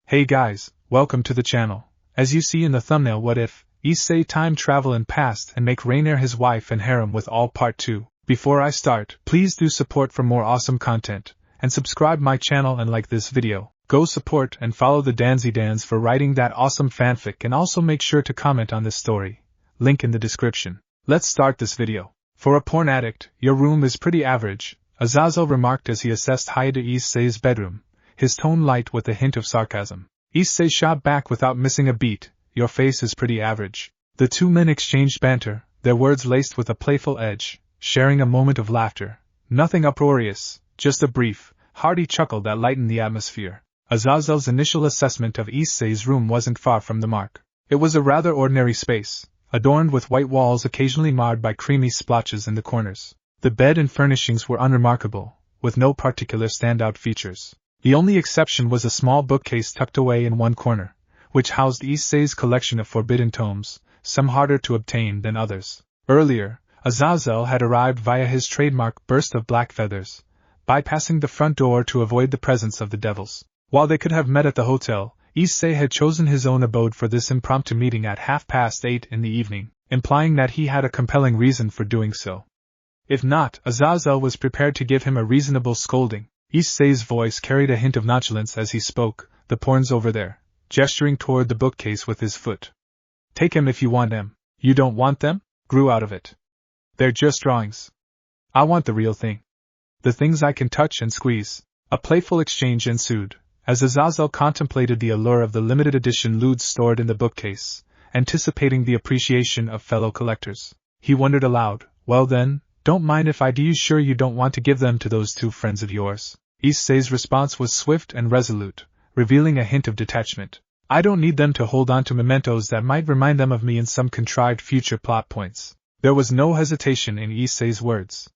Hey guys, welcome to the channel. As you see in the thumbnail, what if Issei time travel in past and make Raynare his wife and harem with all part 2. Before I start, please do support for more awesome content, and subscribe my channel and like this video. Go support and follow the DanzyDanz for writing that awesome fanfic, and also make sure to comment on this story. Link in the description. Let's start this video. For a porn addict, your room is pretty average, Aazel remarked as he assessed Haida Issei's bedroom, his tone light with a hint of sarcasm. Issei shot back without missing a beat, your face is pretty average. The two men exchanged banter, their words laced with a playful edge, sharing a moment of laughter. Nothing uproarious, just a brief, hearty chuckle that lightened the atmosphere. Aazel's initial assessment of Issei's room wasn't far from the mark. It was a rather ordinary space, adorned with white walls occasionally marred by creamy splotches in the corners. The bed and furnishings were unremarkable, with no particular standout features. The only exception was a small bookcase tucked away in one corner, which housed Issei's collection of forbidden tomes, some harder to obtain than others. Earlier, Aazel had arrived via his trademark burst of black feathers, bypassing the front door to avoid the presence of the devils. While they could have met at the hotel, Issei had chosen his own abode for this impromptu meeting at 8:30 in the evening, implying that he had a compelling reason for doing so. If not, Aazel was prepared to give him a reasonable scolding. Issei's voice carried a hint of nonchalance as he spoke. The porn's over there, gesturing toward the bookcase with his foot. Take 'em if you want 'em. You don't want them? Grew out of it. They're just drawings. I want the real thing. The things I can touch and squeeze. A playful exchange ensued, as Aazel contemplated the allure of the limited edition lewds stored in the bookcase, anticipating the appreciation of fellow collectors. He wondered aloud, well then, don't mind if I do. You sure you don't want to give them to those two friends of yours? Issei's response was swift and resolute, revealing a hint of detachment. I don't need them to hold on to mementos that might remind them of me in some contrived future plot points. There was no hesitation in Issei's words.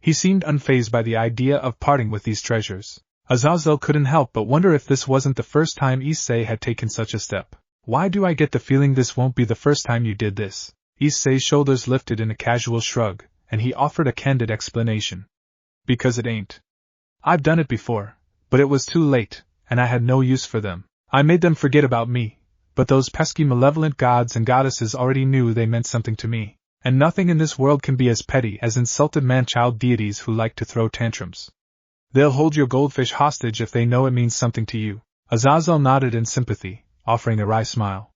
He seemed unfazed by the idea of parting with these treasures. Aazel couldn't help but wonder if this wasn't the first time Issei had taken such a step. Why do I get the feeling this won't be the first time you did this? Issei's shoulders lifted in a casual shrug, and he offered a candid explanation. Because it ain't. I've done it before, but it was too late, and I had no use for them. I made them forget about me, but those pesky malevolent gods and goddesses already knew they meant something to me, and nothing in this world can be as petty as insulted man-child deities who like to throw tantrums. They'll hold your goldfish hostage if they know it means something to you. Aazel nodded in sympathy, offering a wry smile.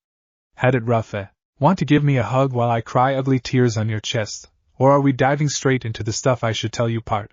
Had it rough, eh? Want to give me a hug while I cry ugly tears on your chest, or are we diving straight into the stuff I should tell you part?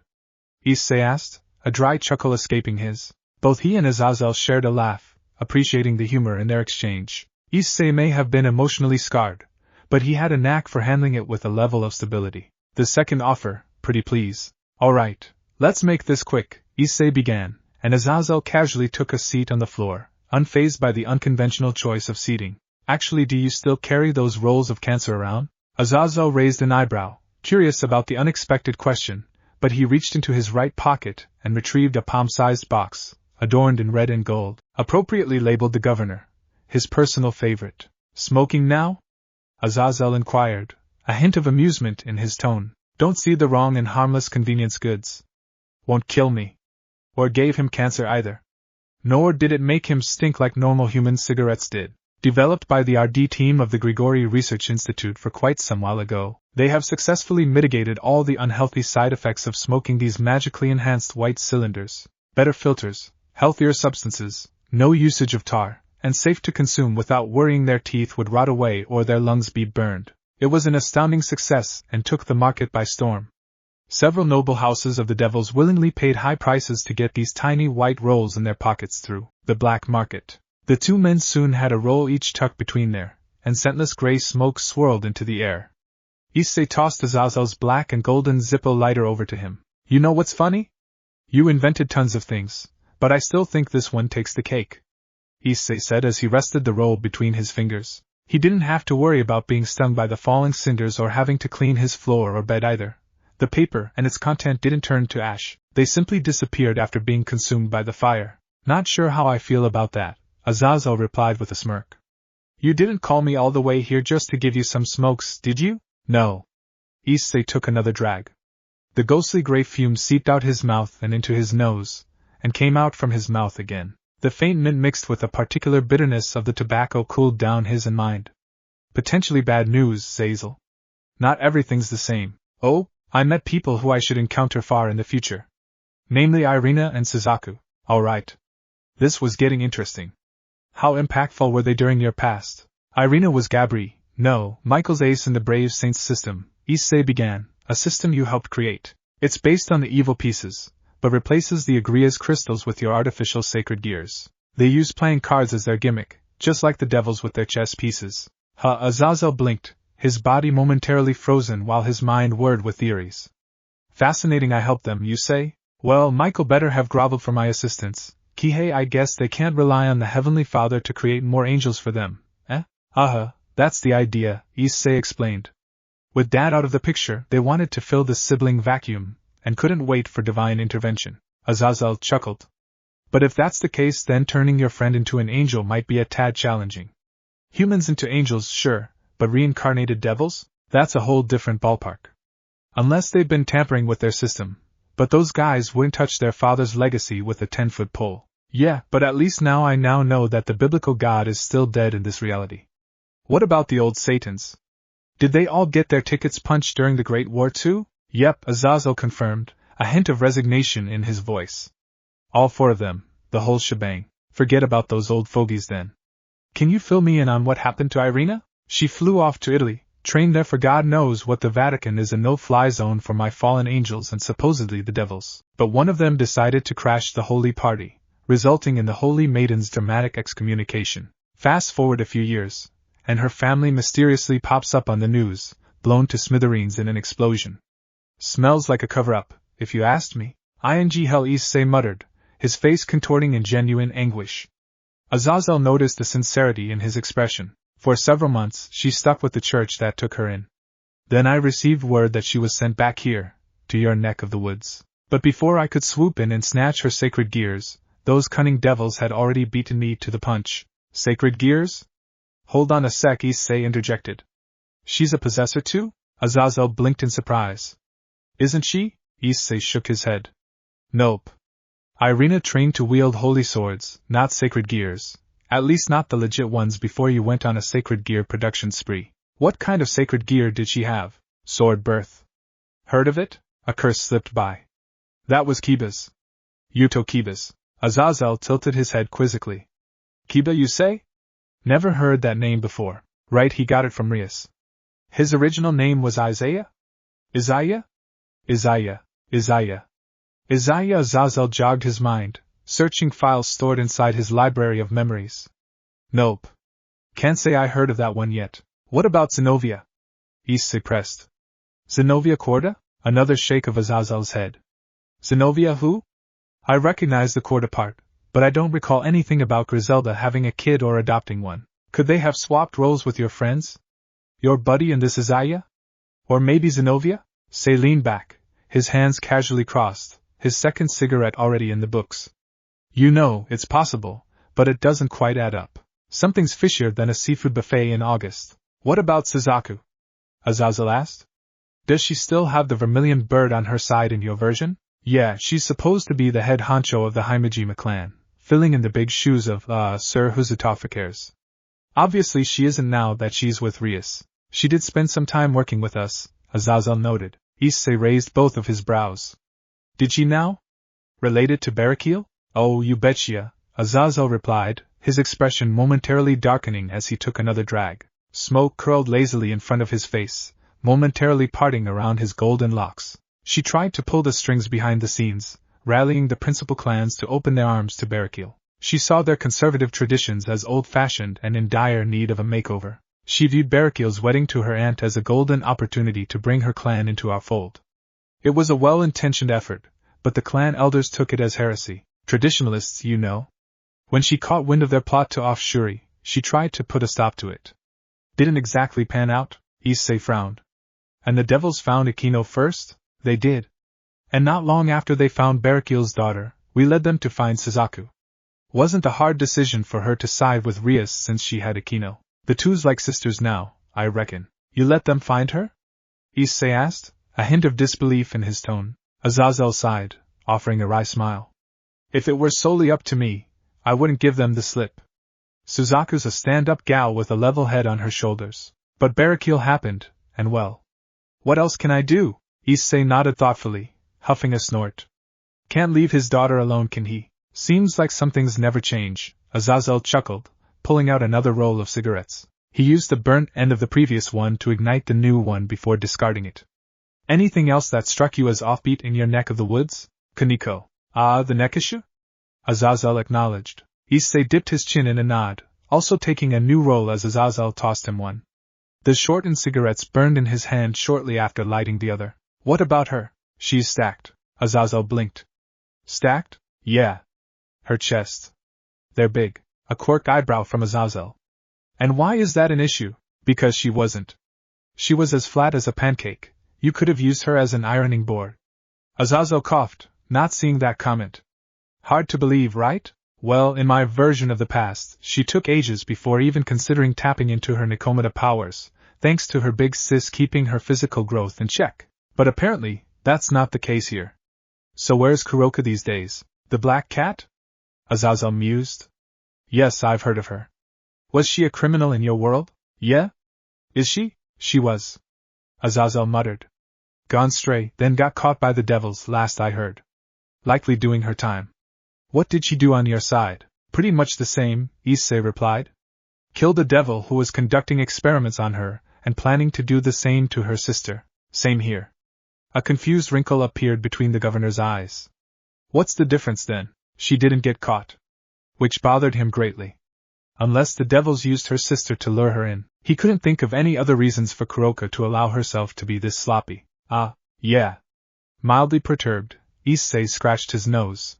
Issei asked, a dry chuckle escaping his. Both he and Aazel shared a laugh, appreciating the humor in their exchange. Issei may have been emotionally scarred, but he had a knack for handling it with a level of stability. The second offer, pretty please. All right, let's make this quick, Issei began, and Aazel casually took a seat on the floor, unfazed by the unconventional choice of seating. Actually, do you still carry those rolls of cancer around? Aazel raised an eyebrow, curious about the unexpected question, but he reached into his right pocket and retrieved a palm-sized box, adorned in red and gold, appropriately labeled the governor, his personal favorite. Smoking now? Aazel inquired, a hint of amusement in his tone. Don't see the wrong in harmless convenience goods. Won't kill me. Or gave him cancer either. Nor did it make him stink like normal human cigarettes did. Developed by the RD team of the Grigori Research Institute for quite some while ago, they have successfully mitigated all the unhealthy side effects of smoking these magically enhanced white cylinders. Better filters, healthier substances, no usage of tar, and safe to consume without worrying their teeth would rot away or their lungs be burned. It was an astounding success and took the market by storm. Several noble houses of the devils willingly paid high prices to get these tiny white rolls in their pockets through the black market. The two men soon had a roll each tucked between there, and scentless gray smoke swirled into the air. Issei tossed Aazel's black and golden Zippo lighter over to him. You know what's funny? You invented tons of things, but I still think this one takes the cake, Issei said as he rested the roll between his fingers. He didn't have to worry about being stung by the falling cinders or having to clean his floor or bed either. The paper and its content didn't turn to ash, they simply disappeared after being consumed by the fire. Not sure how I feel about that, Aazel replied with a smirk. You didn't call me all the way here just to give you some smokes, did you? No. Issei took another drag. The ghostly gray fume seeped out his mouth and into his nose, and came out from his mouth again. The faint mint mixed with the particular bitterness of the tobacco cooled down his and mind. Potentially bad news, Aazel. Not everything's the same. Oh, I met people who I should encounter far in the future. Namely Ireina and Suzaku. Alright. This was getting interesting. How impactful were they during your past? Ireina was Gabri, no, Michael's ace in the Brave Saints system, Issei began, a system you helped create. It's based on the evil pieces, but replaces the Agria's crystals with your artificial sacred gears. They use playing cards as their gimmick, just like the devils with their chess pieces. Aazel blinked, his body momentarily frozen while his mind whirred with theories. Fascinating. I helped them, you say? Well, Michael better have groveled for my assistance. Kihei, I guess they can't rely on the Heavenly Father to create more angels for them, eh? That's the idea, Issei explained. With Dad out of the picture, they wanted to fill the sibling vacuum, and couldn't wait for divine intervention. Aazel chuckled. But if that's the case, then turning your friend into an angel might be a tad challenging. Humans into angels, sure, but reincarnated devils? That's a whole different ballpark. Unless they've been tampering with their system. But those guys wouldn't touch their father's legacy with a 10-foot pole. Yeah, but at least I now know that the biblical God is still dead in this reality. What about the old Satans? Did they all get their tickets punched during the Great War too? Yep, Aazel confirmed, a hint of resignation in his voice. All 4 of them, the whole shebang. Forget about those old fogies then. Can you fill me in on what happened to Ireina? She flew off to Italy, trained there for God knows what. The Vatican is a no-fly zone for my fallen angels and supposedly the devils. But one of them decided to crash the holy party, resulting in the Holy Maiden's dramatic excommunication. Fast forward a few years, and her family mysteriously pops up on the news, blown to smithereens in an explosion. Smells like a cover-up, if you asked me. Hell, Issei muttered, his face contorting in genuine anguish. Aazel noticed the sincerity in his expression. For several months, she stuck with the church that took her in. Then I received word that she was sent back here, to your neck of the woods. But before I could swoop in and snatch her sacred gears, those cunning devils had already beaten me to the punch. Sacred gears? Hold on a sec, Issei interjected. She's a possessor too? Aazel blinked in surprise. Isn't she? Issei shook his head. Nope. Ireina trained to wield holy swords, not sacred gears. At least not the legit ones before you went on a sacred gear production spree. What kind of sacred gear did she have? Sword birth. Heard of it? A curse slipped by. That was Kiba's. Yuto Kiba's. Aazel tilted his head quizzically. Kiba, you say? Never heard that name before. Right, he got it from Rias. His original name was Isaiah? Isaiah? Aazel jogged his mind, searching files stored inside his library of memories. Nope. Can't say I heard of that one yet. What about Zenobia? Issei pressed. Zenobia Corda? Another shake of Azazel's head. Zenobia who? I recognize the Corda part, but I don't recall anything about Griselda having a kid or adopting one. Could they have swapped roles with your friends? Your buddy and this Isaiah? Or maybe Zenobia? Issei leaned back, his hands casually crossed, his second cigarette already in the books. You know, it's possible, but it doesn't quite add up. Something's fishier than a seafood buffet in August. What about Suzaku? Aazel asked. Does she still have the vermilion bird on her side in your version? Yeah, she's supposed to be the head honcho of the Himejima clan, filling in the big shoes of, Sir Huzutofikares. Obviously she isn't now that she's with Rias. She did spend some time working with us, Aazel noted. Issei raised both of his brows. Did she now? Related to Barakil? Oh, you betcha, Aazel replied, his expression momentarily darkening as he took another drag. Smoke curled lazily in front of his face, momentarily parting around his golden locks. She tried to pull the strings behind the scenes, rallying the principal clans to open their arms to Barakil. She saw their conservative traditions as old-fashioned and in dire need of a makeover. She viewed Barakil's wedding to her aunt as a golden opportunity to bring her clan into our fold. It was a well-intentioned effort, but the clan elders took it as heresy. Traditionalists, you know. When she caught wind of their plot to off Shuri, she tried to put a stop to it. Didn't exactly pan out, Issei frowned. And the devils found Akino first? They did. And not long after they found Barakil's daughter, we led them to find Suzaku. Wasn't a hard decision for her to side with Rias since she had Akino. The two's like sisters now, I reckon. You let them find her? Issei asked, a hint of disbelief in his tone. Aazel sighed, offering a wry smile. If it were solely up to me, I wouldn't give them the slip. Suzaku's a stand-up gal with a level head on her shoulders. But Barakiel happened, and well. What else can I do? Issei nodded thoughtfully, huffing a snort. Can't leave his daughter alone, can he? Seems like some things never change, Aazel chuckled, pulling out another roll of cigarettes. He used the burnt end of the previous one to ignite the new one before discarding it. Anything else that struck you as offbeat in your neck of the woods? Kaneko. Ah, the neck issue? Aazel acknowledged. Issei dipped his chin in a nod, also taking a new roll as Aazel tossed him one. The shortened cigarettes burned in his hand shortly after lighting the other. What about her? She's stacked. Aazel blinked. Stacked? Yeah. Her chest. They're big. A quirked eyebrow from Aazel. And why is that an issue? Because she wasn't. She was as flat as a pancake. You could have used her as an ironing board. Aazel coughed, not seeing that comment. Hard to believe, right? Well, in my version of the past, she took ages before even considering tapping into her Nikomata powers, thanks to her big sis keeping her physical growth in check. But apparently, that's not the case here. So where's Kuroka these days? The black cat? Aazel mused. Yes, I've heard of her. Was she a criminal in your world? Yeah? Is she? She was. Aazel muttered. Gone stray, then got caught by the devils, last I heard. Likely doing her time. What did she do on your side? Pretty much the same, Issei replied. Killed a devil who was conducting experiments on her, and planning to do the same to her sister. Same here. A confused wrinkle appeared between the governor's eyes. What's the difference then? She didn't get caught. Which bothered him greatly. Unless the devils used her sister to lure her in, he couldn't think of any other reasons for Kuroka to allow herself to be this sloppy. Ah, yeah. Mildly perturbed, Issei scratched his nose.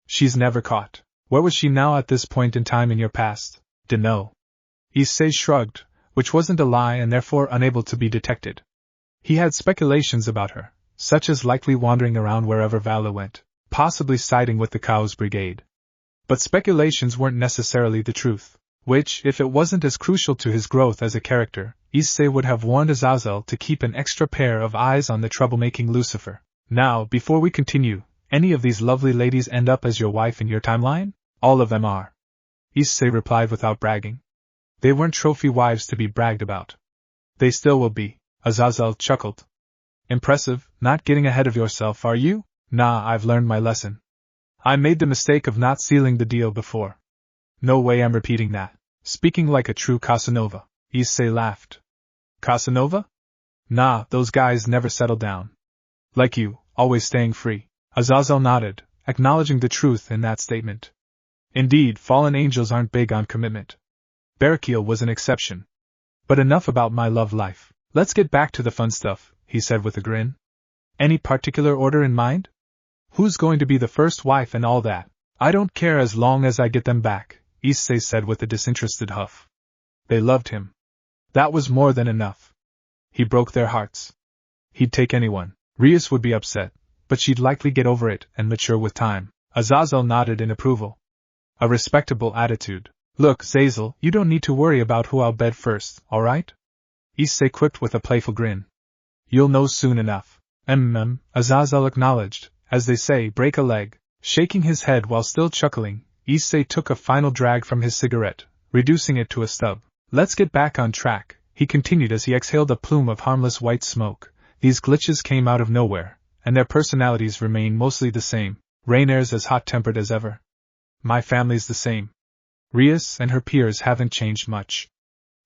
She's never caught. Where was she now at this point in time in your past? Dunno. Issei shrugged, which wasn't a lie and therefore unable to be detected. He had speculations about her, such as likely wandering around wherever Vala went, possibly siding with the Chaos Brigade. But speculations weren't necessarily the truth, which, if it wasn't as crucial to his growth as a character, Issei would have warned Aazel to keep an extra pair of eyes on the troublemaking Lucifer. Now, before we continue, any of these lovely ladies end up as your wife in your timeline? All of them are. Issei replied without bragging. They weren't trophy wives to be bragged about. They still will be, Aazel chuckled. Impressive, not getting ahead of yourself, are you? Nah, I've learned my lesson. I made the mistake of not sealing the deal before. No way I'm repeating that. Speaking like a true Casanova, Issei laughed. Casanova? Nah, those guys never settle down. Like you, always staying free. Aazel nodded, acknowledging the truth in that statement. Indeed, fallen angels aren't big on commitment. Barakiel was an exception. But enough about my love life. Let's get back to the fun stuff, he said with a grin. Any particular order in mind? Who's going to be the first wife and all that? I don't care as long as I get them back, Issei said with a disinterested huff. They loved him. That was more than enough. He broke their hearts. He'd take anyone. Rias would be upset, but she'd likely get over it and mature with time. Aazel nodded in approval. A respectable attitude. Look, Aazel, you don't need to worry about who I'll bed first, alright? Issei quipped with a playful grin. You'll know soon enough. Aazel acknowledged, as they say, break a leg. Shaking his head while still chuckling, Issei took a final drag from his cigarette, reducing it to a stub. Let's get back on track, he continued as he exhaled a plume of harmless white smoke. These glitches came out of nowhere, and their personalities remain mostly the same. Raynare's as hot-tempered as ever. My family's the same. Rias and her peers haven't changed much.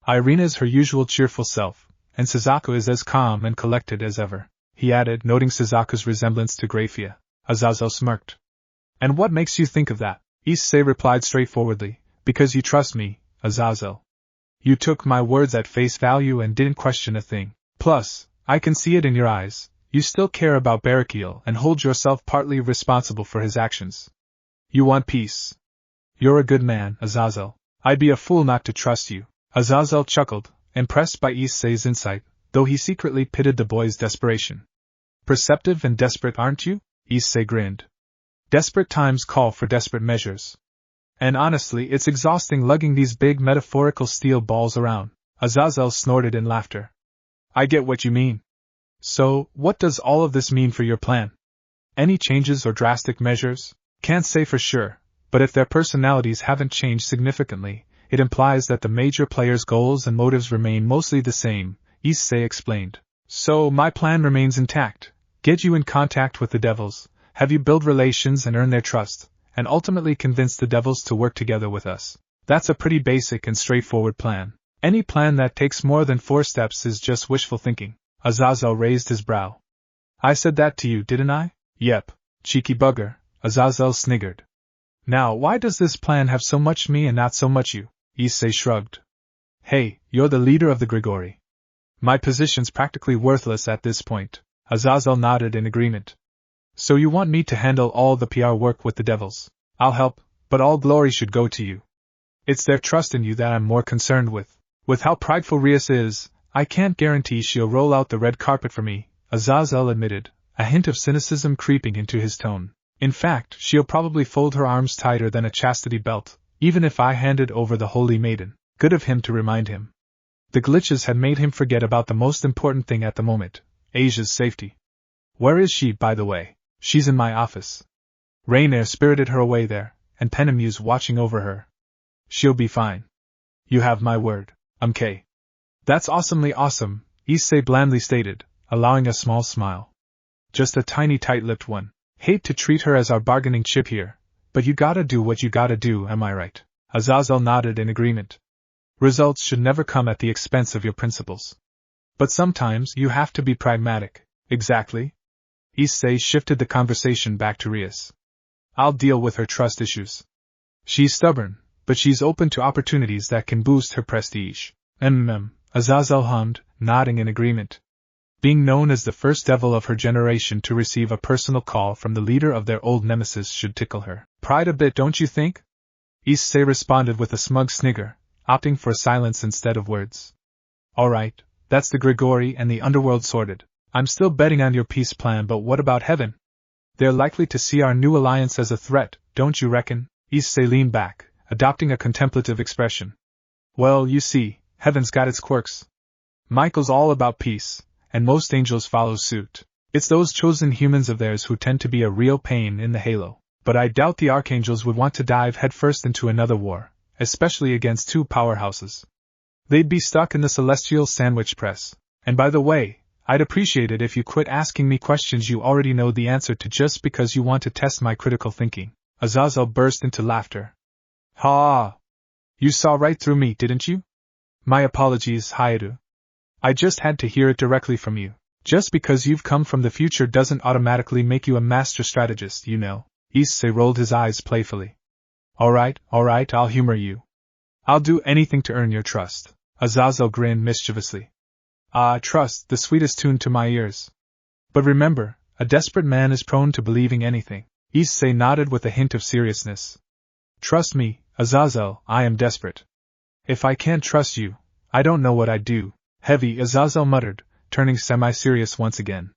Ireina's her usual cheerful self, and Suzaku is as calm and collected as ever, he added, noting Suzaku's resemblance to Grafia. Aazel smirked. And what makes you think of that? Issei replied straightforwardly, because you trust me, Aazel. You took my words at face value and didn't question a thing. Plus, I can see it in your eyes, you still care about Barakiel and hold yourself partly responsible for his actions. You want peace. You're a good man, Aazel. I'd be a fool not to trust you. Aazel chuckled, impressed by Issei's insight, though he secretly pitied the boy's desperation. Perceptive and desperate, aren't you? Issei grinned. Desperate times call for desperate measures. And honestly, it's exhausting lugging these big metaphorical steel balls around. Aazel snorted in laughter. I get what you mean. So, what does all of this mean for your plan? Any changes or drastic measures? Can't say for sure, but if their personalities haven't changed significantly, it implies that the major player's goals and motives remain mostly the same, Issei explained. So my plan remains intact. Get you in contact with the devils, have you build relations and earn their trust, and ultimately convince the devils to work together with us. That's a pretty basic and straightforward plan. Any plan that takes more than 4 steps is just wishful thinking. Aazel raised his brow. I said that to you, didn't I? Yep. Cheeky bugger, Aazel sniggered. Now why does this plan have so much me and not so much you? Issei shrugged. Hey, you're the leader of the Grigori. My position's practically worthless at this point. Aazel nodded in agreement. So you want me to handle all the PR work with the devils? I'll help, but all glory should go to you. It's their trust in you that I'm more concerned with. With how prideful Rias is, I can't guarantee she'll roll out the red carpet for me, Aazel admitted, a hint of cynicism creeping into his tone. In fact, she'll probably fold her arms tighter than a chastity belt, even if I handed over the holy maiden. Good of him to remind him. The glitches had made him forget about the most important thing at the moment, Asia's safety. Where is she, by the way? She's in my office. Raynare spirited her away there, and Penemu's watching over her. She'll be fine. You have my word, K. That's awesomely awesome, Issei blandly stated, allowing a small smile. Just a tiny tight-lipped one. Hate to treat her as our bargaining chip here, but you gotta do what you gotta do, am I right? Aazel nodded in agreement. Results should never come at the expense of your principles. But sometimes you have to be pragmatic. Exactly? Issei shifted the conversation back to Rias. I'll deal with her trust issues. She's stubborn, but she's open to opportunities that can boost her prestige. Aazel hummed, nodding in agreement. Being known as the first devil of her generation to receive a personal call from the leader of their old nemesis should tickle her pride a bit, don't you think? Issei responded with a smug snigger, opting for silence instead of words. Alright, that's the Grigori and the underworld sorted. I'm still betting on your peace plan, but what about heaven? They're likely to see our new alliance as a threat, don't you reckon? Issei leaned back, adopting a contemplative expression. Well, you see, heaven's got its quirks. Michael's all about peace, and most angels follow suit. It's those chosen humans of theirs who tend to be a real pain in the halo. But I doubt the archangels would want to dive headfirst into another war, especially against 2 powerhouses. They'd be stuck in the celestial sandwich press. And by the way, I'd appreciate it if you quit asking me questions you already know the answer to just because you want to test my critical thinking. Aazel burst into laughter. Ha! You saw right through me, didn't you? My apologies, Hayaru. I just had to hear it directly from you. Just because you've come from the future doesn't automatically make you a master strategist, you know. Issei rolled his eyes playfully. Alright, I'll humor you. I'll do anything to earn your trust. Aazel grinned mischievously. Ah, trust, the sweetest tune to my ears. But remember, a desperate man is prone to believing anything. Issei nodded with a hint of seriousness. Trust me, Aazel, I am desperate. If I can't trust you, I don't know what I'd do. Heavy, Aazel muttered, turning semi-serious once again.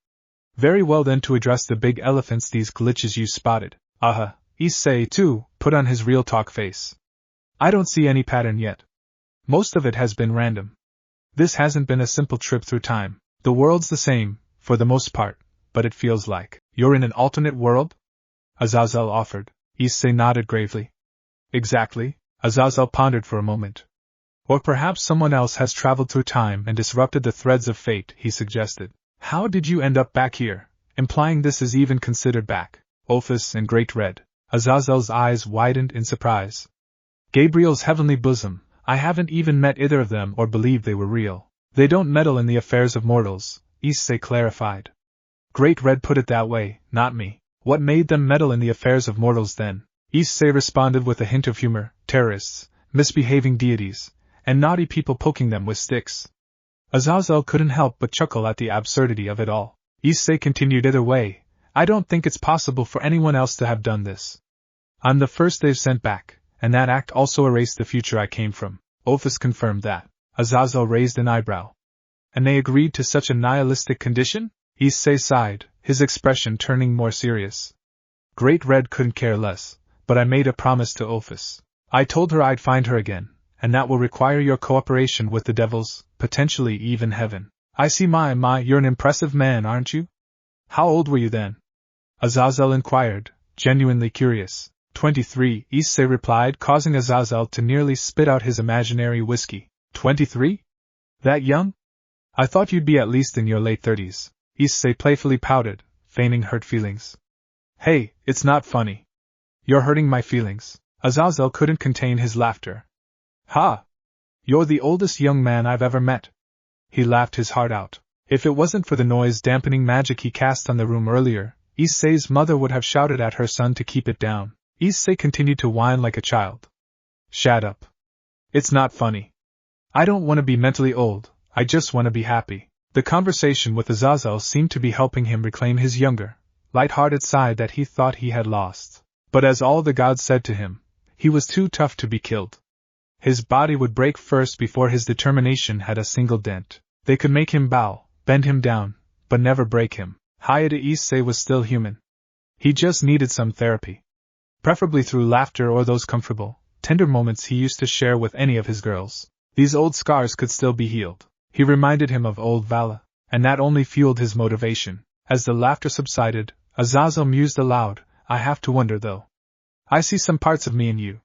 Very well then, to address the big elephants, these glitches you spotted. Issei, too, put on his real talk face. I don't see any pattern yet. Most of it has been random. This hasn't been a simple trip through time. The world's the same, for the most part, but it feels like you're in an alternate world? Aazel offered. Issei nodded gravely. Exactly, Aazel pondered for a moment. Or perhaps someone else has traveled through time and disrupted the threads of fate, he suggested. How did you end up back here, implying this is even considered back? Ophis and Great Red. Azazel's eyes widened in surprise. Gabriel's heavenly bosom, I haven't even met either of them or believed they were real. They don't meddle in the affairs of mortals, Issei clarified. Great Red put it that way, not me. What made them meddle in the affairs of mortals then? Issei responded with a hint of humor, terrorists, misbehaving deities, and naughty people poking them with sticks. Aazel couldn't help but chuckle at the absurdity of it all. Issei continued, either way, I don't think it's possible for anyone else to have done this. I'm the first they've sent back, and that act also erased the future I came from. Ophis confirmed that. Aazel raised an eyebrow. And they agreed to such a nihilistic condition? Issei sighed, his expression turning more serious. Great Red couldn't care less, but I made a promise to Ophis. I told her I'd find her again, and that will require your cooperation with the devils, potentially even heaven. I see you're an impressive man, aren't you? How old were you then? Aazel inquired, genuinely curious. 23, Issei replied, causing Aazel to nearly spit out his imaginary whiskey. 23? That young? I thought you'd be at least in your late 30s. Issei playfully pouted, feigning hurt feelings. Hey, it's not funny. You're hurting my feelings. Aazel couldn't contain his laughter. Ha! You're the oldest young man I've ever met. He laughed his heart out. If it wasn't for the noise-dampening magic he cast on the room earlier, Issei's mother would have shouted at her son to keep it down. Issei continued to whine like a child. Shut up. It's not funny. I don't want to be mentally old, I just want to be happy. The conversation with Aazel seemed to be helping him reclaim his younger, light-hearted side that he thought he had lost. But as all the gods said to him, he was too tough to be killed. His body would break first before his determination had a single dent. They could make him bow, bend him down, but never break him. Hayate Issei was still human. He just needed some therapy. Preferably through laughter or those comfortable, tender moments he used to share with any of his girls. These old scars could still be healed. He reminded him of old Vala, and that only fueled his motivation. As the laughter subsided, Aazel mused aloud, I have to wonder though. I see some parts of me in you.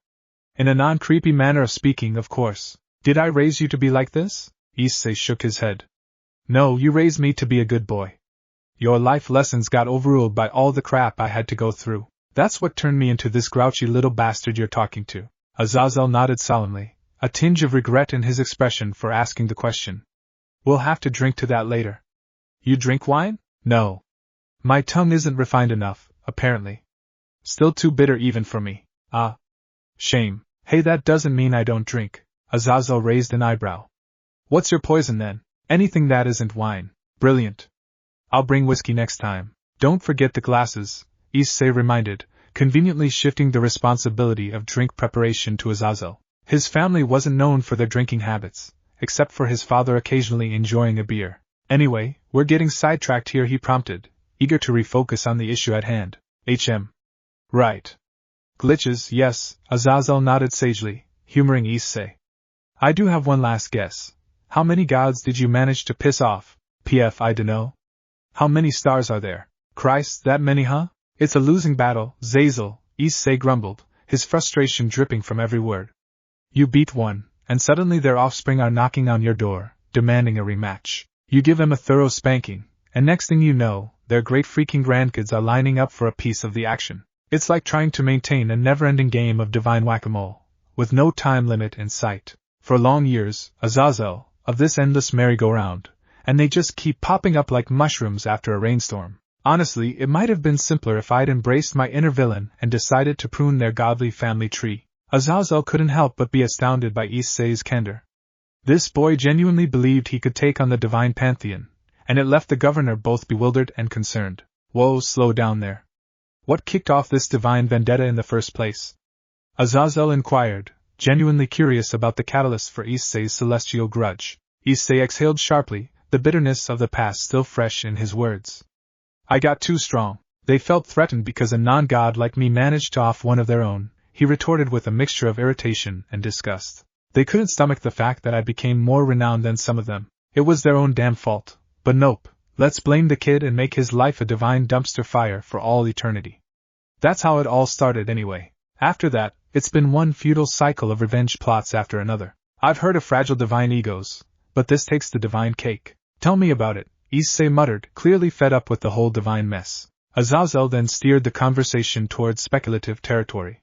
In a non-creepy manner of speaking, of course. Did I raise you to be like this? Issei shook his head. No, you raised me to be a good boy. Your life lessons got overruled by all the crap I had to go through. That's what turned me into this grouchy little bastard you're talking to. Aazel nodded solemnly, a tinge of regret in his expression for asking the question. We'll have to drink to that later. You drink wine? No. My tongue isn't refined enough, apparently. Still too bitter even for me. Ah. Shame. Hey, that doesn't mean I don't drink. Aazel raised an eyebrow. What's your poison then? Anything that isn't wine. Brilliant. I'll bring whiskey next time. Don't forget the glasses, Issei reminded, conveniently shifting the responsibility of drink preparation to Aazel. His family wasn't known for their drinking habits, except for his father occasionally enjoying a beer. Anyway, we're getting sidetracked here, he prompted, eager to refocus on the issue at hand. Right. Glitches, yes, Aazel nodded sagely, humoring Issei. I do have one last guess. How many gods did you manage to piss off? I dunno. How many stars are there? Christ, that many, huh? It's a losing battle, Aazel, Issei grumbled, his frustration dripping from every word. You beat one, and suddenly their offspring are knocking on your door, demanding a rematch. You give them a thorough spanking, and next thing you know, their great freaking grandkids are lining up for a piece of the action. It's like trying to maintain a never-ending game of divine whack-a-mole, with no time limit in sight. For long years, Aazel, of this endless merry-go-round, and they just keep popping up like mushrooms after a rainstorm. Honestly, it might have been simpler if I'd embraced my inner villain and decided to prune their godly family tree. Aazel couldn't help but be astounded by Issei's candor. This boy genuinely believed he could take on the divine pantheon, and it left the governor both bewildered and concerned. Whoa, slow down there. What kicked off this divine vendetta in the first place? Aazel inquired, genuinely curious about the catalyst for Issei's celestial grudge. Issei exhaled sharply, the bitterness of the past still fresh in his words. I got too strong. They felt threatened because a non-god like me managed to off one of their own, he retorted with a mixture of irritation and disgust. They couldn't stomach the fact that I became more renowned than some of them. It was their own damn fault. But nope, let's blame the kid and make his life a divine dumpster fire for all eternity. That's how it all started anyway. After that, it's been one futile cycle of revenge plots after another. I've heard of fragile divine egos, but this takes the divine cake. Tell me about it, Issei muttered, clearly fed up with the whole divine mess. Aazel then steered the conversation towards speculative territory.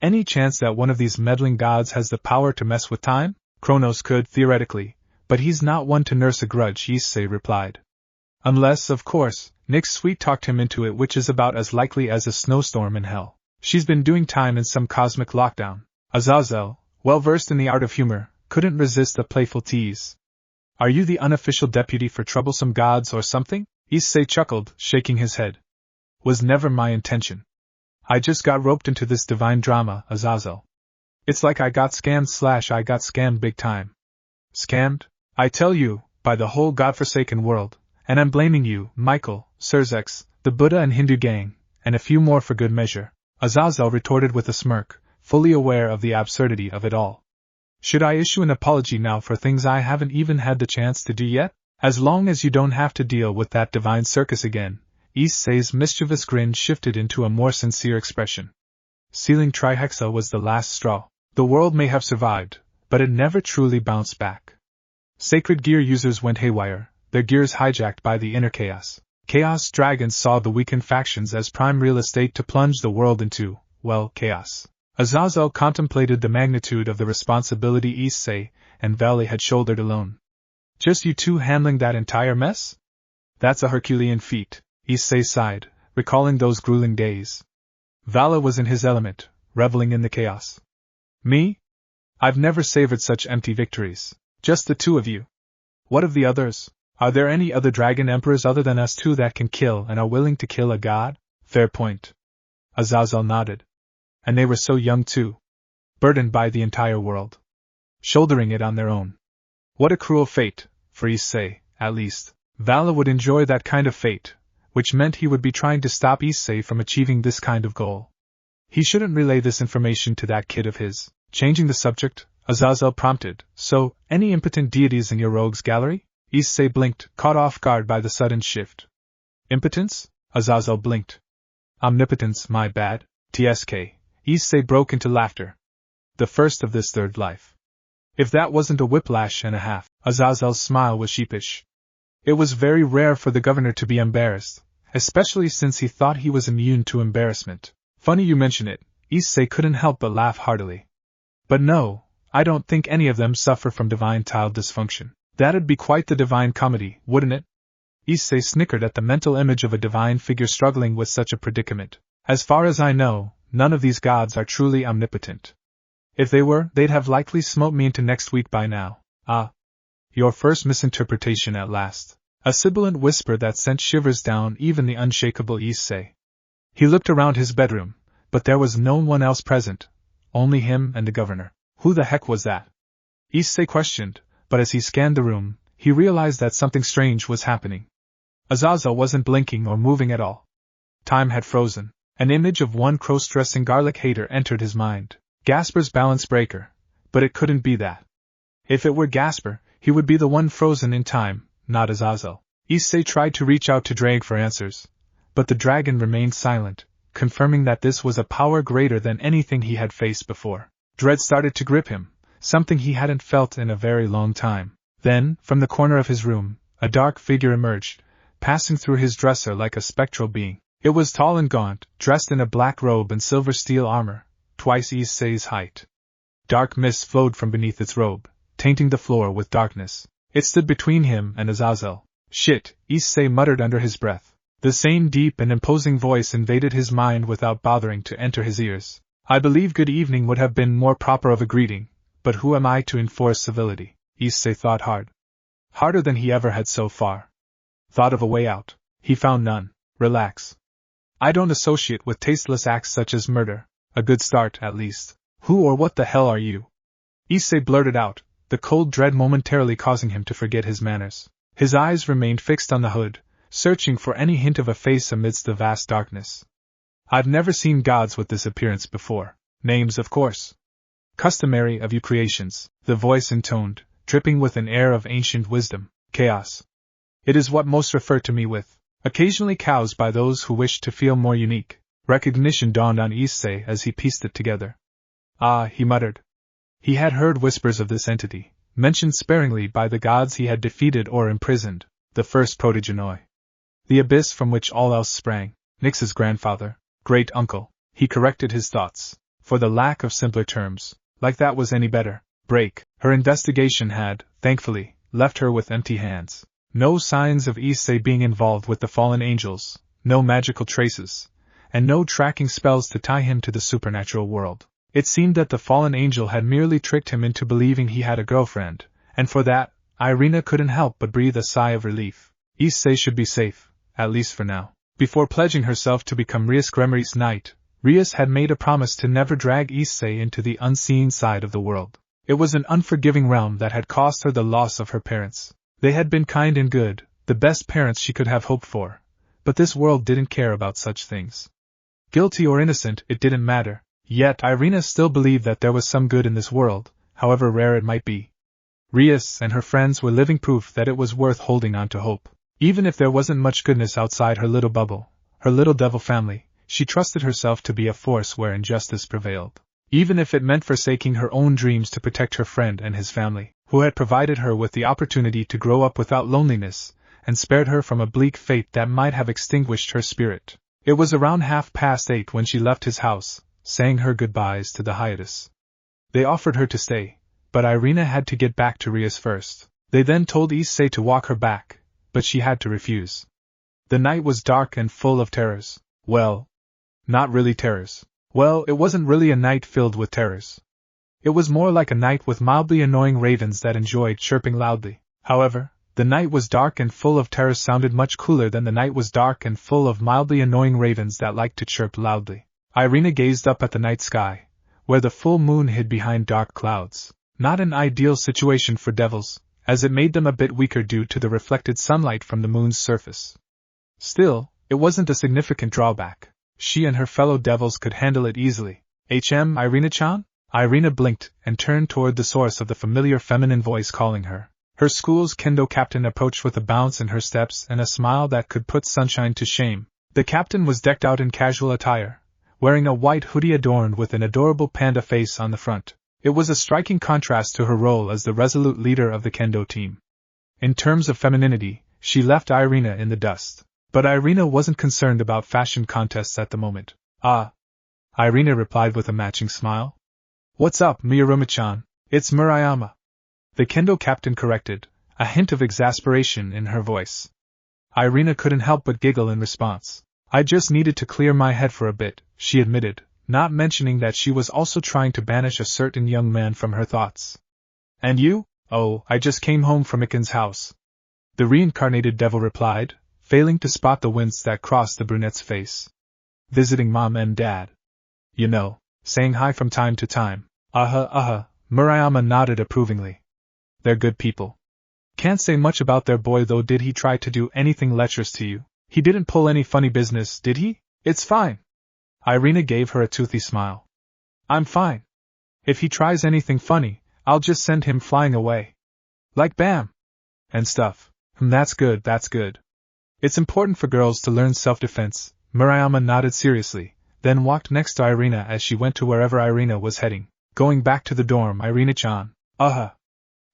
Any chance that one of these meddling gods has the power to mess with time? Kronos could, theoretically, but he's not one to nurse a grudge, Issei replied. Unless, of course, Nyx sweet-talked him into it, which is about as likely as a snowstorm in hell. She's been doing time in some cosmic lockdown. Aazel, well-versed in the art of humor, couldn't resist a playful tease. Are you the unofficial deputy for troublesome gods or something? Issei chuckled, shaking his head. Was never my intention. I just got roped into this divine drama, Aazel. It's like I got scammed big time. Scammed? I tell you, by the whole godforsaken world, and I'm blaming you, Michael, Surzex, the Buddha and Hindu gang, and a few more for good measure, Aazel retorted with a smirk, fully aware of the absurdity of it all. Should I issue an apology now for things I haven't even had the chance to do yet? As long as you don't have to deal with that divine circus again. Issei's mischievous grin shifted into a more sincere expression. sealing Trihexa was the last straw. The world may have survived, but it never truly bounced back. Sacred gear users went haywire, their gears hijacked by the inner chaos. Chaos dragons saw the weakened factions as prime real estate to plunge the world into, well, chaos. Aazel contemplated the magnitude of the responsibility Issei and Vale had shouldered alone. Just you two handling that entire mess? That's a Herculean feat, Issei sighed, recalling those grueling days. Vala was in his element, reveling in the chaos. Me? I've never savored such empty victories. Just the two of you. What of the others? Are there any other dragon emperors other than us two that can kill and are willing to kill a god? Fair point. Azazel nodded. And they were so young too. Burdened by the entire world. Shouldering it on their own. What a cruel fate, for Issei, at least. Vala would enjoy that kind of fate, which meant he would be trying to stop Issei from achieving this kind of goal. He shouldn't relay this information to that kid of his. Changing the subject, Azazel prompted, so, any impotent deities in your rogues gallery? Issei blinked, caught off guard by the sudden shift. Impotence? Azazel blinked. Omnipotence, my bad, TSK. Issei broke into laughter. The first of this third life. If that wasn't a whiplash and a half, Azazel's smile was sheepish. It was very rare for the governor to be embarrassed, especially since he thought he was immune to embarrassment. Funny you mention it, Issei couldn't help but laugh heartily. But no, I don't think any of them suffer from divine child dysfunction. That'd be quite the divine comedy, wouldn't it? Issei snickered at the mental image of a divine figure struggling with such a predicament. As far as I know, none of these gods are truly omnipotent. If they were, they'd have likely smote me into next week by now. Ah. Your first misinterpretation at last. A sibilant whisper that sent shivers down even the unshakable Issei. He looked around his bedroom, but there was no one else present, only him and the governor. Who the heck was that? Issei questioned, but as he scanned the room, he realized that something strange was happening. Azazel wasn't blinking or moving at all. Time had frozen. An image of one cross-dressing garlic hater entered his mind. Gasper's balance breaker. But it couldn't be that. If it were Gasper, he would be the one frozen in time, not Azazel. Issei tried to reach out to Drag for answers, but the dragon remained silent, confirming that this was a power greater than anything he had faced before. Dread started to grip him, something he hadn't felt in a very long time. Then, from the corner of his room, a dark figure emerged, passing through his dresser like a spectral being. It was tall and gaunt, dressed in a black robe and silver steel armor, twice Issei's height. Dark mist flowed from beneath its robe, tainting the floor with darkness. It stood between him and Azazel. Shit, Issei muttered under his breath. The same deep and imposing voice invaded his mind without bothering to enter his ears. I believe good evening would have been more proper of a greeting, but who am I to enforce civility? Issei thought hard. Harder than he ever had so far. Thought of a way out. He found none. Relax. I don't associate with tasteless acts such as murder. A good start, at least. Who or what the hell are you? Issei blurted out, the cold dread momentarily causing him to forget his manners. His eyes remained fixed on the hood, searching for any hint of a face amidst the vast darkness. I've never seen gods with this appearance before. Names, of course. Customary of you creations, the voice intoned, dripping with an air of ancient wisdom. Chaos. It is what most refer to me with. Occasionally cows by those who wish to feel more unique. Recognition dawned on Issei as he pieced it together. Ah, he muttered. He had heard whispers of this entity, mentioned sparingly by the gods he had defeated or imprisoned, the first protogenoi. The abyss from which all else sprang. Nyx's grandfather, great uncle. He corrected his thoughts, for the lack of simpler terms, like that was any better. Break. Her investigation had, thankfully, left her with empty hands. No signs of Issei being involved with the fallen angels, no magical traces, and no tracking spells to tie him to the supernatural world. It seemed that the fallen angel had merely tricked him into believing he had a girlfriend, and for that, Ireina couldn't help but breathe a sigh of relief. Issei should be safe, at least for now. Before pledging herself to become Rias Gremmery's knight, Rias had made a promise to never drag Issei into the unseen side of the world. It was an unforgiving realm that had cost her the loss of her parents. They had been kind and good, the best parents she could have hoped for, but this world didn't care about such things. Guilty or innocent, it didn't matter, yet Ireina still believed that there was some good in this world, however rare it might be. Rias and her friends were living proof that it was worth holding on to hope. Even if there wasn't much goodness outside her little bubble, her little devil family, she trusted herself to be a force where injustice prevailed, even if it meant forsaking her own dreams to protect her friend and his family, who had provided her with the opportunity to grow up without loneliness, and spared her from a bleak fate that might have extinguished her spirit. It was around 8:30 when she left his house, saying her goodbyes to the hiatus. They offered her to stay, but Ireina had to get back to Rias first. They then told Issei to walk her back, but she had to refuse. The night was dark and full of terrors. Well, not really terrors. Well, it wasn't really a night filled with terrors. It was more like a night with mildly annoying ravens that enjoyed chirping loudly. However, the night was dark and full of terrors sounded much cooler than the night was dark and full of mildly annoying ravens that liked to chirp loudly. Ireina gazed up at the night sky, where the full moon hid behind dark clouds. Not an ideal situation for devils, as it made them a bit weaker due to the reflected sunlight from the moon's surface. Still, it wasn't a significant drawback. She and her fellow devils could handle it easily. Ireina-chan? Ireina blinked and turned toward the source of the familiar feminine voice calling her. Her school's kendo captain approached with a bounce in her steps and a smile that could put sunshine to shame. The captain was decked out in casual attire, wearing a white hoodie adorned with an adorable panda face on the front. It was a striking contrast to her role as the resolute leader of the kendo team. In terms of femininity, she left Ireina in the dust. But Ireina wasn't concerned about fashion contests at the moment. Ah. Ireina replied with a matching smile. What's up, Miyaruma-chan? It's Murayama. The kendo captain corrected, a hint of exasperation in her voice. Ireina couldn't help but giggle in response. I just needed to clear my head for a bit, she admitted, not mentioning that she was also trying to banish a certain young man from her thoughts. And you? Oh, I just came home from Iken's house. The reincarnated devil replied, failing to spot the wince that crossed the brunette's face. Visiting mom and dad. You know, saying hi from time to time. Murayama nodded approvingly. They're good people. Can't say much about their boy though. Did he try to do anything lecherous to you? He didn't pull any funny business, did he? It's fine. Ireina gave her a toothy smile. I'm fine. If he tries anything funny, I'll just send him flying away. Like bam! And stuff. That's good, that's good. It's important for girls to learn self-defense. Murayama nodded seriously, then walked next to Ireina as she went to wherever Ireina was heading. Going back to the dorm, Ireina-chan.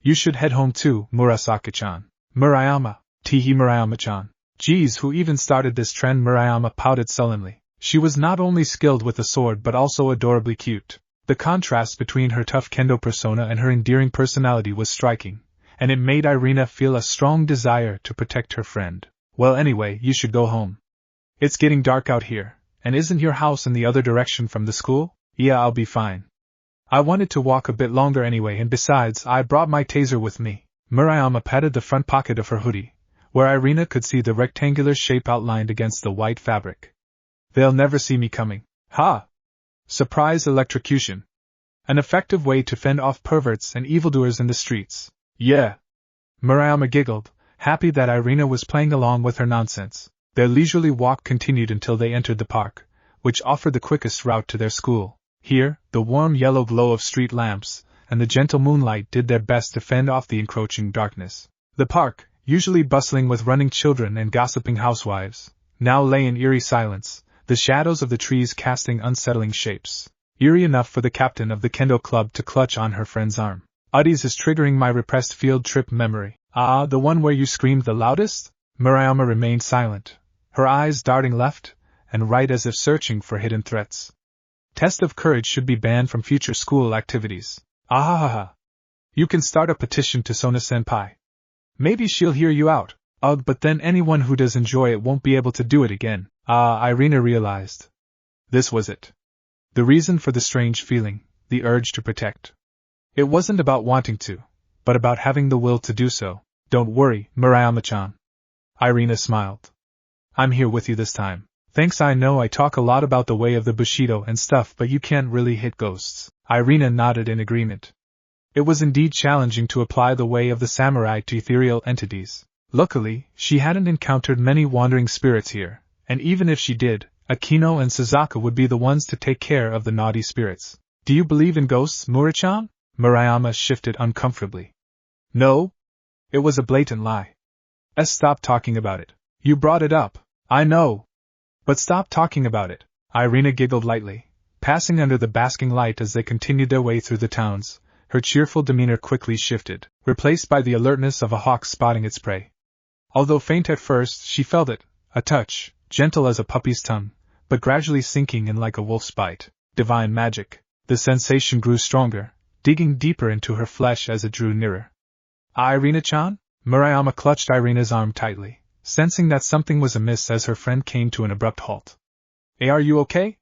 You should head home too, Murasaki-chan. Murayama. Teehee Murayama-chan. Geez, who even started this trend? Murayama pouted sullenly. She was not only skilled with the sword but also adorably cute. The contrast between her tough kendo persona and her endearing personality was striking, and it made Ireina feel a strong desire to protect her friend. Well, anyway, you should go home. It's getting dark out here, and isn't your house in the other direction from the school? Yeah, I'll be fine. I wanted to walk a bit longer anyway, and besides, I brought my taser with me. Murayama patted the front pocket of her hoodie, where Ireina could see the rectangular shape outlined against the white fabric. They'll never see me coming. Ha! Surprise electrocution. An effective way to fend off perverts and evildoers in the streets. Yeah. Murayama giggled, happy that Ireina was playing along with her nonsense. Their leisurely walk continued until they entered the park, which offered the quickest route to their school. Here, the warm yellow glow of street lamps and the gentle moonlight did their best to fend off the encroaching darkness. The park, usually bustling with running children and gossiping housewives, now lay in eerie silence, the shadows of the trees casting unsettling shapes. Eerie enough for the captain of the kendo club to clutch on her friend's arm. Uddies is triggering my repressed field trip memory. The one where you screamed the loudest? Murayama remained silent, her eyes darting left and right as if searching for hidden threats. Test of courage should be banned from future school activities. You can start a petition to Sona-senpai. Maybe she'll hear you out. But then anyone who does enjoy it won't be able to do it again. Ireina realized. This was it. The reason for the strange feeling, the urge to protect. It wasn't about wanting to, but about having the will to do so. Don't worry, Murayama-chan. Ireina smiled. I'm here with you this time. Thanks. I know I talk a lot about the way of the Bushido and stuff, but you can't really hit ghosts. Ireina nodded in agreement. It was indeed challenging to apply the way of the samurai to ethereal entities. Luckily, she hadn't encountered many wandering spirits here, and even if she did, Akino and Suzaka would be the ones to take care of the naughty spirits. Do you believe in ghosts, Murachan? Murayama shifted uncomfortably. No. It was a blatant lie. Stop talking about it. You brought it up. I know. But stop talking about it. Ireina giggled lightly, passing under the basking light as they continued their way through the towns. Her cheerful demeanor quickly shifted, replaced by the alertness of a hawk spotting its prey. Although faint at first, she felt it, a touch, gentle as a puppy's tongue, but gradually sinking in like a wolf's bite. Divine magic. The sensation grew stronger, digging deeper into her flesh as it drew nearer. Ireina-chan? Murayama clutched Ireina's arm tightly, sensing that something was amiss as her friend came to an abrupt halt. Hey, are you okay?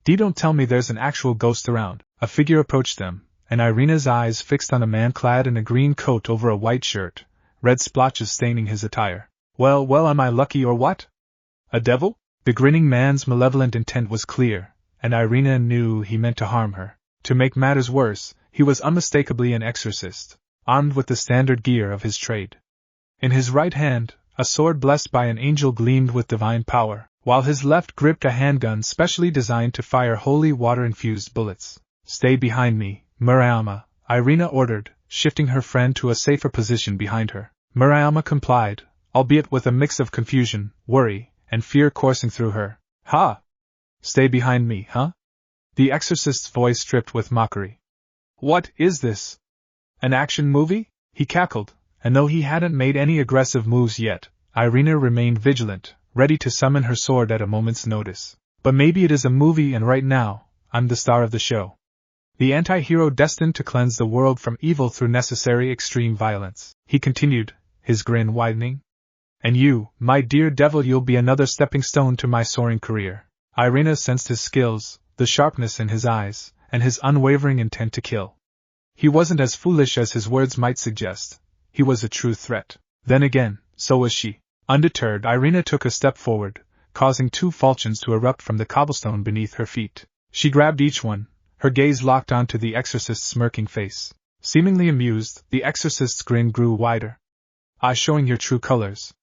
Don't tell me there's an actual ghost around. A figure approached them, and Ireina's eyes fixed on a man clad in a green coat over a white shirt, red splotches staining his attire. Well, am I lucky or what? A devil? The grinning man's malevolent intent was clear, and Ireina knew he meant to harm her. To make matters worse, he was unmistakably an exorcist, armed with the standard gear of his trade. In his right hand, a sword blessed by an angel gleamed with divine power, while his left gripped a handgun specially designed to fire holy water-infused bullets. Stay behind me, Murayama, Ireina ordered, shifting her friend to a safer position behind her. Murayama complied, albeit with a mix of confusion, worry, and fear coursing through her. Ha! Stay behind me, huh? The exorcist's voice dripped with mockery. What is this? An action movie? He cackled, and though he hadn't made any aggressive moves yet, Ireina remained vigilant, ready to summon her sword at a moment's notice. But maybe it is a movie and right now, I'm the star of the show. The anti-hero destined to cleanse the world from evil through necessary extreme violence, he continued, his grin widening. And you, my dear devil, you'll be another stepping stone to my soaring career. Ireina sensed his skills, the sharpness in his eyes, and his unwavering intent to kill. He wasn't as foolish as his words might suggest. He was a true threat. Then again, so was she. Undeterred, Ireina took a step forward, causing two falchions to erupt from the cobblestone beneath her feet. She grabbed each one, her gaze locked onto the exorcist's smirking face. Seemingly amused, the exorcist's grin grew wider. Showing your true colors.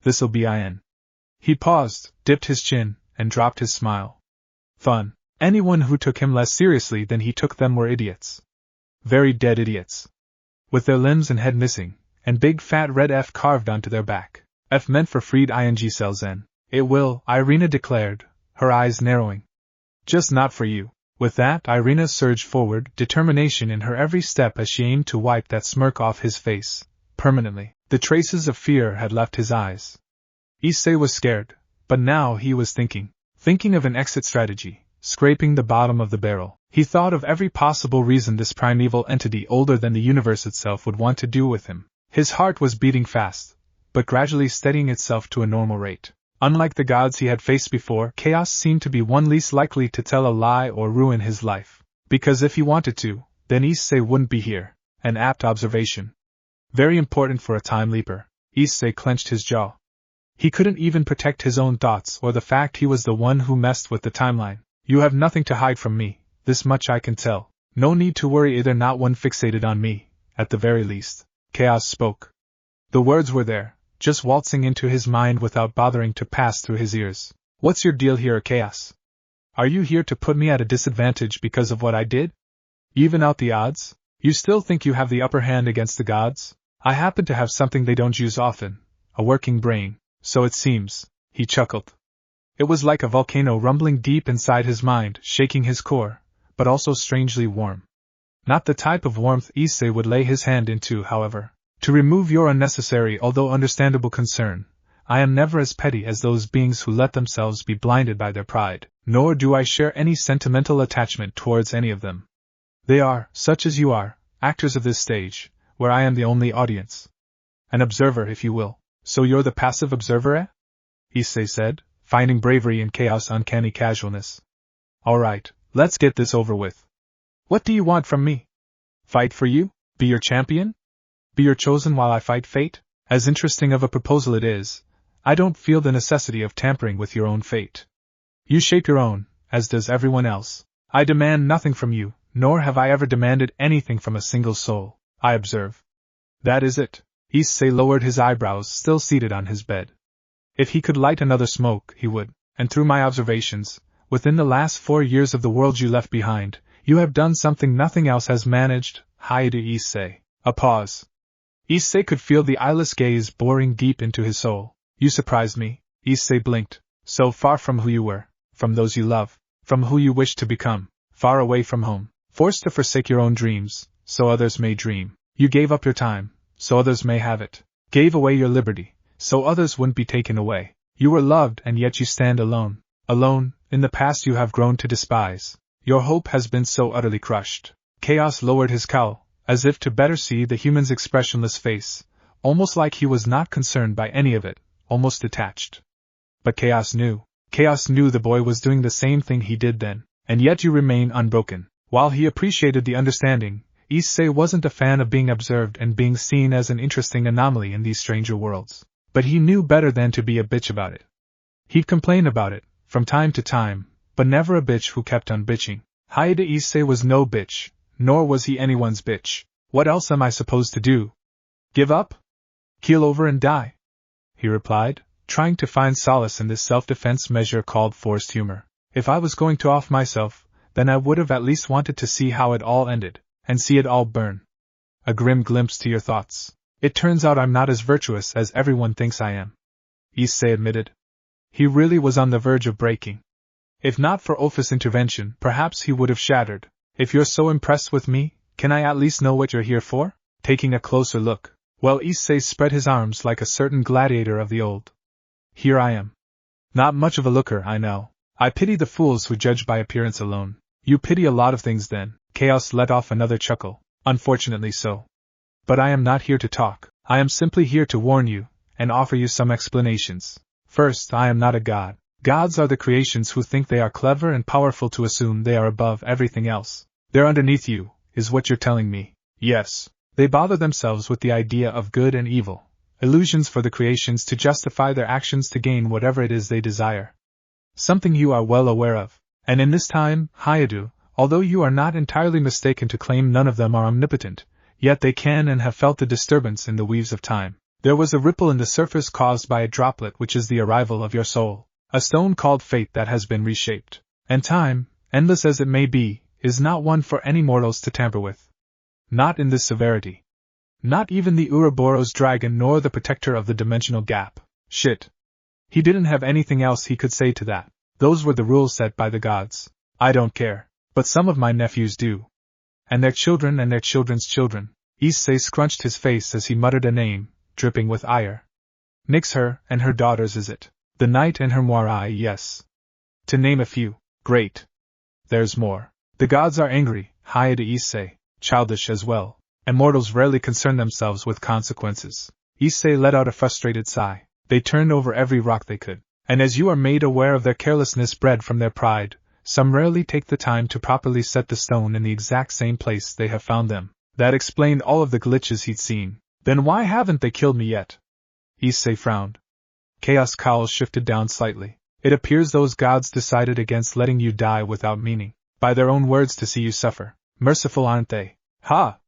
This'll be in. He paused, dipped his chin, and dropped his smile. Fun. Anyone who took him less seriously than he took them were idiots. Very dead idiots. With their limbs and head missing, and big fat red F carved onto their back. F meant for freed ing cells N. It will, Ireina declared, her eyes narrowing. Just not for you. With that, Ireina surged forward, determination in her every step as she aimed to wipe that smirk off his face, permanently. The traces of fear had left his eyes. Issei was scared, but now he was thinking of an exit strategy, scraping the bottom of the barrel. He thought of every possible reason this primeval entity older than the universe itself would want to do with him. His heart was beating fast, but gradually steadying itself to a normal rate. Unlike the gods he had faced before, Chaos seemed to be one least likely to tell a lie or ruin his life. Because if he wanted to, then Issei wouldn't be here. An apt observation. Very important for a time leaper. Issei clenched his jaw. He couldn't even protect his own thoughts or the fact he was the one who messed with the timeline. You have nothing to hide from me, this much I can tell. No need to worry, either not one fixated on me, at the very least. Chaos spoke. The words were there, just waltzing into his mind without bothering to pass through his ears. What's your deal here, Chaos? Are you here to put me at a disadvantage because of what I did? Even out the odds? You still think you have the upper hand against the gods? I happen to have something they don't use often, a working brain, so it seems, he chuckled. It was like a volcano rumbling deep inside his mind, shaking his core, but also strangely warm. Not the type of warmth Issei would lay his hand into, however. To remove your unnecessary although understandable concern, I am never as petty as those beings who let themselves be blinded by their pride, nor do I share any sentimental attachment towards any of them. They are, such as you are, actors of this stage, where I am the only audience. An observer, if you will. So you're the passive observer, eh? Issei said, finding bravery in Chaos' uncanny casualness. All right, let's get this over with. What do you want from me? Fight for you? Be your champion? Be your chosen while I fight fate? As interesting of a proposal it is, I don't feel the necessity of tampering with your own fate. You shape your own, as does everyone else. I demand nothing from you, nor have I ever demanded anything from a single soul, I observe. That is it. Issei lowered his eyebrows, still seated on his bed. If he could light another smoke, he would, and through my observations, within the last 4 years of the world you left behind, you have done something nothing else has managed. Hi to Issei. A pause. Issei could feel the eyeless gaze boring deep into his soul. You surprised me, Issei blinked. So far from who you were. from those you love, from who you wish to become, far away from home, forced to forsake your own dreams, so others may dream. You gave up your time, so others may have it. Gave away your liberty, so others wouldn't be taken away. You were loved and yet you stand alone. Alone, in the past you have grown to despise. Your hope has been so utterly crushed. Chaos lowered his cowl, as if to better see the human's expressionless face, almost like he was not concerned by any of it, almost detached. But Chaos knew the boy was doing the same thing he did then, and yet you remain unbroken. While he appreciated the understanding, Issei wasn't a fan of being observed and being seen as an interesting anomaly in these stranger worlds. But he knew better than to be a bitch about it. He'd complain about it, from time to time, but never a bitch who kept on bitching. Issei was no bitch, nor was he anyone's bitch. What else am I supposed to do? Give up? Keel over and die? He replied, trying to find solace in this self-defense measure called forced humor. If I was going to off myself, then I would have at least wanted to see how it all ended, and see it all burn. A grim glimpse to your thoughts. It turns out I'm not as virtuous as everyone thinks I am, Issei admitted. He really was on the verge of breaking. If not for Ophi's intervention, perhaps he would have shattered. If you're so impressed with me, can I at least know what you're here for? Taking a closer look. Well, Issei spread his arms like a certain gladiator of the old. Here I am. Not much of a looker, I know. I pity the fools who judge by appearance alone. You pity a lot of things then. Chaos let off another chuckle. Unfortunately so. But I am not here to talk. I am simply here to warn you, and offer you some explanations. First, I am not a god. Gods are the creations who think they are clever and powerful to assume they are above everything else. They're underneath you, is what you're telling me. Yes. They bother themselves with the idea of good and evil. Illusions for the creations to justify their actions to gain whatever it is they desire. Something you are well aware of. And in this time, Hayadu, although you are not entirely mistaken to claim none of them are omnipotent, yet they can and have felt the disturbance in the weaves of time. There was a ripple in the surface caused by a droplet which is the arrival of your soul, a stone called fate that has been reshaped. And time, endless as it may be, is not one for any mortals to tamper with. Not in this severity. Not even the Ouroboros dragon nor the protector of the dimensional gap. Shit. He didn't have anything else he could say to that. Those were the rules set by the gods. I don't care. But some of my nephews do. And their children and their children's children. Issei scrunched his face as he muttered a name, dripping with ire. Nix her and her daughters is it? The knight and her moirai, yes. To name a few. Great. There's more. The gods are angry, Hayadu Issei, childish as well. And mortals rarely concern themselves with consequences. Issei let out a frustrated sigh. They turned over every rock they could. And as you are made aware of their carelessness bred from their pride, some rarely take the time to properly set the stone in the exact same place they have found them. That explained all of the glitches he'd seen. Then why haven't they killed me yet? Issei frowned. Chaos cowl shifted down slightly. It appears those gods decided against letting you die without meaning, by their own words to see you suffer. Merciful aren't they? Ha!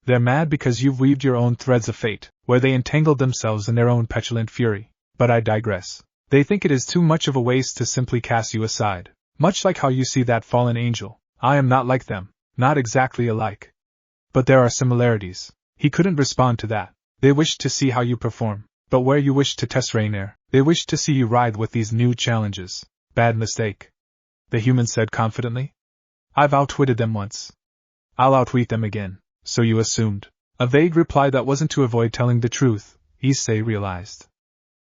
They're mad because you've weaved your own threads of fate, where they entangled themselves in their own petulant fury. But I digress. They think it is too much of a waste to simply cast you aside. Much like how you see that fallen angel. I am not like them, not exactly alike. But there are similarities. He couldn't respond to that. They wished to see how you perform. But where you wished to test Raynare, they wished to see you ride with these new challenges. Bad mistake. The human said confidently. I've outwitted them once. I'll outwit them again. So you assumed. A vague reply that wasn't to avoid telling the truth, Issei realized.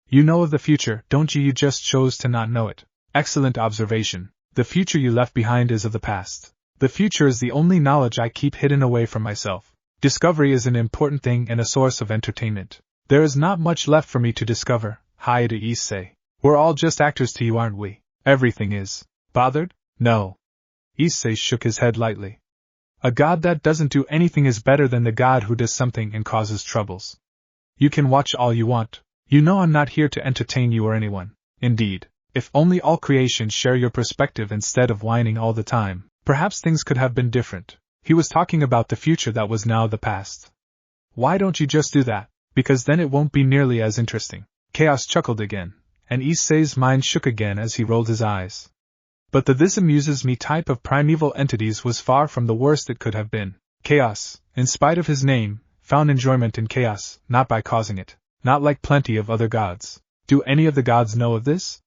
You know of the future, don't you? You just chose to not know it. Excellent observation. The future you left behind is of the past. The future is the only knowledge I keep hidden away from myself. Discovery is an important thing and a source of entertainment. There is not much left for me to discover, Hayadu Issei. We're all just actors to you, aren't we? Everything is. Bothered? No. Issei shook his head lightly. A god that doesn't do anything is better than the god who does something and causes troubles. You can watch all you want. You know I'm not here to entertain you or anyone. Indeed, if only all creation share your perspective instead of whining all the time, perhaps things could have been different. He was talking about the future that was now the past. Why don't you just do that? Because then it won't be nearly as interesting. Chaos chuckled again, and Issei's mind shook again as he rolled his eyes. But the "this amuses me" type of primeval entities was far from the worst it could have been. Chaos, in spite of his name, found enjoyment in chaos, not by causing it. Not like plenty of other gods. Do any of the gods know of this?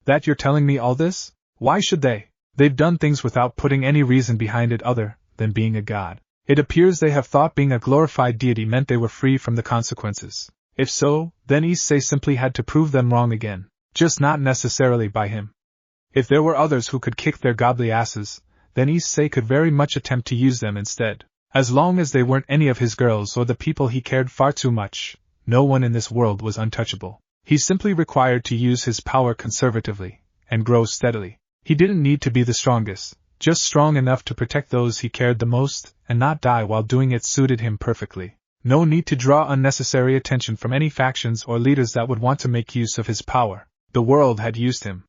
That you're telling me all this? Why should they? They've done things without putting any reason behind it other than being a god. It appears they have thought being a glorified deity meant they were free from the consequences. If so, then Issei simply had to prove them wrong again. Just not necessarily by him. If there were others who could kick their godly asses, then Issei could very much attempt to use them instead. As long as they weren't any of his girls or the people he cared far too much, no one in this world was untouchable. He simply required to use his power conservatively, and grow steadily. He didn't need to be the strongest, just strong enough to protect those he cared the most, and not die while doing it suited him perfectly. No need to draw unnecessary attention from any factions or leaders that would want to make use of his power. The world had used him.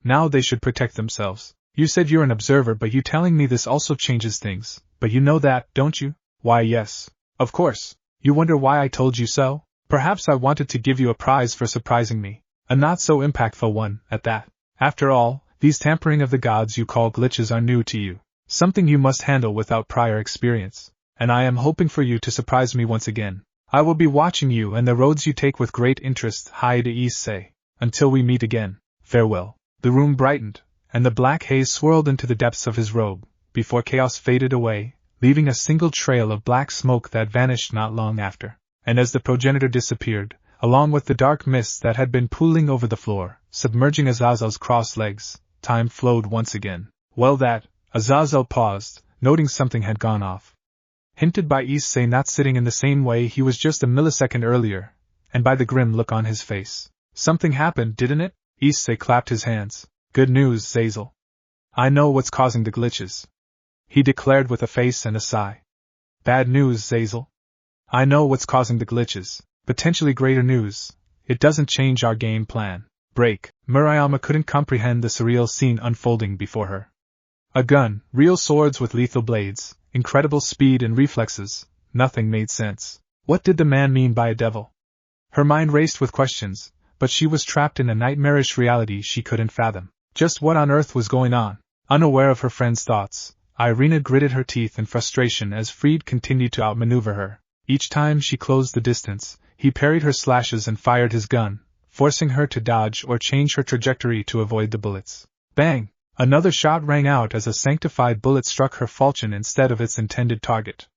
Now they should protect themselves. You said you're an observer, but you telling me this also changes things. But you know that, don't you? Why, yes. Of course. You wonder why I told you so? Perhaps I wanted to give you a prize for surprising me. A not so impactful one, at that. After all, these tampering of the gods you call glitches are new to you. Something you must handle without prior experience. And I am hoping for you to surprise me once again. I will be watching you and the roads you take with great interest, Hide Issei. Until we meet again, farewell. The room brightened, and the black haze swirled into the depths of his robe, before chaos faded away, leaving a single trail of black smoke that vanished not long after. And as the progenitor disappeared, along with the dark mists that had been pooling over the floor, submerging Azazel's crossed legs, time flowed once again. Well that, Azazel paused, noting something had gone off. Hinted by Issei not sitting in the same way he was just a millisecond earlier, and by the grim look on his face. Something happened, didn't it? Issei clapped his hands. Good news, Aazel. I know what's causing the glitches. He declared with a face and a sigh. Bad news, Aazel. I know what's causing the glitches. Potentially greater news. It doesn't change our game plan. Break. Murayama couldn't comprehend the surreal scene unfolding before her. A gun, real swords with lethal blades, incredible speed and reflexes. Nothing made sense. What did the man mean by a devil? Her mind raced with questions, but she was trapped in a nightmarish reality she couldn't fathom. Just what on earth was going on? Unaware of her friend's thoughts, Ireina gritted her teeth in frustration as Fried continued to outmaneuver her. Each time she closed the distance, he parried her slashes and fired his gun, forcing her to dodge or change her trajectory to avoid the bullets. Bang! Another shot rang out as a sanctified bullet struck her falchion instead of its intended target.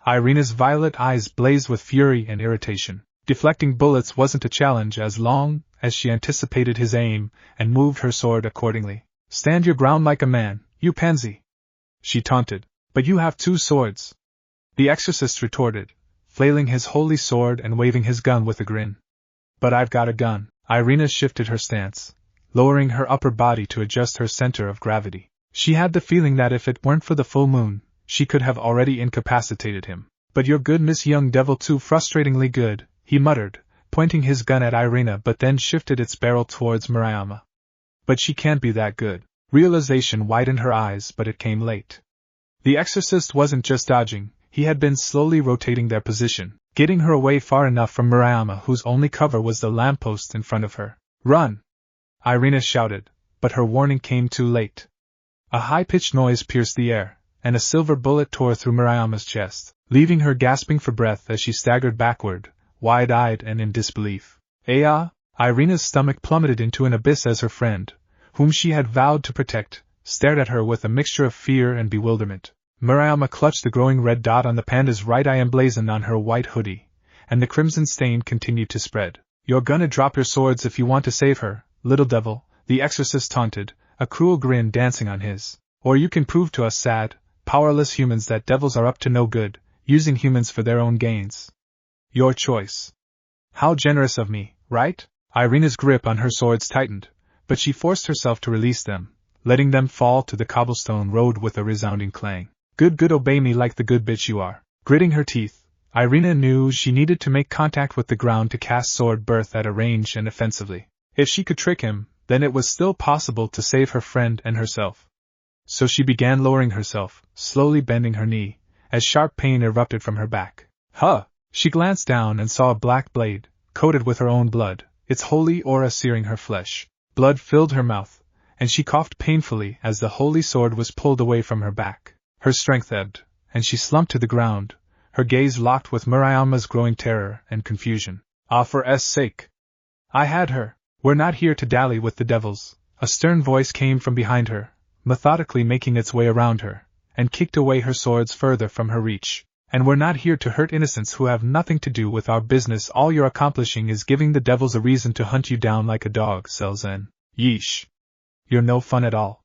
Irena's violet eyes blazed with fury and irritation. Deflecting bullets wasn't a challenge as long as she anticipated his aim and moved her sword accordingly. Stand your ground like a man, you pansy! She taunted. But you have two swords. The exorcist retorted, flailing his holy sword and waving his gun with a grin. But I've got a gun. Ireina shifted her stance, lowering her upper body to adjust her center of gravity. She had the feeling that if it weren't for the full moon, she could have already incapacitated him. But your goodness, young devil, too frustratingly good, he muttered, pointing his gun at Ireina, but then shifted its barrel towards Murayama. But she can't be that good. Realization widened her eyes, but it came late. The exorcist wasn't just dodging, he had been slowly rotating their position, getting her away far enough from Murayama, whose only cover was the lamppost in front of her. Run! Ireina shouted, but her warning came too late. A high-pitched noise pierced the air, and a silver bullet tore through Murayama's chest, leaving her gasping for breath as she staggered backward, wide-eyed and in disbelief. Irena's stomach plummeted into an abyss as her friend, whom she had vowed to protect, stared at her with a mixture of fear and bewilderment. Murayama clutched the growing red dot on the panda's right eye emblazoned on her white hoodie, and the crimson stain continued to spread. You're gonna drop your swords if you want to save her, little devil, the exorcist taunted, a cruel grin dancing on his. Or you can prove to us sad, powerless humans that devils are up to no good, using humans for their own gains. Your choice. How generous of me, right? Irena's grip on her swords tightened, but she forced herself to release them, letting them fall to the cobblestone road with a resounding clang. Good, obey me like the good bitch you are. Gritting her teeth, Ireina knew she needed to make contact with the ground to cast sword birth at a range and offensively. If she could trick him, then it was still possible to save her friend and herself. So she began lowering herself, slowly bending her knee, as sharp pain erupted from her back. Huh! She glanced down and saw a black blade, coated with her own blood, its holy aura searing her flesh. Blood filled her mouth, and she coughed painfully as the holy sword was pulled away from her back. Her strength ebbed, and she slumped to the ground, her gaze locked with Murayama's growing terror and confusion. Ah, for S' sake! I had her! We're not here to dally with the devils, A stern voice came from behind her, methodically making its way around her, and kicked away her swords further from her reach. And we're not here to hurt innocents who have nothing to do with our business. All you're accomplishing is giving the devils a reason to hunt you down like a dog, Selzen. Yeesh. You're no fun at all.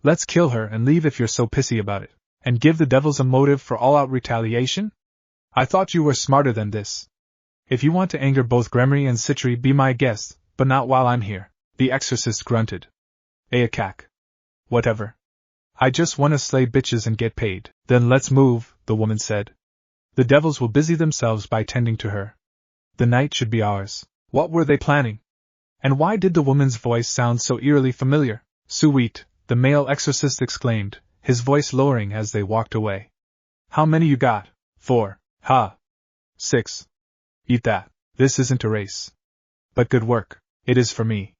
Let's kill her and leave if you're so pissy about it. And give the devils a motive for all-out retaliation? I thought you were smarter than this. If you want to anger both Gremory and Citri, be my guest, but not while I'm here, the exorcist grunted. Ayakak. Whatever. I just want to slay bitches and get paid. Then let's move, the woman said. The devils will busy themselves by tending to her. The night should be ours. What were they planning? And why did the woman's voice sound so eerily familiar? Sweet, the male exorcist exclaimed, his voice lowering as they walked away. How many you got? 4. Ha. 6. Eat that. This isn't a race. But good work. It is for me.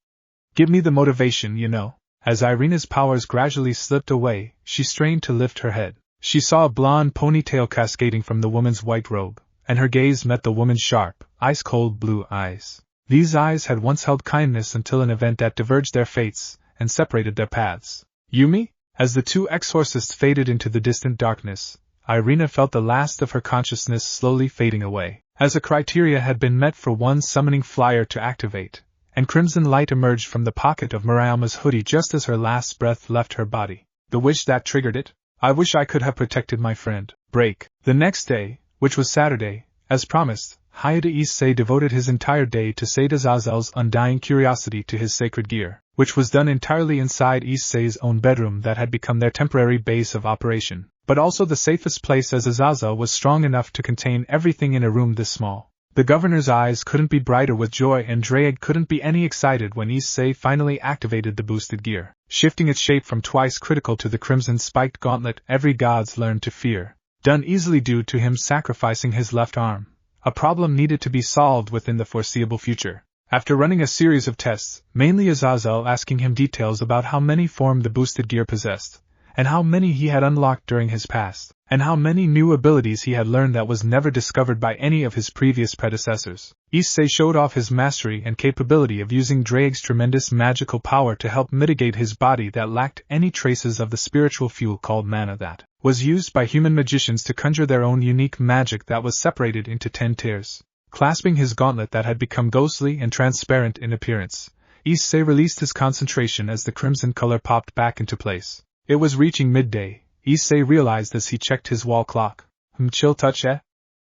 Give me the motivation, you know. As Irena's powers gradually slipped away, she strained to lift her head. She saw a blonde ponytail cascading from the woman's white robe, and her gaze met the woman's sharp, ice-cold blue eyes. These eyes had once held kindness until an event that diverged their fates and separated their paths. Yumi? As the two exorcists faded into the distant darkness, Ireina felt the last of her consciousness slowly fading away. As a criteria had been met for one summoning flyer to activate, and crimson light emerged from the pocket of Mariama's hoodie just as her last breath left her body. The wish that triggered it? I wish I could have protected my friend. Break. The next day, which was Saturday, as promised, Hayate Issei devoted his entire day to sate Azazel's undying curiosity to his sacred gear, which was done entirely inside Issei's own bedroom that had become their temporary base of operation, but also the safest place as Azazel was strong enough to contain everything in a room this small. The governor's eyes couldn't be brighter with joy, and Dreyeg couldn't be any excited when Issei finally activated the boosted gear, shifting its shape from twice critical to the crimson-spiked gauntlet every god's learned to fear, done easily due to him sacrificing his left arm, a problem needed to be solved within the foreseeable future. After running a series of tests, mainly Azazel asking him details about how many form the boosted gear possessed, and how many he had unlocked during his past, and how many new abilities he had learned that was never discovered by any of his previous predecessors, Issei showed off his mastery and capability of using Dreyeg's tremendous magical power to help mitigate his body that lacked any traces of the spiritual fuel called mana that was used by human magicians to conjure their own unique magic that was separated into 10 tiers. Clasping his gauntlet that had become ghostly and transparent in appearance, Issei released his concentration as the crimson color popped back into place. It was reaching midday, Issei realized as he checked his wall clock. Chill touch, eh?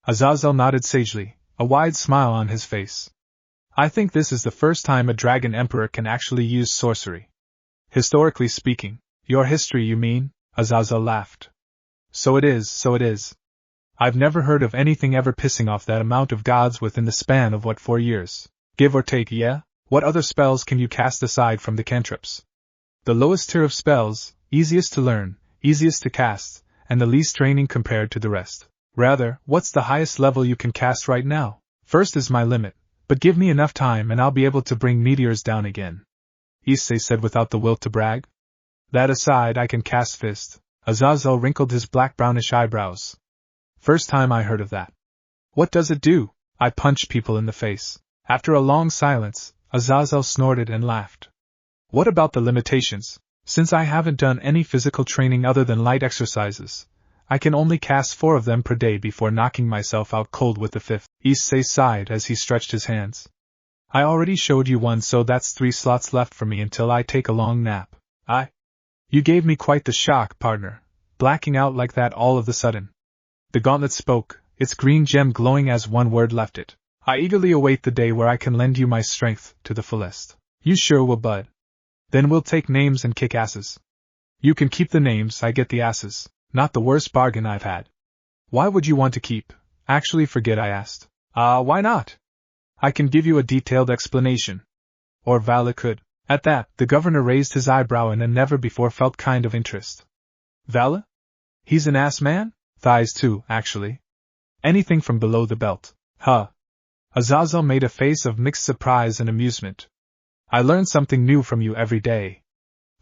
Azazel nodded sagely, a wide smile on his face. I think this is the first time a dragon emperor can actually use sorcery. Historically speaking. Your history, you mean? Azazel laughed. So it is, so it is. I've never heard of anything ever pissing off that amount of gods within the span of 4 years? Give or take, yeah? What other spells can you cast aside from the cantrips? The lowest tier of spells, easiest to learn, easiest to cast, and the least draining compared to the rest. Rather, what's the highest level you can cast right now? First is my limit, but give me enough time and I'll be able to bring meteors down again. Issei said without the will to brag. That aside, I can cast Fist. Azazel wrinkled his black-brownish eyebrows. First time I heard of that. What does it do? I punch people in the face. After a long silence, Azazel snorted and laughed. What about the limitations? Since I haven't done any physical training other than light exercises, I can only cast 4 of them per day before knocking myself out cold with the 5th. Issei sighed as he stretched his hands. I already showed you one, so that's 3 slots left for me until I take a long nap. You gave me quite the shock, partner, blacking out like that all of a sudden. The gauntlet spoke, its green gem glowing as one word left it. I eagerly await the day where I can lend you my strength to the fullest. You sure will, bud. Then we'll take names and kick asses. You can keep the names, I get the asses. Not the worst bargain I've had. Why would you want to keep? Actually forget I asked. Why not? I can give you a detailed explanation. Or Vala could. At that, the governor raised his eyebrow in a never-before-felt kind of interest. Vala? He's an ass man? Thighs too, actually. Anything from below the belt. Huh. Azazel made a face of mixed surprise and amusement. I learn something new from you every day.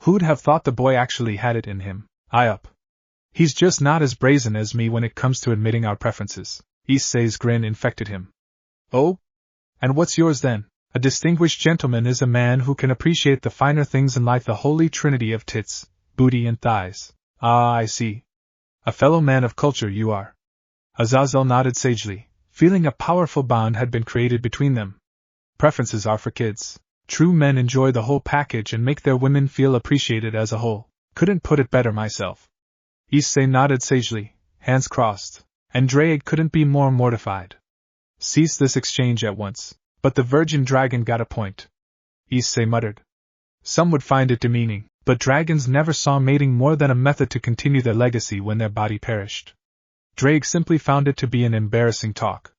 Who'd have thought the boy actually had it in him? He's just not as brazen as me when it comes to admitting our preferences. Issei's grin infected him. Oh? And what's yours then? A distinguished gentleman is a man who can appreciate the finer things in life, the holy trinity of tits, booty and thighs. Ah, I see. A fellow man of culture you are. Aazel nodded sagely, feeling a powerful bond had been created between them. Preferences are for kids. True men enjoy the whole package and make their women feel appreciated as a whole. Couldn't put it better myself. Issei nodded sagely, hands crossed, and Drake couldn't be more mortified. Cease this exchange at once. But the virgin dragon got a point. Issei muttered. Some would find it demeaning, but dragons never saw mating more than a method to continue their legacy when their body perished. Drake simply found it to be an embarrassing talk.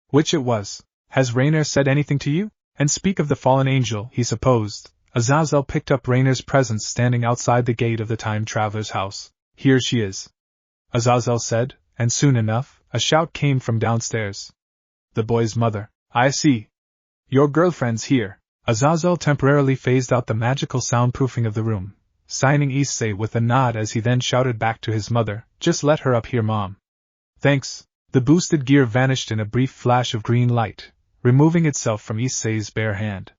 Which it was. Has Raynare said anything to you? And speak of the fallen angel, he supposed. Aazel picked up Raynare's presence standing outside the gate of the time traveler's house. Here she is. Aazel said, and soon enough, a shout came from downstairs. The boy's mother. I see. Your girlfriend's here. Aazel temporarily phased out the magical soundproofing of the room, signing Issei with a nod as he then shouted back to his mother, just let her up here, Mom. Thanks. The boosted gear vanished in a brief flash of green light, removing itself from Issei's bare hand.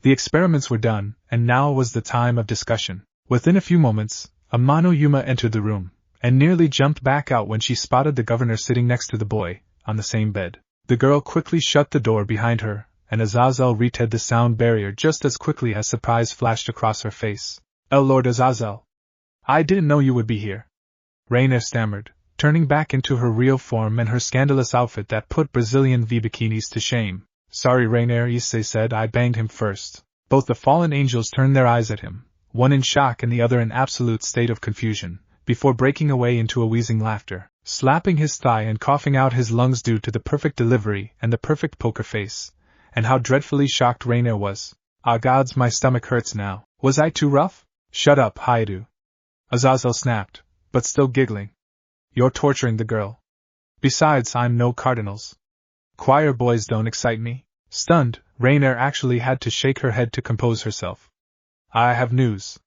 The experiments were done, and now was the time of discussion. Within a few moments, Amano Yuma entered the room, and nearly jumped back out when she spotted the governor sitting next to the boy, on the same bed. The girl quickly shut the door behind her, and Aazel reteed the sound barrier just as quickly as surprise flashed across her face. Lord Aazel. I didn't know you would be here. Raynare stammered, turning back into her real form and her scandalous outfit that put Brazilian V-bikinis to shame. Sorry, Raynare, Issei said, I banged him first. Both the fallen angels turned their eyes at him, one in shock and the other in absolute state of confusion, before breaking away into a wheezing laughter, slapping his thigh and coughing out his lungs due to the perfect delivery and the perfect poker face. And how dreadfully shocked Raynare was. Ah gods, my stomach hurts now. Was I too rough? Shut up, Haidu. Aazel snapped, but still giggling. You're torturing the girl. Besides, I'm no cardinals. Choir boys don't excite me. Stunned, Raynare actually had to shake her head to compose herself. I have news.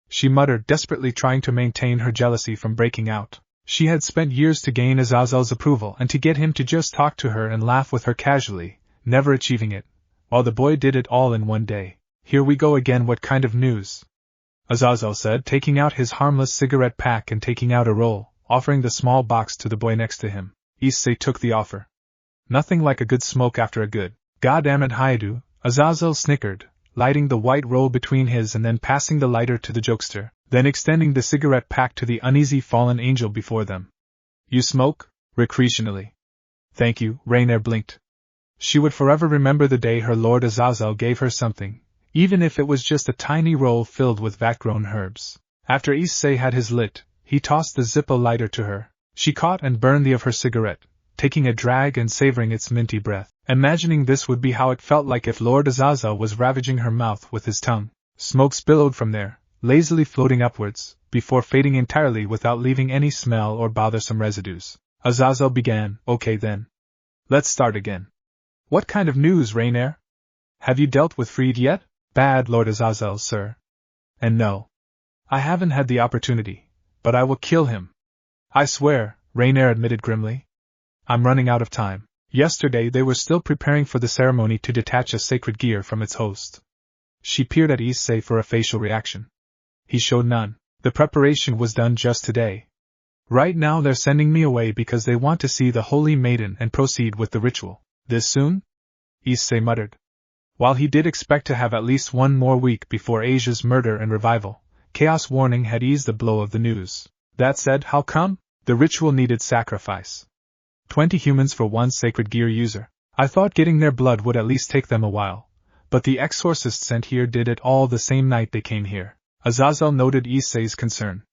She muttered, desperately trying to maintain her jealousy from breaking out. She had spent years to gain Azazel's approval and to get him to just talk to her and laugh with her casually, never achieving it, while the boy did it all in one day. Here we go again, what kind of news? Aazel said, taking out his harmless cigarette pack and taking out a roll, offering the small box to the boy next to him. Issei took the offer. Nothing like a good smoke after a good. Goddamn it, Haidu, Aazel snickered, lighting the white roll between his and then passing the lighter to the jokester, then extending the cigarette pack to the uneasy fallen angel before them. You smoke? Recreationally. Thank you, Raynare blinked. She would forever remember the day her Lord Aazel gave her something, even if it was just a tiny roll filled with vat-grown herbs. After Issei had his lit, he tossed the Zippo lighter to her. She caught and burned the of her cigarette, taking a drag and savoring its minty breath, imagining this would be how it felt like if Lord Aazel was ravaging her mouth with his tongue. Smoke billowed from there, lazily floating upwards, before fading entirely without leaving any smell or bothersome residues. Aazel began, okay then. Let's start again. What kind of news, Raynare? Have you dealt with Freed yet? Bad, Lord Aazel, sir. And no. I haven't had the opportunity, but I will kill him. I swear, Raynare admitted grimly. I'm running out of time. Yesterday they were still preparing for the ceremony to detach a sacred gear from its host. She peered at Issei for a facial reaction. He showed none. The preparation was done just today. Right now they're sending me away because they want to see the Holy Maiden and proceed with the ritual. This soon? Issei muttered. While he did expect to have at least one more week before Asia's murder and revival, Chaos Warning had eased the blow of the news. That said, how come? The ritual needed sacrifice. 20 humans for one sacred gear user. I thought getting their blood would at least take them a while. But the exorcist sent here did it all the same night they came here. Aazel noted Issei's concern.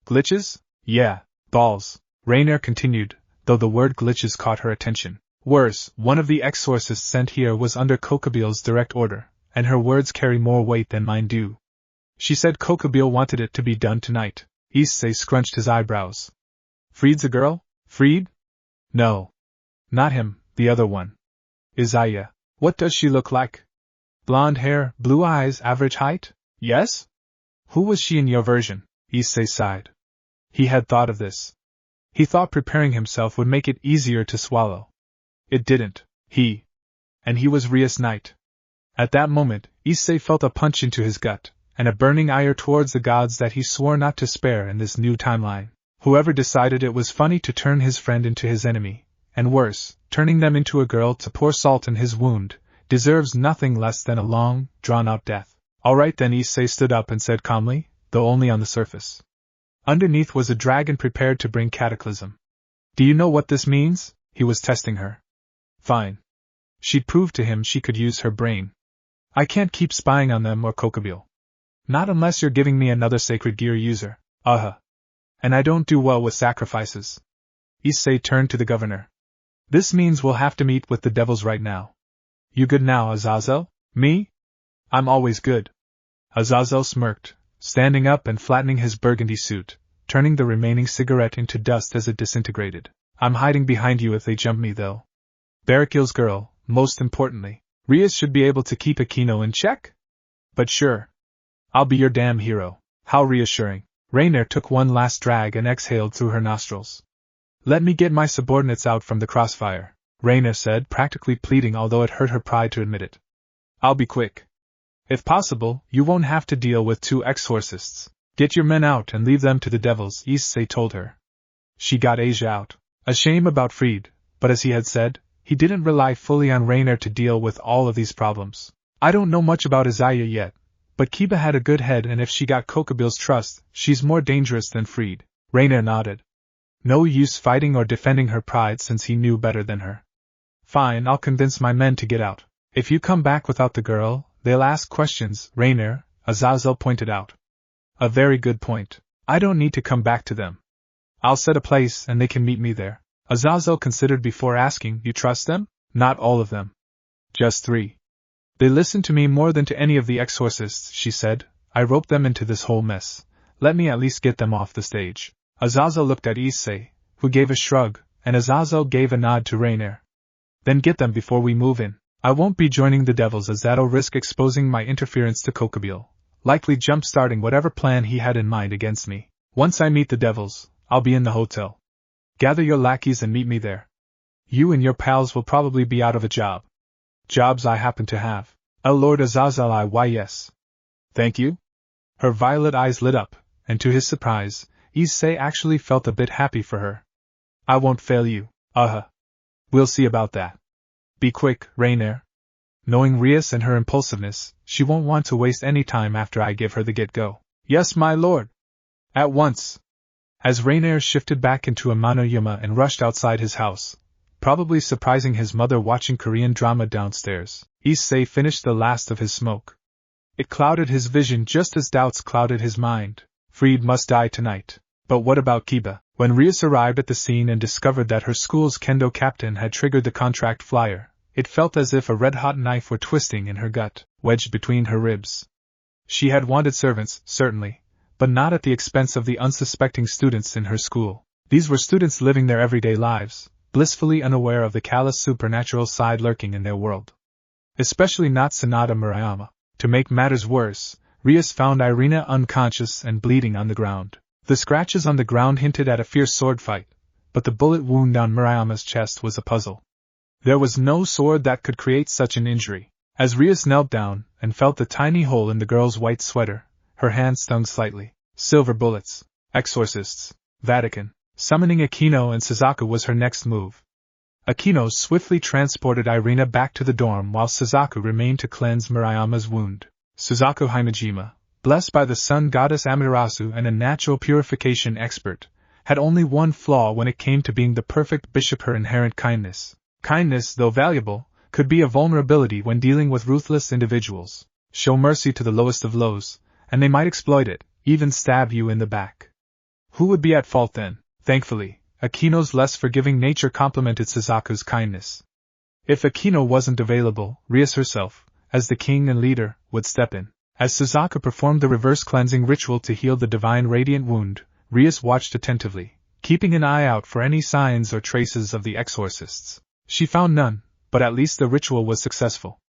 Glitches? Yeah, balls. Raynare continued, though the word glitches caught her attention. Worse, one of the exorcists sent here was under Kokabil's direct order, and her words carry more weight than mine do. She said Kokabil wanted it to be done tonight. Issei scrunched his eyebrows. Freed's a girl? Freed? No. Not him, the other one. Isaiah. What does she look like? Blonde hair, blue eyes, average height? Yes? Who was she in your version? Issei sighed. He had thought of this. He thought preparing himself would make it easier to swallow. It didn't. And he was Rias Knight. At that moment, Issei felt a punch into his gut, and a burning ire towards the gods that he swore not to spare in this new timeline. Whoever decided it was funny to turn his friend into his enemy, and worse, turning them into a girl to pour salt in his wound, deserves nothing less than a long, drawn-out death. All right then, Issei stood up and said calmly, though only on the surface. Underneath was a dragon prepared to bring cataclysm. Do you know what this means? He was testing her. Fine. She'd proved to him she could use her brain. I can't keep spying on them or Kokobile. Not unless you're giving me another sacred gear user. And I don't do well with sacrifices. Issei turned to the governor. This means we'll have to meet with the devils right now. You good now, Aazel? Me? I'm always good. Aazel smirked, standing up and flattening his burgundy suit, turning the remaining cigarette into dust as it disintegrated. I'm hiding behind you if they jump me though. Barakil's girl, most importantly. Rias should be able to keep Aquino in check? But sure. I'll be your damn hero. How reassuring. Raynare took one last drag and exhaled through her nostrils. Let me get my subordinates out from the crossfire, Raynare said, practically pleading, although it hurt her pride to admit it. I'll be quick. If possible, you won't have to deal with 2 exorcists. Get your men out and leave them to the devils, Issei told her. She got Asia out. A shame about Fried, but as he had said, he didn't rely fully on Raynare to deal with all of these problems. I don't know much about Issei yet, but Kiba had a good head, and if she got Kokobil's trust, she's more dangerous than Fried. Raynare nodded. No use fighting or defending her pride since he knew better than her. Fine, I'll convince my men to get out. If you come back without the girl, they'll ask questions, Raynare, Aazel pointed out. A very good point. I don't need to come back to them. I'll set a place and they can meet me there. Aazel considered before asking, you trust them? Not all of them. Just 3. They listen to me more than to any of the exorcists, she said. I roped them into this whole mess. Let me at least get them off the stage. Aazel looked at Issei, who gave a shrug, and Aazel gave a nod to Raynare. Then get them before we move in. I won't be joining the devils as that'll risk exposing my interference to Kokobile, likely jump-starting whatever plan he had in mind against me. Once I meet the devils, I'll be in the hotel. Gather your lackeys and meet me there. You and your pals will probably be out of a job. Jobs I happen to have. Lord Aazel, why yes. Thank you? Her violet eyes lit up, and to his surprise, Issei actually felt a bit happy for her. I won't fail you. We'll see about that. Be quick, Raynare. Knowing Rias and her impulsiveness, she won't want to waste any time after I give her the get-go. Yes, my lord. At once. As Raynare shifted back into a monoyama and rushed outside his house, probably surprising his mother watching Korean drama downstairs, Issei finished the last of his smoke. It clouded his vision just as doubts clouded his mind. Fried must die tonight. But what about Kiba? When Rias arrived at the scene and discovered that her school's kendo captain had triggered the contract flyer, it felt as if a red-hot knife were twisting in her gut, wedged between her ribs. She had wanted servants, certainly, but not at the expense of the unsuspecting students in her school. These were students living their everyday lives, blissfully unaware of the callous supernatural side lurking in their world. Especially not Sanada Murayama. To make matters worse, Rias found Ireina unconscious and bleeding on the ground. The scratches on the ground hinted at a fierce sword fight, but the bullet wound on Murayama's chest was a puzzle. There was no sword that could create such an injury. As Rias knelt down and felt the tiny hole in the girl's white sweater, her hand stung slightly. Silver bullets, exorcists, Vatican. Summoning Aquino and Suzaku was her next move. Aquino swiftly transported Ireina back to the dorm while Suzaku remained to cleanse Murayama's wound. Suzaku Himejima, blessed by the sun goddess Amaterasu and a natural purification expert, had only one flaw when it came to being the perfect bishop: her inherent kindness. Kindness, though valuable, could be a vulnerability when dealing with ruthless individuals. Show mercy to the lowest of lows, and they might exploit it, even stab you in the back. Who would be at fault then? Thankfully, Aquino's less forgiving nature complemented Suzaku's kindness. If Aquino wasn't available, Rias herself, as the king and leader, would step in. As Suzaku performed the reverse cleansing ritual to heal the divine radiant wound, Rias watched attentively, keeping an eye out for any signs or traces of the exorcists. She found none, but at least the ritual was successful.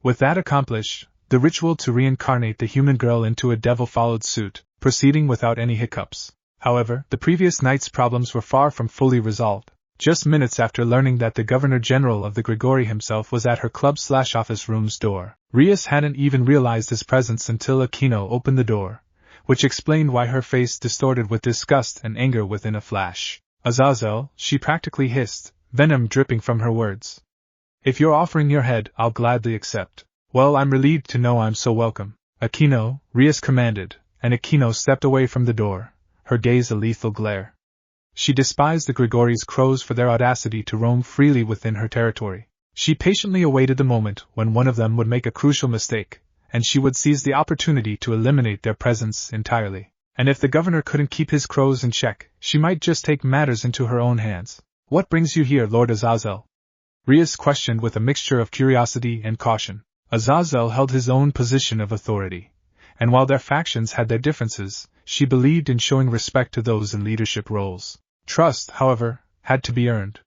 With that accomplished, the ritual to reincarnate the human girl into a devil followed suit, proceeding without any hiccups. However, the previous night's problems were far from fully resolved. Just minutes after learning that the Governor-General of the Grigori himself was at her club/office room's door, Rias hadn't even realized his presence until Aquino opened the door, which explained why her face distorted with disgust and anger within a flash. Aazel, she practically hissed, venom dripping from her words. If you're offering your head, I'll gladly accept. Well, I'm relieved to know I'm so welcome. Aquino, Rias commanded, and Aquino stepped away from the door, her gaze a lethal glare. She despised the Grigori's crows for their audacity to roam freely within her territory. She patiently awaited the moment when one of them would make a crucial mistake, and she would seize the opportunity to eliminate their presence entirely. And if the governor couldn't keep his crows in check, she might just take matters into her own hands. What brings you here, Lord Aazel? Rias questioned with a mixture of curiosity and caution. Aazel held his own position of authority, and while their factions had their differences, she believed in showing respect to those in leadership roles. Trust, however, had to be earned.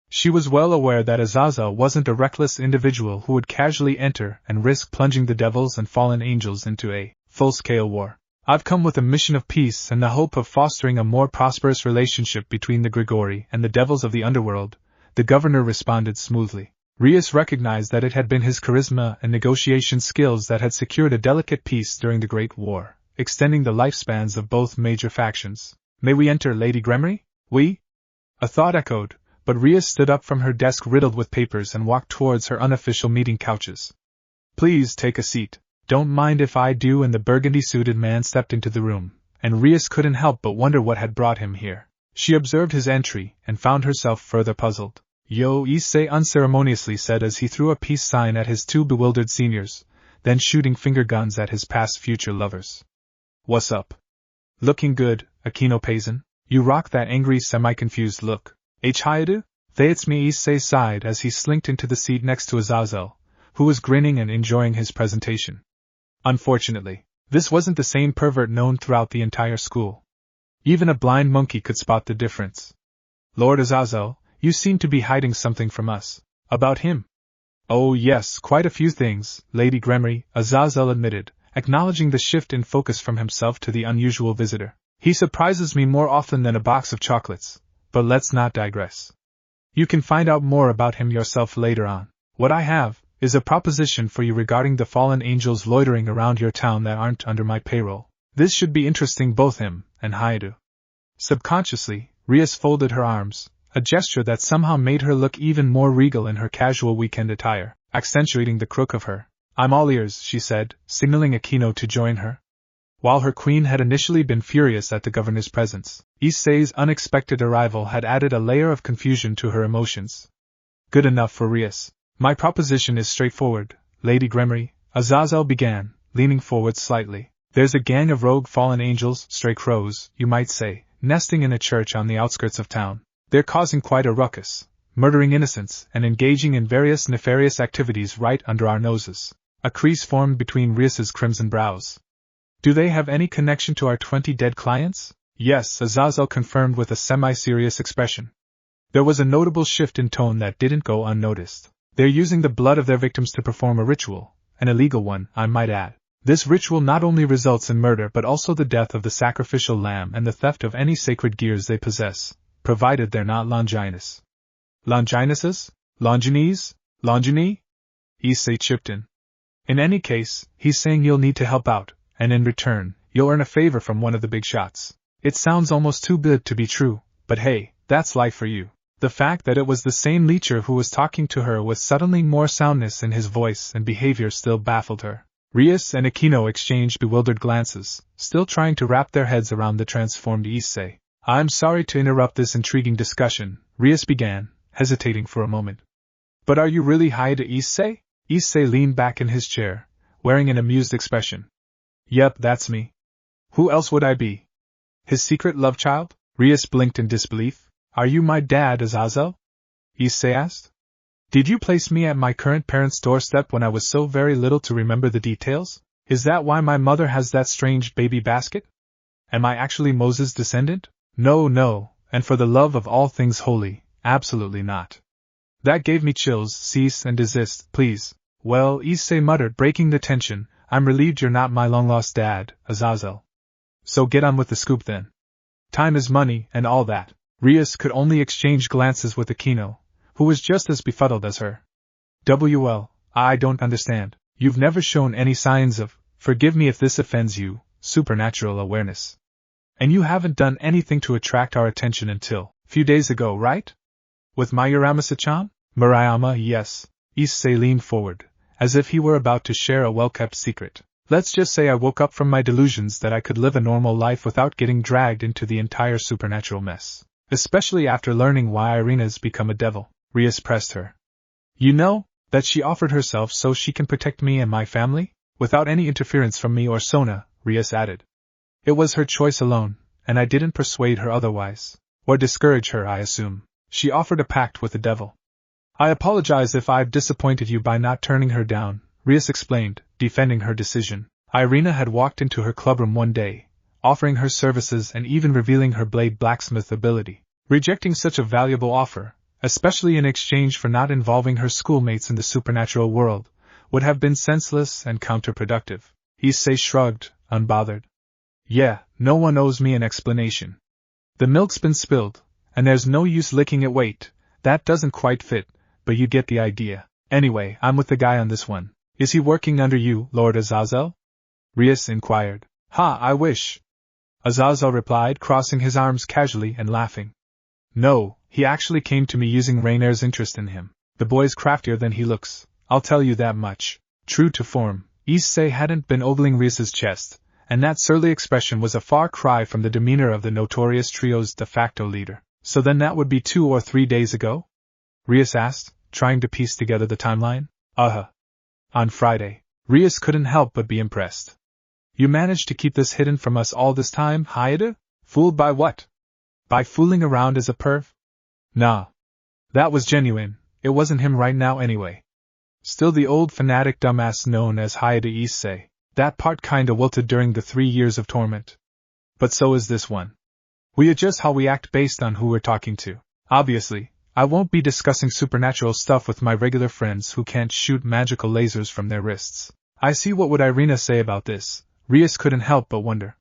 She was well aware that Aazel wasn't a reckless individual who would casually enter and risk plunging the devils and fallen angels into a full-scale war. I've come with a mission of peace and the hope of fostering a more prosperous relationship between the Grigori and the devils of the underworld, the governor responded smoothly. Rias recognized that it had been his charisma and negotiation skills that had secured a delicate peace during the Great War, extending the lifespans of both major factions. May we enter, Lady Gremory? We? A thought echoed, but Rias stood up from her desk riddled with papers and walked towards her unofficial meeting couches. Please take a seat. Don't mind if I do, and the burgundy-suited man stepped into the room, and Rias couldn't help but wonder what had brought him here. She observed his entry and found herself further puzzled. Yo, Issei unceremoniously said as he threw a peace sign at his two bewildered seniors, then shooting finger guns at his past-future lovers. What's up? Looking good, Aquino Payson. You rock that angry, semi-confused look. Hayadu? That's me, Issei sighed as he slinked into the seat next to Aazel, who was grinning and enjoying his presentation. Unfortunately, this wasn't the same pervert known throughout the entire school. Even a blind monkey could spot the difference. Lord Aazel, you seem to be hiding something from us. About him? Oh yes, quite a few things, Lady Gremory, Aazel admitted, acknowledging the shift in focus from himself to the unusual visitor. He surprises me more often than a box of chocolates, but let's not digress. You can find out more about him yourself later on. What I have is a proposition for you regarding the fallen angels loitering around your town that aren't under my payroll. This should be interesting both him and Hayadu. Subconsciously, Rias folded her arms, a gesture that somehow made her look even more regal in her casual weekend attire, accentuating the crook of her. I'm all ears, she said, signaling Aquino to join her. While her queen had initially been furious at the governor's presence, Issei's unexpected arrival had added a layer of confusion to her emotions. Good enough for Rias. My proposition is straightforward, Lady Gremory, Aazel began, leaning forward slightly. There's a gang of rogue fallen angels, stray crows, you might say, nesting in a church on the outskirts of town. They're causing quite a ruckus, murdering innocents and engaging in various nefarious activities right under our noses. A crease formed between Rias's crimson brows. Do they have any connection to our 20 dead clients? Yes, Aazel confirmed with a semi-serious expression. There was a notable shift in tone that didn't go unnoticed. They're using the blood of their victims to perform a ritual, an illegal one, I might add. This ritual not only results in murder but also the death of the sacrificial lamb and the theft of any sacred gears they possess, provided they're not Longinus. Longinuses? Longines? Longini? Issei chipped in. In any case, he's saying you'll need to help out, and in return, you'll earn a favor from one of the big shots. It sounds almost too good to be true, but hey, that's life for you. The fact that it was the same leecher who was talking to her with suddenly more soundness in his voice and behavior still baffled her. Rias and Aquino exchanged bewildered glances, still trying to wrap their heads around the transformed Issei. I'm sorry to interrupt this intriguing discussion, Rias began, hesitating for a moment. But are you really Hayadu Issei? Issei leaned back in his chair, wearing an amused expression. Yep, that's me. Who else would I be? His secret love child? Rias blinked in disbelief. Are you my dad, Aazel? Issei asked. Did you place me at my current parents' doorstep when I was so very little to remember the details? Is that why my mother has that strange baby basket? Am I actually Moses' descendant? No, and for the love of all things holy, absolutely not. That gave me chills, cease and desist, please. Well, Issei muttered, breaking the tension, I'm relieved you're not my long-lost dad, Aazel. So get on with the scoop then. Time is money, and all that. Rias could only exchange glances with Aquino, who was just as befuddled as her. I don't understand. You've never shown any signs of, forgive me if this offends you, supernatural awareness. And you haven't done anything to attract our attention until few days ago, right? With my Uramasa-chan? Murayama, yes. Issei leaned forward, as if he were about to share a well-kept secret. Let's just say I woke up from my delusions that I could live a normal life without getting dragged into the entire supernatural mess. Especially after learning why Ireina's become a devil. Rias pressed her. You know, that she offered herself so she can protect me and my family? Without any interference from me or Sona, Rias added. It was her choice alone, and I didn't persuade her otherwise. Or discourage her, I assume. She offered a pact with the devil. I apologize if I've disappointed you by not turning her down, Rias explained, defending her decision. Ireina had walked into her clubroom one day, offering her services and even revealing her blade blacksmith ability. Rejecting such a valuable offer, especially in exchange for not involving her schoolmates in the supernatural world, would have been senseless and counterproductive. Issei shrugged, unbothered. Yeah, no one owes me an explanation. The milk's been spilled, and there's no use licking it. Wait, that doesn't quite fit, but you get the idea. Anyway, I'm with the guy on this one. Is he working under you, Lord Aazel? Rias inquired. Ha, I wish. Aazel replied, crossing his arms casually and laughing. No, he actually came to me using Raynare's interest in him. The boy's craftier than he looks, I'll tell you that much. True to form, Issei hadn't been ogling Rias's chest, and that surly expression was a far cry from the demeanor of the notorious trio's de facto leader. So then that would be 2 or 3 days ago? Rias asked, trying to piece together the timeline. On Friday. Rias couldn't help but be impressed. You managed to keep this hidden from us all this time, Haida? Fooled by what? By fooling around as a perv? Nah. That was genuine, it wasn't him right now anyway. Still the old fanatic dumbass known as Haida Issei. That part kinda wilted during the 3 years of torment. But so is this one. We adjust how we act based on who we're talking to. Obviously, I won't be discussing supernatural stuff with my regular friends who can't shoot magical lasers from their wrists. I see. What would Ireina say about this? Rias couldn't help but wonder.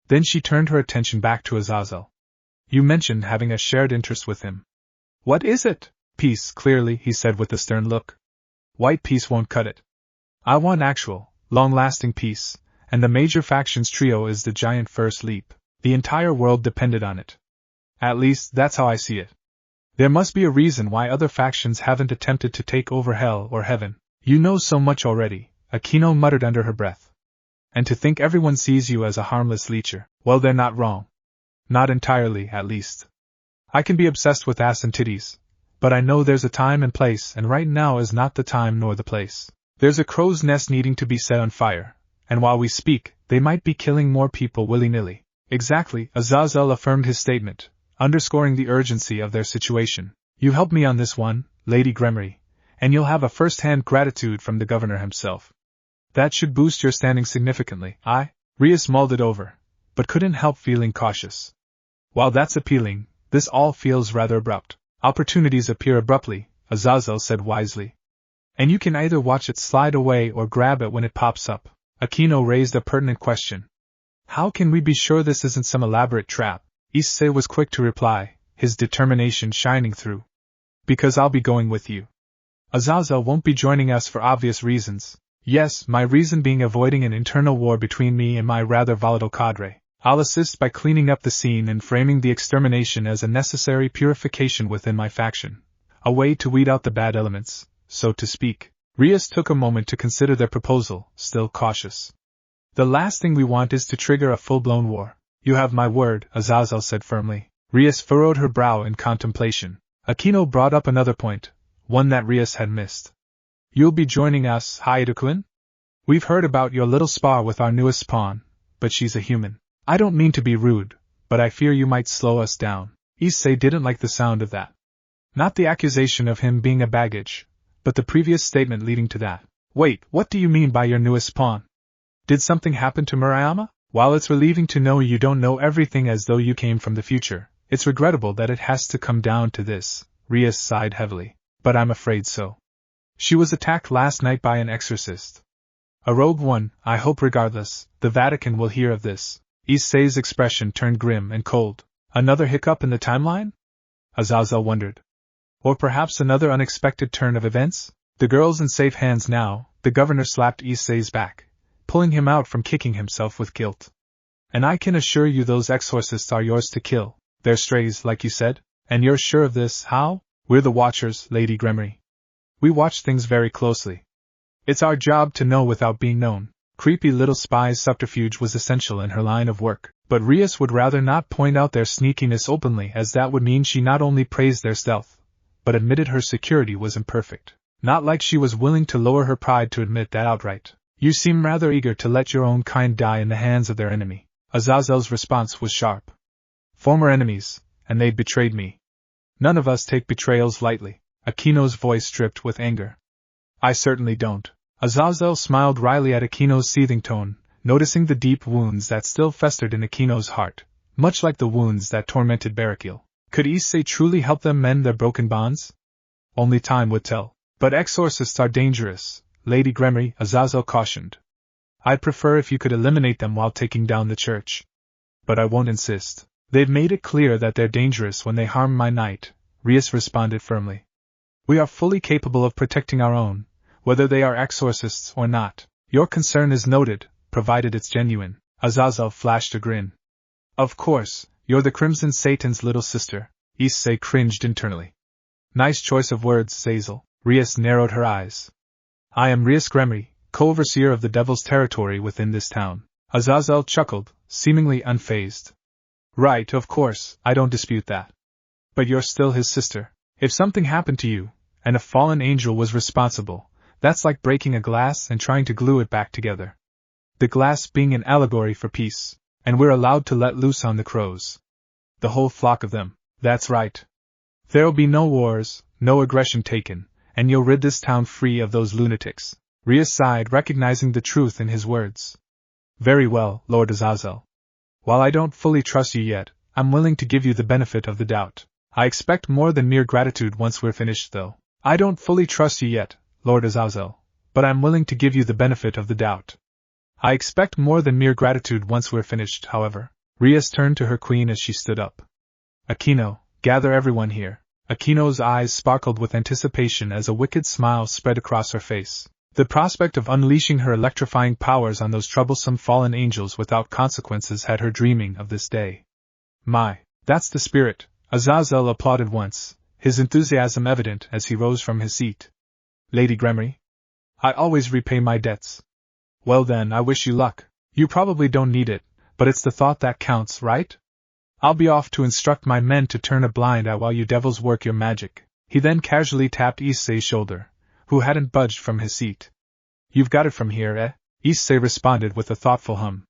Then she turned her attention back to Aazel. You mentioned having a shared interest with him. What is it? Peace, clearly, he said with a stern look. White peace won't cut it. I want actual, long-lasting peace, and the major factions trio is the giant first leap. The entire world depended on it. At least, that's how I see it. There must be a reason why other factions haven't attempted to take over hell or heaven. You know so much already, Akino muttered under her breath. And to think everyone sees you as a harmless leecher. Well, they're not wrong. Not entirely, at least. I can be obsessed with ass and titties, but I know there's a time and place, and right now is not the time nor the place. There's a crow's nest needing to be set on fire, and while we speak, they might be killing more people willy-nilly. Exactly, Aazel affirmed his statement, underscoring the urgency of their situation. You helped me on this one, Lady Gremory, and you'll have a first-hand gratitude from the governor himself. That should boost your standing significantly. Rias mulled it over, but couldn't help feeling cautious. While that's appealing, this all feels rather abrupt. Opportunities appear abruptly, Aazel said wisely. And you can either watch it slide away or grab it when it pops up. Akino raised a pertinent question. How can we be sure this isn't some elaborate trap? Issei was quick to reply, his determination shining through. Because I'll be going with you. Aazel won't be joining us for obvious reasons. Yes, my reason being avoiding an internal war between me and my rather volatile cadre. I'll assist by cleaning up the scene and framing the extermination as a necessary purification within my faction. A way to weed out the bad elements, so to speak. Rias took a moment to consider their proposal, still cautious. The last thing we want is to trigger a full-blown war. You have my word, Aazel said firmly. Rias furrowed her brow in contemplation. Akino brought up another point, one that Rias had missed. You'll be joining us, Haida-kun? We've heard about your little spar with our newest pawn, but she's a human. I don't mean to be rude, but I fear you might slow us down. Issei didn't like the sound of that. Not the accusation of him being a baggage, but the previous statement leading to that. Wait, what do you mean by your newest pawn? Did something happen to Murayama? While it's relieving to know you don't know everything as though you came from the future, it's regrettable that it has to come down to this. Rias sighed heavily. But I'm afraid so. She was attacked last night by an exorcist. A rogue one, I hope. Regardless, the Vatican will hear of this. Issei's expression turned grim and cold. Another hiccup in the timeline? Aazel wondered. Or perhaps another unexpected turn of events? The girl's in safe hands now, The governor slapped Issei's back, pulling him out from kicking himself with guilt. And I can assure you those exorcists are yours to kill. They're strays, like you said? And you're sure of this, how? We're the Watchers, Lady Gremory. We watch things very closely. It's our job to know without being known. Creepy little spy's subterfuge was essential in her line of work, but Rias would rather not point out their sneakiness openly, as that would mean she not only praised their stealth, but admitted her security was imperfect. Not like she was willing to lower her pride to admit that outright. You seem rather eager to let your own kind die in the hands of their enemy. Azazel's response was sharp. Former enemies, and they'd betrayed me. None of us take betrayals lightly. Aquino's voice dripped with anger. I certainly don't. Azazel smiled wryly at Aquino's seething tone, noticing the deep wounds that still festered in Aquino's heart, much like the wounds that tormented Barraquil. Could Issei truly help them mend their broken bonds? Only time would tell. But exorcists are dangerous, Lady Gremory, Azazel cautioned. I'd prefer if you could eliminate them while taking down the church. But I won't insist. They've made it clear that they're dangerous when they harm my knight, Rias responded firmly. We are fully capable of protecting our own, whether they are exorcists or not. Your concern is noted, provided it's genuine. Azazel flashed a grin. Of course, you're the Crimson Satan's little sister. Issei cringed internally. Nice choice of words, Aazel. Rias narrowed her eyes. I am Rias Gremory, co-overseer of the Devil's territory within this town. Azazel chuckled, seemingly unfazed. Right, of course, I don't dispute that. But you're still his sister. If something happened to you, and a fallen angel was responsible, that's like breaking a glass and trying to glue it back together. The glass being an allegory for peace, and we're allowed to let loose on the crows. The whole flock of them. That's right. There'll be no wars, no aggression taken, and you'll rid this town free of those lunatics. Rias sighed, recognizing the truth in his words. Very well, Lord Azazel. While I don't fully trust you yet, I'm willing to give you the benefit of the doubt. I expect more than mere gratitude once we're finished, though. I don't fully trust you yet, Lord Azazel, but I'm willing to give you the benefit of the doubt. I expect more than mere gratitude once we're finished, however. Rias turned to her queen as she stood up. Aquino, gather everyone here. Aquino's eyes sparkled with anticipation as a wicked smile spread across her face. The prospect of unleashing her electrifying powers on those troublesome fallen angels without consequences had her dreaming of this day. My, that's the spirit, Azazel applauded once, his enthusiasm evident as he rose from his seat. Lady Gremory? I always repay my debts. Well then, I wish you luck. You probably don't need it, but it's the thought that counts, right? I'll be off to instruct my men to turn a blind eye while you devils work your magic. He then casually tapped Issei's shoulder, who hadn't budged from his seat. You've got it from here, eh? Issei responded with a thoughtful hum.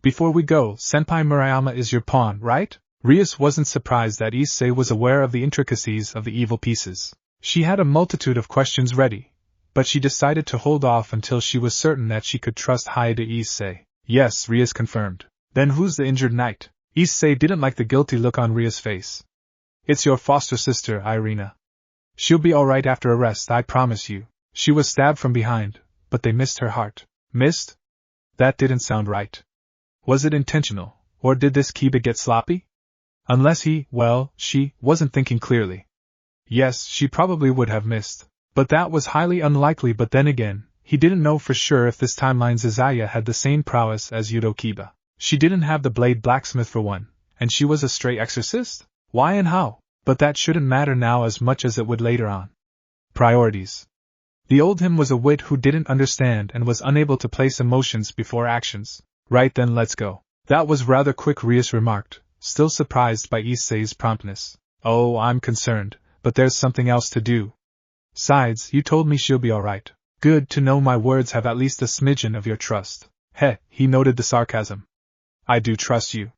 Before we go, Senpai Murayama is your pawn, right? Rias wasn't surprised that Issei was aware of the intricacies of the evil pieces. She had a multitude of questions ready, but she decided to hold off until she was certain that she could trust Haida Issei. Yes, Rias confirmed. Then who's the injured knight? Issei didn't like the guilty look on Ria's face. It's your foster sister, Ireina. She'll be alright after arrest, I promise you. She was stabbed from behind, but they missed her heart. Missed? That didn't sound right. Was it intentional, or did this Kiba get sloppy? Unless she wasn't thinking clearly. Yes, she probably would have missed. But that was highly unlikely. But then again, he didn't know for sure if this timeline's Isaiah had the same prowess as Yudo Kiba. She didn't have the blade blacksmith for one, and she was a stray exorcist? Why and how? But that shouldn't matter now as much as it would later on. Priorities. The old him was a wit who didn't understand and was unable to place emotions before actions. Right then, let's go. That was rather quick, Rias remarked, still surprised by Issei's promptness. Oh, I'm concerned, but there's something else to do. Sides, you told me she'll be alright. Good to know my words have at least a smidgen of your trust. Heh, he noted the sarcasm. I do trust you.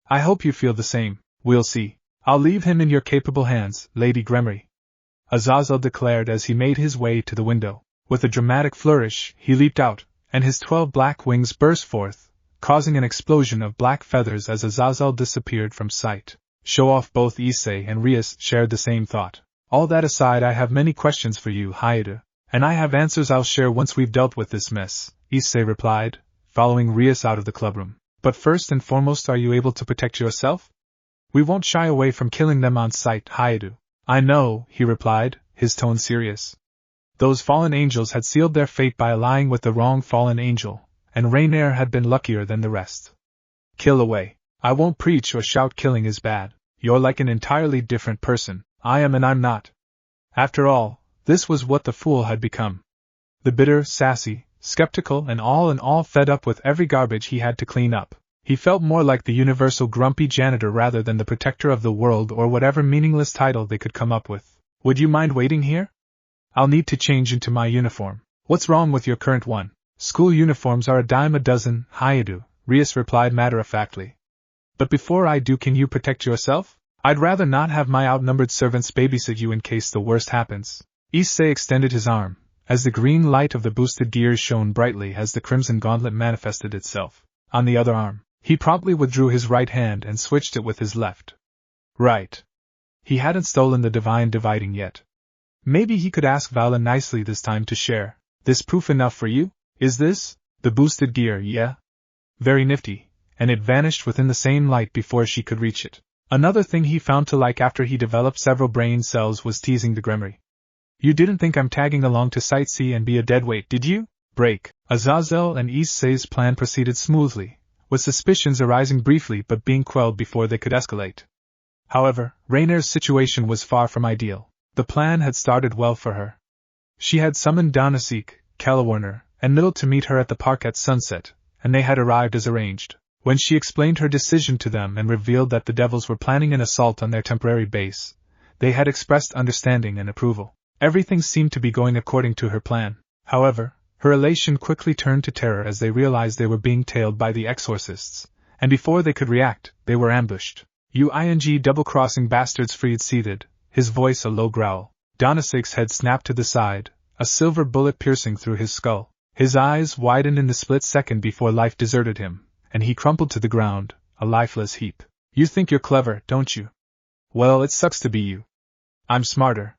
I hope you feel the same. We'll see. I'll leave him in your capable hands, Lady Gremory. Azazel declared as he made his way to the window. With a dramatic flourish, he leaped out, and his 12 black wings burst forth, causing an explosion of black feathers as Azazel disappeared from sight. Show off. Both Issei and Rias shared the same thought. All that aside, I have many questions for you, Haida, and I have answers I'll share once we've dealt with this mess, Issei replied, following Rias out of the clubroom. But first and foremost, are you able to protect yourself? We won't shy away from killing them on sight, Haida. I know, he replied, his tone serious. Those fallen angels had sealed their fate by allying with the wrong fallen angel, and Raynare had been luckier than the rest. Kill away. I won't preach or shout killing is bad. You're like an entirely different person. I am and I'm not. After all, this was what the fool had become. The bitter, sassy, skeptical and all in all fed up with every garbage he had to clean up. He felt more like the universal grumpy janitor rather than the protector of the world or whatever meaningless title they could come up with. Would you mind waiting here? I'll need to change into my uniform. What's wrong with your current one? School uniforms are a dime a dozen, Hayadu, Rias replied matter-of-factly. But before I do, can you protect yourself? I'd rather not have my outnumbered servants babysit you in case the worst happens. Issei extended his arm, as the green light of the boosted gears shone brightly as the crimson gauntlet manifested itself. On the other arm, he promptly withdrew his right hand and switched it with his left. Right. He hadn't stolen the divine dividing yet. Maybe he could ask Vala nicely this time to share. This proof enough for you? Is this? The boosted gear, yeah? Very nifty, and it vanished within the same light before she could reach it. Another thing he found to like after he developed several brain cells was teasing the Gremry. You didn't think I'm tagging along to sightsee and be a deadweight, did you? Break. Aazel and Issei's plan proceeded smoothly, with suspicions arising briefly but being quelled before they could escalate. However, Raynare's situation was far from ideal. The plan had started well for her. She had summoned Donasek, Calawarner, and Middle to meet her at the park at sunset, and they had arrived as arranged. When she explained her decision to them and revealed that the devils were planning an assault on their temporary base, they had expressed understanding and approval. Everything seemed to be going according to her plan. However, her elation quickly turned to terror as they realized they were being tailed by the exorcists, and before they could react, they were ambushed. You double-crossing bastards, Fried seethed, his voice a low growl. Donasek's head snapped to the side, a silver bullet piercing through his skull. His eyes widened in the split second before life deserted him, and he crumpled to the ground, a lifeless heap. You think you're clever, don't you? Well, it sucks to be you. I'm smarter.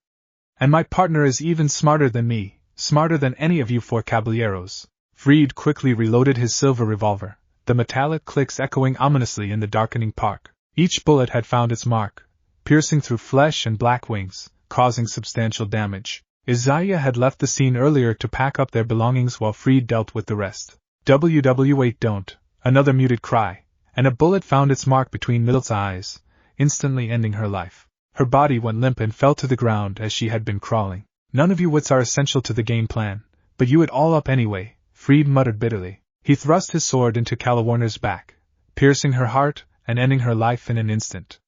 And my partner is even smarter than me, smarter than any of you four caballeros. Fried quickly reloaded his silver revolver, the metallic clicks echoing ominously in the darkening park. Each bullet had found its mark, piercing through flesh and black wings, causing substantial damage. Isaiah had left the scene earlier to pack up their belongings while Fried dealt with the rest. Wait, don't. Another muted cry, and a bullet found its mark between Middle's eyes, instantly ending her life. Her body went limp and fell to the ground as she had been crawling. None of you wits are essential to the game plan, but you it all up anyway, Fried muttered bitterly. He thrust his sword into Calawarner's back, piercing her heart and ending her life in an instant.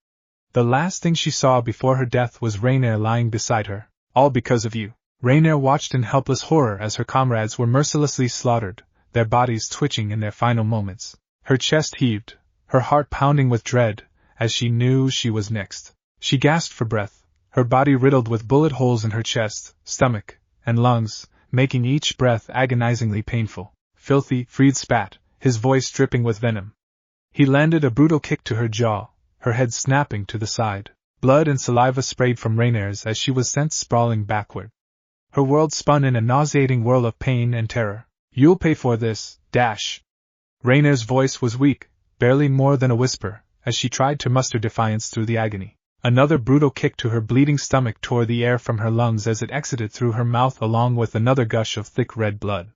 The last thing she saw before her death was Raynare lying beside her. All because of you. Raynare watched in helpless horror as her comrades were mercilessly slaughtered, their bodies twitching in their final moments. Her chest heaved, her heart pounding with dread, as she knew she was next. She gasped for breath, her body riddled with bullet holes in her chest, stomach, and lungs, making each breath agonizingly painful. Filthy, Fried spat, his voice dripping with venom. He landed a brutal kick to her jaw, her head snapping to the side. Blood and saliva sprayed from Raynare's as she was sent sprawling backward. Her world spun in a nauseating whirl of pain and terror. You'll pay for this, dash. Raynare's voice was weak, barely more than a whisper, as she tried to muster defiance through the agony. Another brutal kick to her bleeding stomach tore the air from her lungs as it exited through her mouth along with another gush of thick red blood.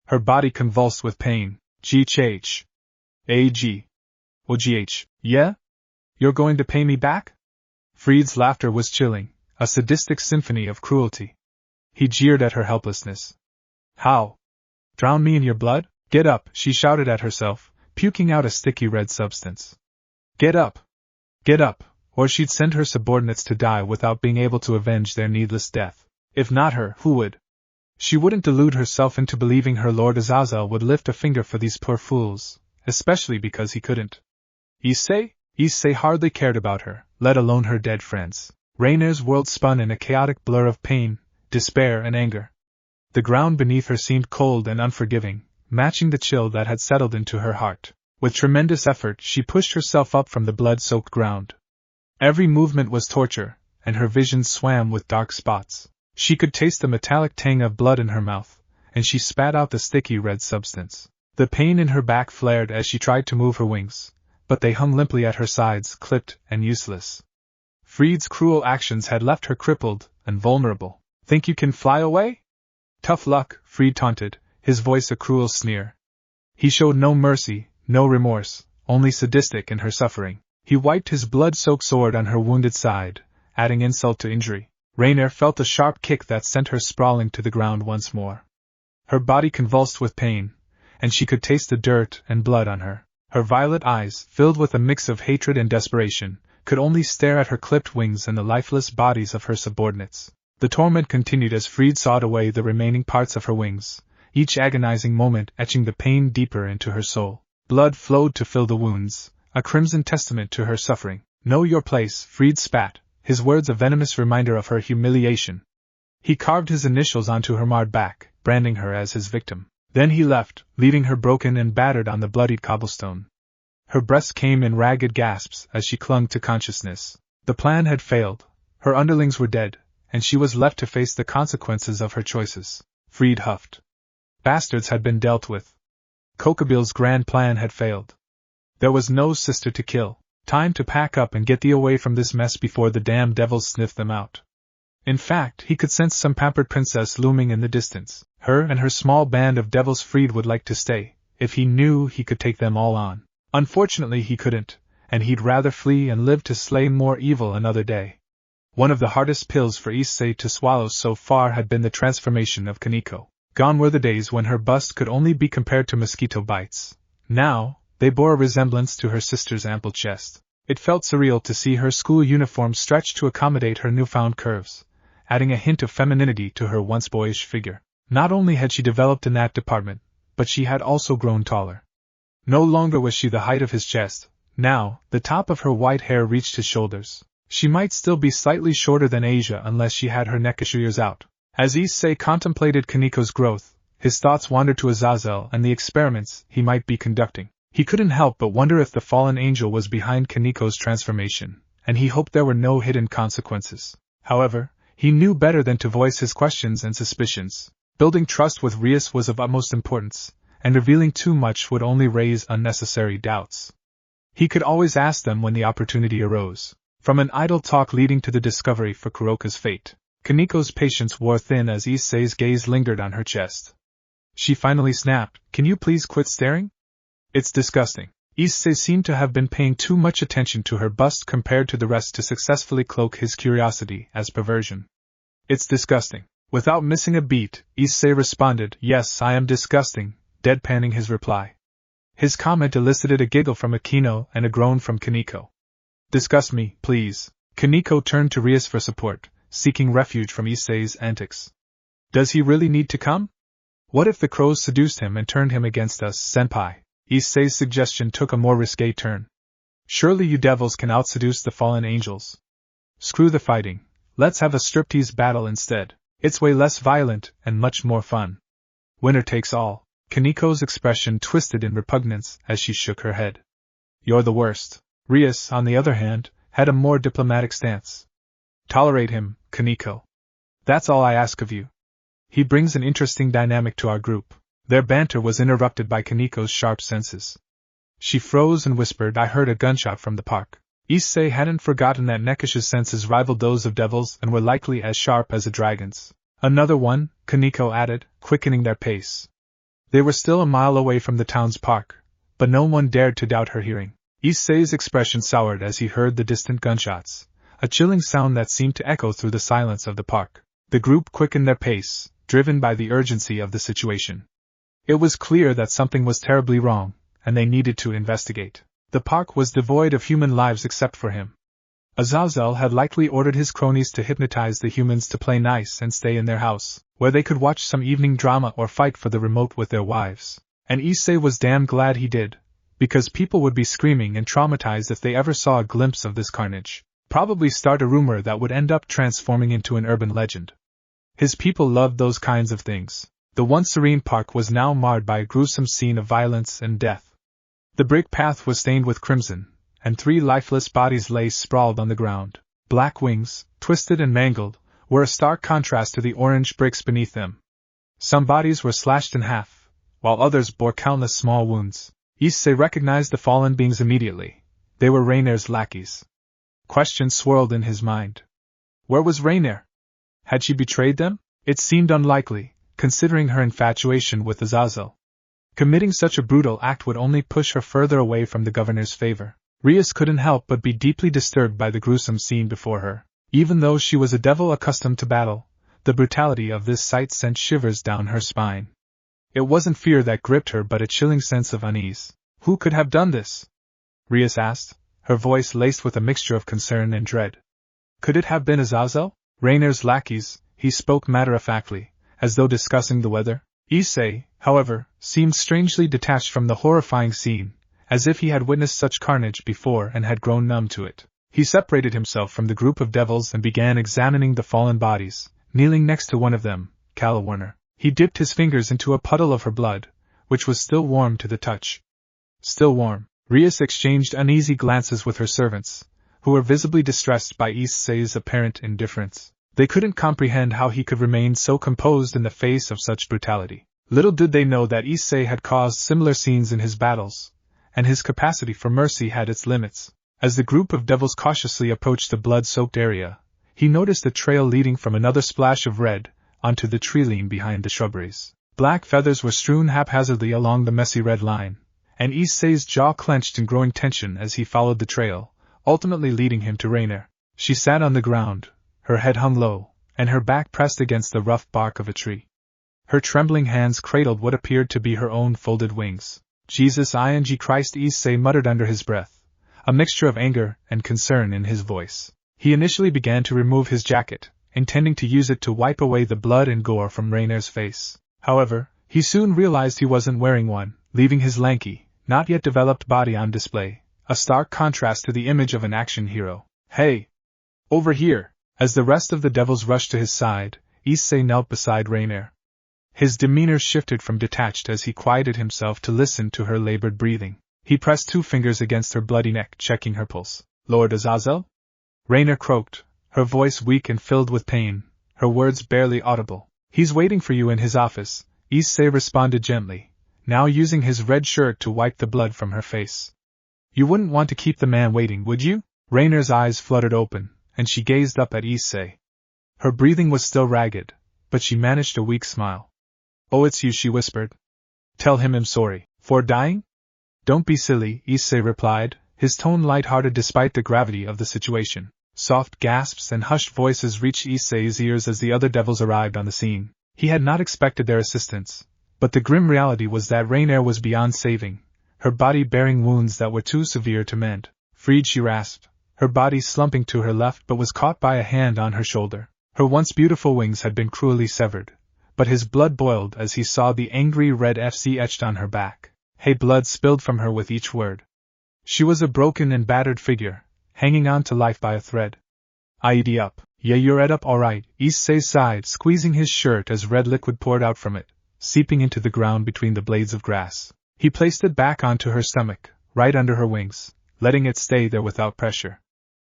Her body convulsed with pain. GH. AG. OGH. Yeah? You're going to pay me back? Fried's laughter was chilling, a sadistic symphony of cruelty. He jeered at her helplessness. How? Drown me in your blood? Get up, she shouted at herself, puking out a sticky red substance. Get up! Get up, or she'd send her subordinates to die without being able to avenge their needless death. If not her, who would? She wouldn't delude herself into believing her Lord Aazel would lift a finger for these poor fools, especially because he couldn't. Issei hardly cared about her, let alone her dead friends. Raynare's world spun in a chaotic blur of pain, despair and anger. The ground beneath her seemed cold and unforgiving, matching the chill that had settled into her heart. With tremendous effort she pushed herself up from the blood-soaked ground. Every movement was torture, and her vision swam with dark spots. She could taste the metallic tang of blood in her mouth, and she spat out the sticky red substance. The pain in her back flared as she tried to move her wings, but they hung limply at her sides, clipped and useless. Fried's cruel actions had left her crippled and vulnerable. Think you can fly away? Tough luck, Fried taunted, his voice a cruel sneer. He showed no mercy, no remorse, only sadistic in her suffering. He wiped his blood-soaked sword on her wounded side, adding insult to injury. Raynare felt a sharp kick that sent her sprawling to the ground once more. Her body convulsed with pain, and she could taste the dirt and blood on her. Her violet eyes, filled with a mix of hatred and desperation, could only stare at her clipped wings and the lifeless bodies of her subordinates. The torment continued as Fried sawed away the remaining parts of her wings, each agonizing moment etching the pain deeper into her soul. Blood flowed to fill the wounds, a crimson testament to her suffering. Know your place, Fried spat, his words a venomous reminder of her humiliation. He carved his initials onto her marred back, branding her as his victim. Then he left, leaving her broken and battered on the bloodied cobblestone. Her breath came in ragged gasps as she clung to consciousness. The plan had failed, her underlings were dead, and she was left to face the consequences of her choices. Fried huffed. Bastards had been dealt with. Kokabil's grand plan had failed. There was no sister to kill. Time to pack up and get thee away from this mess before the damned devils sniff them out. In fact, he could sense some pampered princess looming in the distance. Her and her small band of devils Fried would like to stay, if he knew he could take them all on. Unfortunately he couldn't, and he'd rather flee and live to slay more evil another day. One of the hardest pills for Issei to swallow so far had been the transformation of Kaneko. Gone were the days when her bust could only be compared to mosquito bites. Now, they bore a resemblance to her sister's ample chest. It felt surreal to see her school uniform stretched to accommodate her newfound curves, adding a hint of femininity to her once boyish figure. Not only had she developed in that department, but she had also grown taller. No longer was she the height of his chest. Now, the top of her white hair reached his shoulders. She might still be slightly shorter than Asia unless she had her neckish ears out. As Issei contemplated Kaneko's growth, his thoughts wandered to Aazel and the experiments he might be conducting. He couldn't help but wonder if the fallen angel was behind Kaneko's transformation, and he hoped there were no hidden consequences. However, he knew better than to voice his questions and suspicions. Building trust with Rias was of utmost importance, and revealing too much would only raise unnecessary doubts. He could always ask them when the opportunity arose. From an idle talk leading to the discovery for Kuroka's fate, Kaneko's patience wore thin as Issei's gaze lingered on her chest. She finally snapped, "Can you please quit staring? It's disgusting." Issei seemed to have been paying too much attention to her bust compared to the rest to successfully cloak his curiosity as perversion. "It's disgusting." Without missing a beat, Issei responded, "Yes, I am disgusting," deadpanning his reply. His comment elicited a giggle from Akino and a groan from Kaneko. "Disgust me, please." Kaneko turned to Rias for support, seeking refuge from Issei's antics. "Does he really need to come? What if the crows seduced him and turned him against us, senpai?" Issei's suggestion took a more risque turn. "Surely you devils can out-seduce the fallen angels. Screw the fighting, let's have a striptease battle instead. It's way less violent and much more fun. Winner takes all." Kaneko's expression twisted in repugnance as she shook her head. "You're the worst." Rias, on the other hand, had a more diplomatic stance. "Tolerate him, Kaneko. That's all I ask of you. He brings an interesting dynamic to our group." Their banter was interrupted by Kaneko's sharp senses. She froze and whispered, "I heard a gunshot from the park." Issei hadn't forgotten that Nekish's senses rivaled those of devils and were likely as sharp as a dragon's. "Another one," Kaneko added, quickening their pace. They were still a mile away from the town's park, but no one dared to doubt her hearing. Issei's expression soured as he heard the distant gunshots, a chilling sound that seemed to echo through the silence of the park. The group quickened their pace, driven by the urgency of the situation. It was clear that something was terribly wrong, and they needed to investigate. The park was devoid of human lives except for him. Aazel had likely ordered his cronies to hypnotize the humans to play nice and stay in their house, where they could watch some evening drama or fight for the remote with their wives. And Issei was damn glad he did, because people would be screaming and traumatized if they ever saw a glimpse of this carnage. Probably start a rumor that would end up transforming into an urban legend. His people loved those kinds of things. The once serene park was now marred by a gruesome scene of violence and death. The brick path was stained with crimson, and 3 lifeless bodies lay sprawled on the ground. Black wings, twisted and mangled, were a stark contrast to the orange bricks beneath them. Some bodies were slashed in half, while others bore countless small wounds. Issei recognized the fallen beings immediately. They were Raynare's lackeys. Questions swirled in his mind. Where was Raynare? Had she betrayed them? It seemed unlikely, considering her infatuation with Aazel. Committing such a brutal act would only push her further away from the governor's favor. Rias couldn't help but be deeply disturbed by the gruesome scene before her. Even though she was a devil accustomed to battle, the brutality of this sight sent shivers down her spine. It wasn't fear that gripped her but a chilling sense of unease. Who could have done this? Rias asked, her voice laced with a mixture of concern and dread. Could it have been Aazel? Raynare's lackeys, he spoke matter-of-factly, as though discussing the weather. Issei, however, seemed strangely detached from the horrifying scene, as if he had witnessed such carnage before and had grown numb to it. He separated himself from the group of devils and began examining the fallen bodies, kneeling next to one of them, Calawarner. He dipped his fingers into a puddle of her blood, which was still warm to the touch. Still warm. Rias exchanged uneasy glances with her servants, who were visibly distressed by Issei's apparent indifference. They couldn't comprehend how he could remain so composed in the face of such brutality. Little did they know that Issei had caused similar scenes in his battles, and his capacity for mercy had its limits. As the group of devils cautiously approached the blood-soaked area, he noticed a trail leading from another splash of red onto the tree-line behind the shrubberies. Black feathers were strewn haphazardly along the messy red line, and Issei's jaw clenched in growing tension as he followed the trail, ultimately leading him to Raynare. She sat on the ground, her head hung low, and her back pressed against the rough bark of a tree. Her trembling hands cradled what appeared to be her own folded wings. Jesus ing Christ, Issei muttered under his breath, a mixture of anger and concern in his voice. He initially began to remove his jacket, intending to use it to wipe away the blood and gore from Raynare's face. However, he soon realized he wasn't wearing one, leaving his lanky, not yet developed body on display, a stark contrast to the image of an action hero. Hey! Over here! As the rest of the devils rushed to his side, Issei knelt beside Raynare. His demeanor shifted from detached as he quieted himself to listen to her labored breathing. He pressed 2 fingers against her bloody neck, checking her pulse. Lord Aazel? Raynare croaked, her voice weak and filled with pain, her words barely audible. He's waiting for you in his office, Issei responded gently, now using his red shirt to wipe the blood from her face. You wouldn't want to keep the man waiting, would you? Raynare's eyes fluttered open, and she gazed up at Issei. Her breathing was still ragged, but she managed a weak smile. Oh, it's you, she whispered. Tell him I'm sorry. For dying? Don't be silly, Issei replied, his tone light-hearted despite the gravity of the situation. Soft gasps and hushed voices reached Issei's ears as the other devils arrived on the scene. He had not expected their assistance, but the grim reality was that Raynare was beyond saving, her body bearing wounds that were too severe to mend. Freed, she rasped, her body slumping to her left but was caught by a hand on her shoulder. Her once beautiful wings had been cruelly severed, but his blood boiled as he saw the angry red FC etched on her back. Hey, blood spilled from her with each word. She was a broken and battered figure, hanging on to life by a thread. Ied up. Yeah, you're up alright, Issei sighed, squeezing his shirt as red liquid poured out from it, seeping into the ground between the blades of grass. He placed it back onto her stomach, right under her wings, letting it stay there without pressure.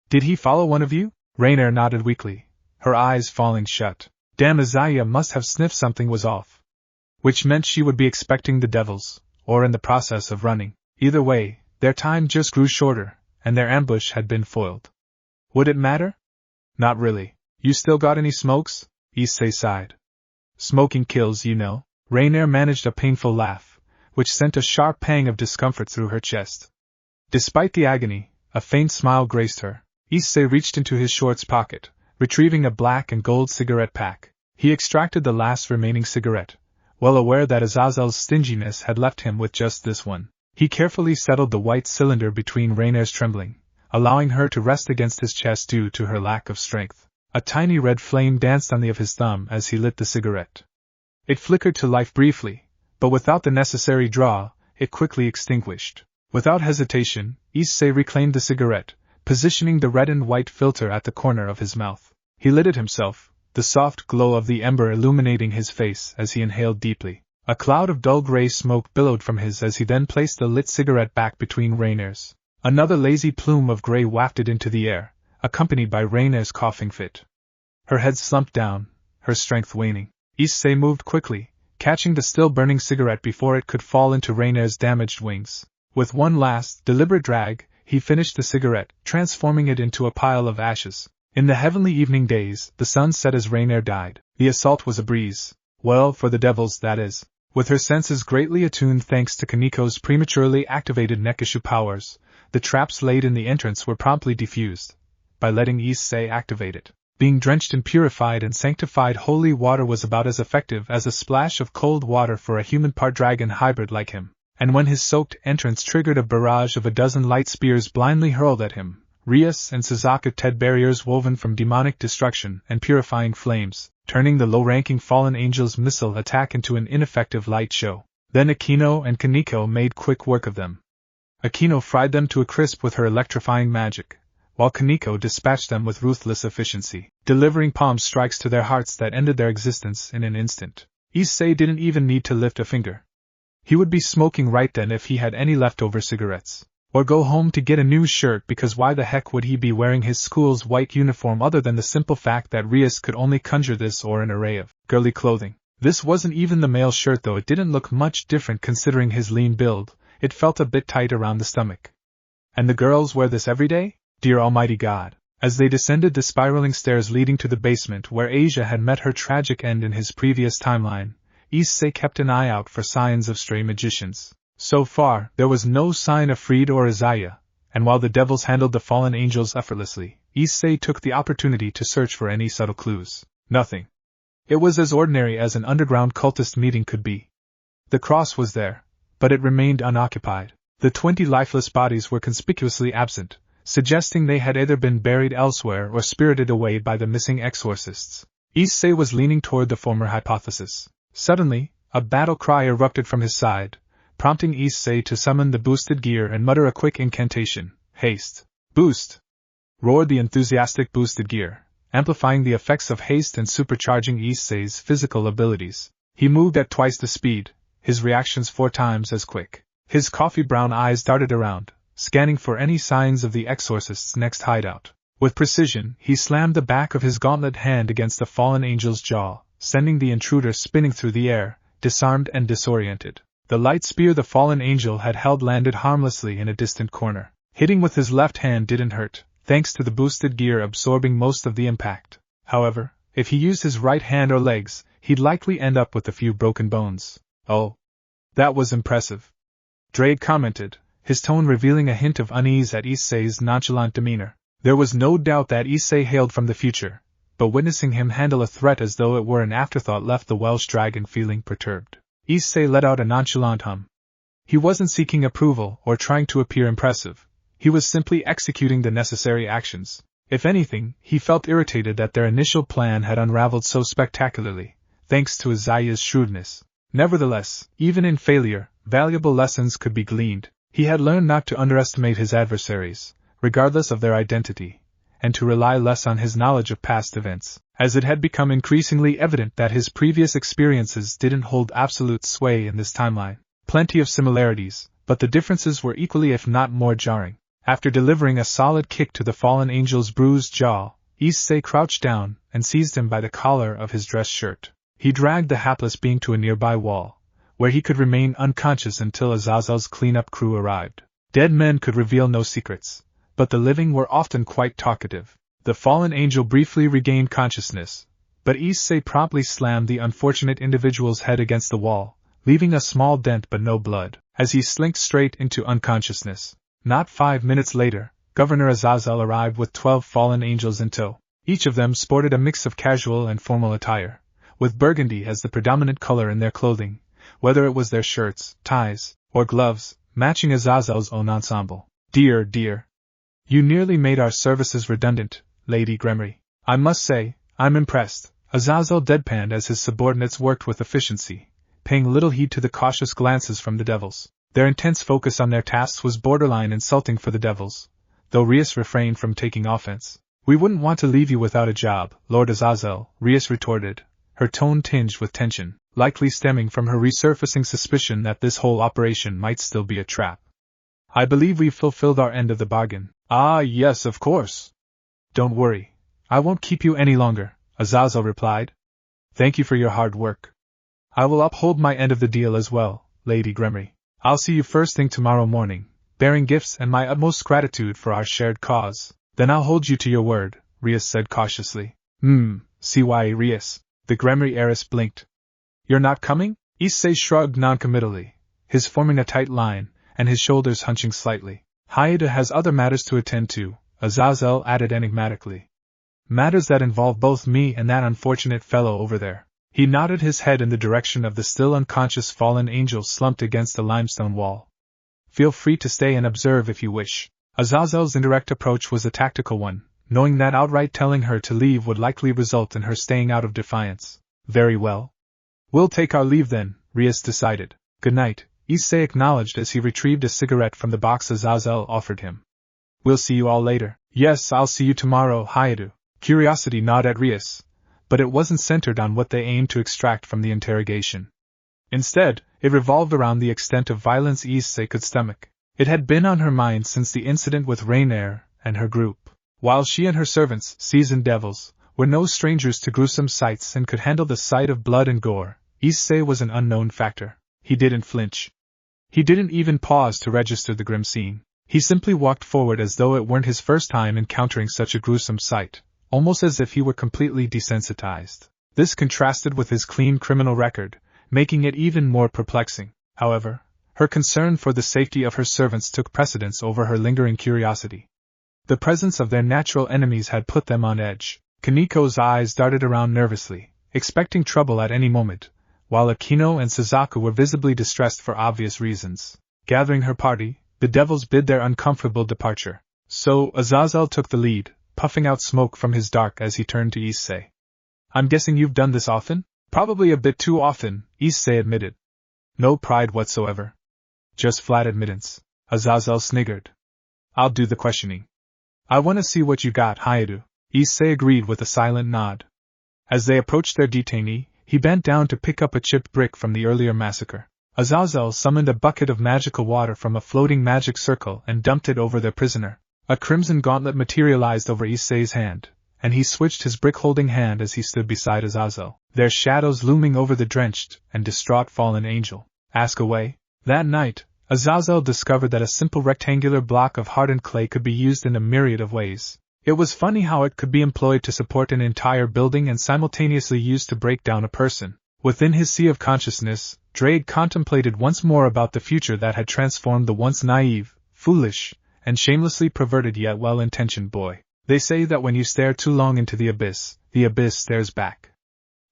Did he follow one of you? Raynare nodded weakly, her eyes falling shut. Damn, Isaiah must have sniffed something was off. Which meant she would be expecting the devils, or in the process of running. Either way, their time just grew shorter, and their ambush had been foiled. Would it matter? Not really. You still got any smokes? Issei sighed. Smoking kills, you know. Raynare managed a painful laugh, which sent a sharp pang of discomfort through her chest. Despite the agony, a faint smile graced her. Issei reached into his shorts pocket, retrieving a black and gold cigarette pack. He extracted the last remaining cigarette, well aware that Azazel's stinginess had left him with just this one. He carefully settled the white cylinder between Raynare's trembling, allowing her to rest against his chest due to her lack of strength. A tiny red flame danced on the of his thumb as he lit the cigarette. It flickered to life briefly, but without the necessary draw, it quickly extinguished. Without hesitation, Issei reclaimed the cigarette, positioning the red and white filter at the corner of his mouth. He lit it himself, the soft glow of the ember illuminating his face as he inhaled deeply. A cloud of dull gray smoke billowed from his as he then placed the lit cigarette back between Raynare's. Another lazy plume of gray wafted into the air, accompanied by Raynare's coughing fit. Her head slumped down, her strength waning. Issei moved quickly, catching the still burning cigarette before it could fall into Raynare's damaged wings. With one last, deliberate drag, he finished the cigarette, transforming it into a pile of ashes. In the heavenly evening days, the sun set as Raynare died. The assault was a breeze. Well, for the devils, that is. With her senses greatly attuned thanks to Kaniko's prematurely activated Nekishu powers, the traps laid in the entrance were promptly defused, by letting Issei activate it. Being drenched in purified and sanctified holy water was about as effective as a splash of cold water for a human part dragon hybrid like him, and when his soaked entrance triggered a barrage of a dozen light spears blindly hurled at him, Rias and Suzaku Ted barriers woven from demonic destruction and purifying flames, turning the low-ranking fallen angel's missile attack into an ineffective light show. Then Akino and Kaniko made quick work of them. Akino fried them to a crisp with her electrifying magic, while Kaniko dispatched them with ruthless efficiency, delivering palm strikes to their hearts that ended their existence in an instant. Issei didn't even need to lift a finger. He would be smoking right then if he had any leftover cigarettes. Or go home to get a new shirt, because why the heck would he be wearing his school's white uniform other than the simple fact that Rias could only conjure this or an array of girly clothing. This wasn't even the male shirt, though it didn't look much different considering his lean build. It felt a bit tight around the stomach. And the girls wear this every day? Dear Almighty God. As they descended the spiraling stairs leading to the basement where Asia had met her tragic end in his previous timeline, Issei kept an eye out for signs of stray magicians. So far, there was no sign of Fried or Isaiah, and while the devils handled the fallen angels effortlessly, Issei took the opportunity to search for any subtle clues. Nothing. It was as ordinary as an underground cultist meeting could be. The cross was there, but it remained unoccupied. The 20 lifeless bodies were conspicuously absent, suggesting they had either been buried elsewhere or spirited away by the missing exorcists. Issei was leaning toward the former hypothesis. Suddenly, a battle cry erupted from his side, prompting Issei to summon the boosted gear and mutter a quick incantation. Haste. Boost! Roared the enthusiastic boosted gear, amplifying the effects of haste and supercharging Issei's physical abilities. He moved at twice the speed, his reactions 4 times as quick. His coffee-brown eyes darted around, scanning for any signs of the exorcist's next hideout. With precision, he slammed the back of his gauntlet hand against the fallen angel's jaw, sending the intruder spinning through the air, disarmed and disoriented. The light spear the fallen angel had held landed harmlessly in a distant corner. Hitting with his left hand didn't hurt, thanks to the boosted gear absorbing most of the impact. However, if he used his right hand or legs, he'd likely end up with a few broken bones. Oh. That was impressive. Drake commented, his tone revealing a hint of unease at Issei's nonchalant demeanor. There was no doubt that Issei hailed from the future, but witnessing him handle a threat as though it were an afterthought left the Welsh dragon feeling perturbed. Issei let out a nonchalant hum. He wasn't seeking approval or trying to appear impressive. He was simply executing the necessary actions. If anything, he felt irritated that their initial plan had unraveled so spectacularly, thanks to Isaiah's shrewdness. Nevertheless, even in failure, valuable lessons could be gleaned. He had learned not to underestimate his adversaries, regardless of their identity, and to rely less on his knowledge of past events, as it had become increasingly evident that his previous experiences didn't hold absolute sway in this timeline. Plenty of similarities, but the differences were equally if not more jarring. After delivering a solid kick to the fallen angel's bruised jaw, Issei crouched down and seized him by the collar of his dress shirt. He dragged the hapless being to a nearby wall, where he could remain unconscious until Azazel's cleanup crew arrived. Dead men could reveal no secrets, but the living were often quite talkative. The fallen angel briefly regained consciousness, but Issei promptly slammed the unfortunate individual's head against the wall, leaving a small dent but no blood, as he slinked straight into unconsciousness. Not 5 minutes later, Governor Azazel arrived with 12 fallen angels in tow. Each of them sported a mix of casual and formal attire, with burgundy as the predominant color in their clothing, whether it was their shirts, ties, or gloves, matching Azazel's own ensemble. Dear, you nearly made our services redundant, Lady Gremory. I must say, I'm impressed. Azazel deadpanned as his subordinates worked with efficiency, paying little heed to the cautious glances from the devils. Their intense focus on their tasks was borderline insulting for the devils, though Rias refrained from taking offense. We wouldn't want to leave you without a job, Lord Azazel, Rias retorted, her tone tinged with tension, likely stemming from her resurfacing suspicion that this whole operation might still be a trap. I believe we've fulfilled our end of the bargain. Ah, yes, of course. Don't worry. I won't keep you any longer, Azazel replied. Thank you for your hard work. I will uphold my end of the deal as well, Lady Gremory. I'll see you first thing tomorrow morning, bearing gifts and my utmost gratitude for our shared cause. Then I'll hold you to your word, Rias said cautiously. See why, Rias? The Gremory heiress blinked. You're not coming? Issei shrugged noncommittally, his forming a tight line, and his shoulders hunching slightly. Haida has other matters to attend to, Aazel added enigmatically. Matters that involve both me and that unfortunate fellow over there. He nodded his head in the direction of the still unconscious fallen angel slumped against the limestone wall. Feel free to stay and observe if you wish. Azazel's indirect approach was a tactical one, knowing that outright telling her to leave would likely result in her staying out of defiance. Very well. We'll take our leave then, Rias decided. Good night, Issei acknowledged as he retrieved a cigarette from the box Aazel offered him. We'll see you all later. Yes, I'll see you tomorrow, Hayadu. Curiosity gnawed at Rias, but it wasn't centered on what they aimed to extract from the interrogation. Instead, it revolved around the extent of violence Issei could stomach. It had been on her mind since the incident with Raynare and her group. While she and her servants, seasoned devils, were no strangers to gruesome sights and could handle the sight of blood and gore, Issei was an unknown factor. He didn't flinch. He didn't even pause to register the grim scene. He simply walked forward as though it weren't his first time encountering such a gruesome sight, almost as if he were completely desensitized. This contrasted with his clean criminal record, making it even more perplexing. However, her concern for the safety of her servants took precedence over her lingering curiosity. The presence of their natural enemies had put them on edge. Kaniko's eyes darted around nervously, expecting trouble at any moment, while Akino and Suzaku were visibly distressed for obvious reasons. Gathering her party, the devils bid their uncomfortable departure. So Aazel took the lead, puffing out smoke from his dark as he turned to Issei. I'm guessing you've done this often? Probably a bit too often, Issei admitted. No pride whatsoever. Just flat admittance. Aazel sniggered. I'll do the questioning. I want to see what you got, Hayadu. Issei agreed with a silent nod. As they approached their detainee, he bent down to pick up a chipped brick from the earlier massacre. Aazel summoned a bucket of magical water from a floating magic circle and dumped it over their prisoner. A crimson gauntlet materialized over Issei's hand, and he switched his brick-holding hand as he stood beside Aazel, their shadows looming over the drenched and distraught fallen angel. Ask away. That night, Aazel discovered that a simple rectangular block of hardened clay could be used in a myriad of ways. It was funny how it could be employed to support an entire building and simultaneously used to break down a person. Within his sea of consciousness, Drake contemplated once more about the future that had transformed the once naive, foolish, and shamelessly perverted yet well-intentioned boy. They say that when you stare too long into the abyss stares back.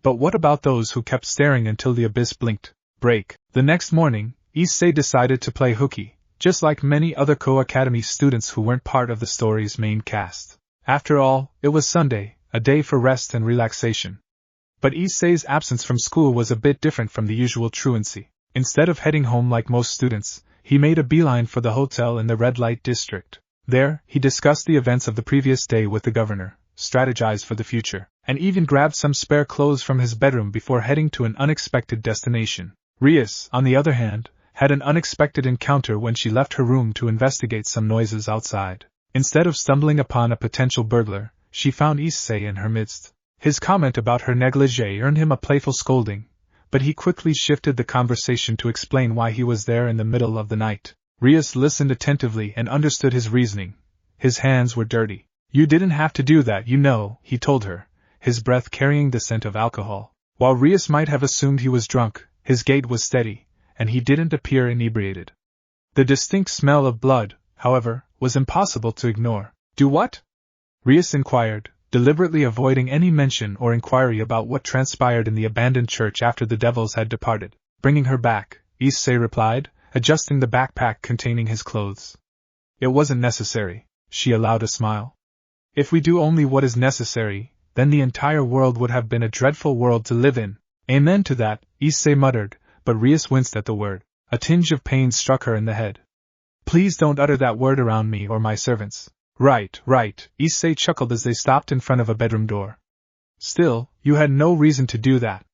But what about those who kept staring until the abyss blinked? Break. The next morning, Issei decided to play hooky, just like many other Co-Academy students who weren't part of the story's main cast. After all, it was Sunday, a day for rest and relaxation. But Issei's absence from school was a bit different from the usual truancy. Instead of heading home like most students, he made a beeline for the hotel in the red light district. There, he discussed the events of the previous day with the governor, strategized for the future, and even grabbed some spare clothes from his bedroom before heading to an unexpected destination. Rias, on the other hand, had an unexpected encounter when she left her room to investigate some noises outside. Instead of stumbling upon a potential burglar, she found Issei in her midst. His comment about her negligee earned him a playful scolding, but he quickly shifted the conversation to explain why he was there in the middle of the night. Rias listened attentively and understood his reasoning. His hands were dirty. You didn't have to do that, you know, he told her, his breath carrying the scent of alcohol. While Rias might have assumed he was drunk, his gait was steady, and he didn't appear inebriated. The distinct smell of blood, however, was impossible to ignore. Do what? Rias inquired, deliberately avoiding any mention or inquiry about what transpired in the abandoned church after the devils had departed. Bringing her back, Issei replied, adjusting the backpack containing his clothes. It wasn't necessary, she allowed a smile. If we do only what is necessary, then the entire world would have been a dreadful world to live in. Amen to that, Issei muttered, but Rias winced at the word. A tinge of pain struck her in the head. Please don't utter that word around me or my servants. Right, Issei chuckled as they stopped in front of a bedroom door. Still, you had no reason to do that.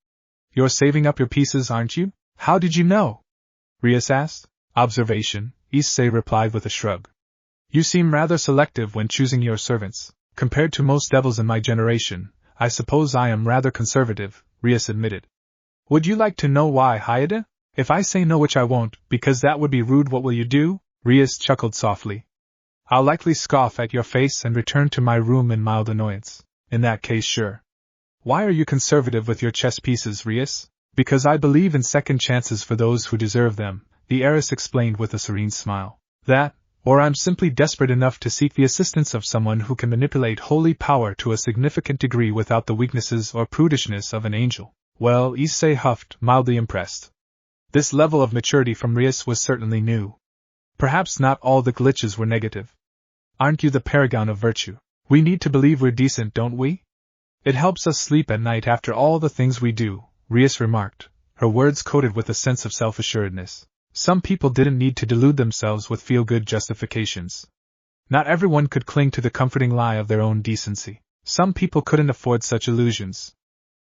You're saving up your pieces, aren't you? How did you know? Rias asked. Observation, Issei replied with a shrug. You seem rather selective when choosing your servants. Compared to most devils in my generation, I suppose I am rather conservative, Rias admitted. Would you like to know why, Haida? If I say no, which I won't, because that would be rude, what will you do? Rias chuckled softly. I'll likely scoff at your face and return to my room in mild annoyance. In that case, sure. Why are you conservative with your chess pieces, Rias? Because I believe in second chances for those who deserve them, the heiress explained with a serene smile. That, or I'm simply desperate enough to seek the assistance of someone who can manipulate holy power to a significant degree without the weaknesses or prudishness of an angel. Well, Issei huffed, mildly impressed. This level of maturity from Rias was certainly new. Perhaps not all the glitches were negative. Aren't you the paragon of virtue? We need to believe we're decent, don't we? It helps us sleep at night after all the things we do, Rias remarked, her words coated with a sense of self-assuredness. Some people didn't need to delude themselves with feel-good justifications. Not everyone could cling to the comforting lie of their own decency. Some people couldn't afford such illusions.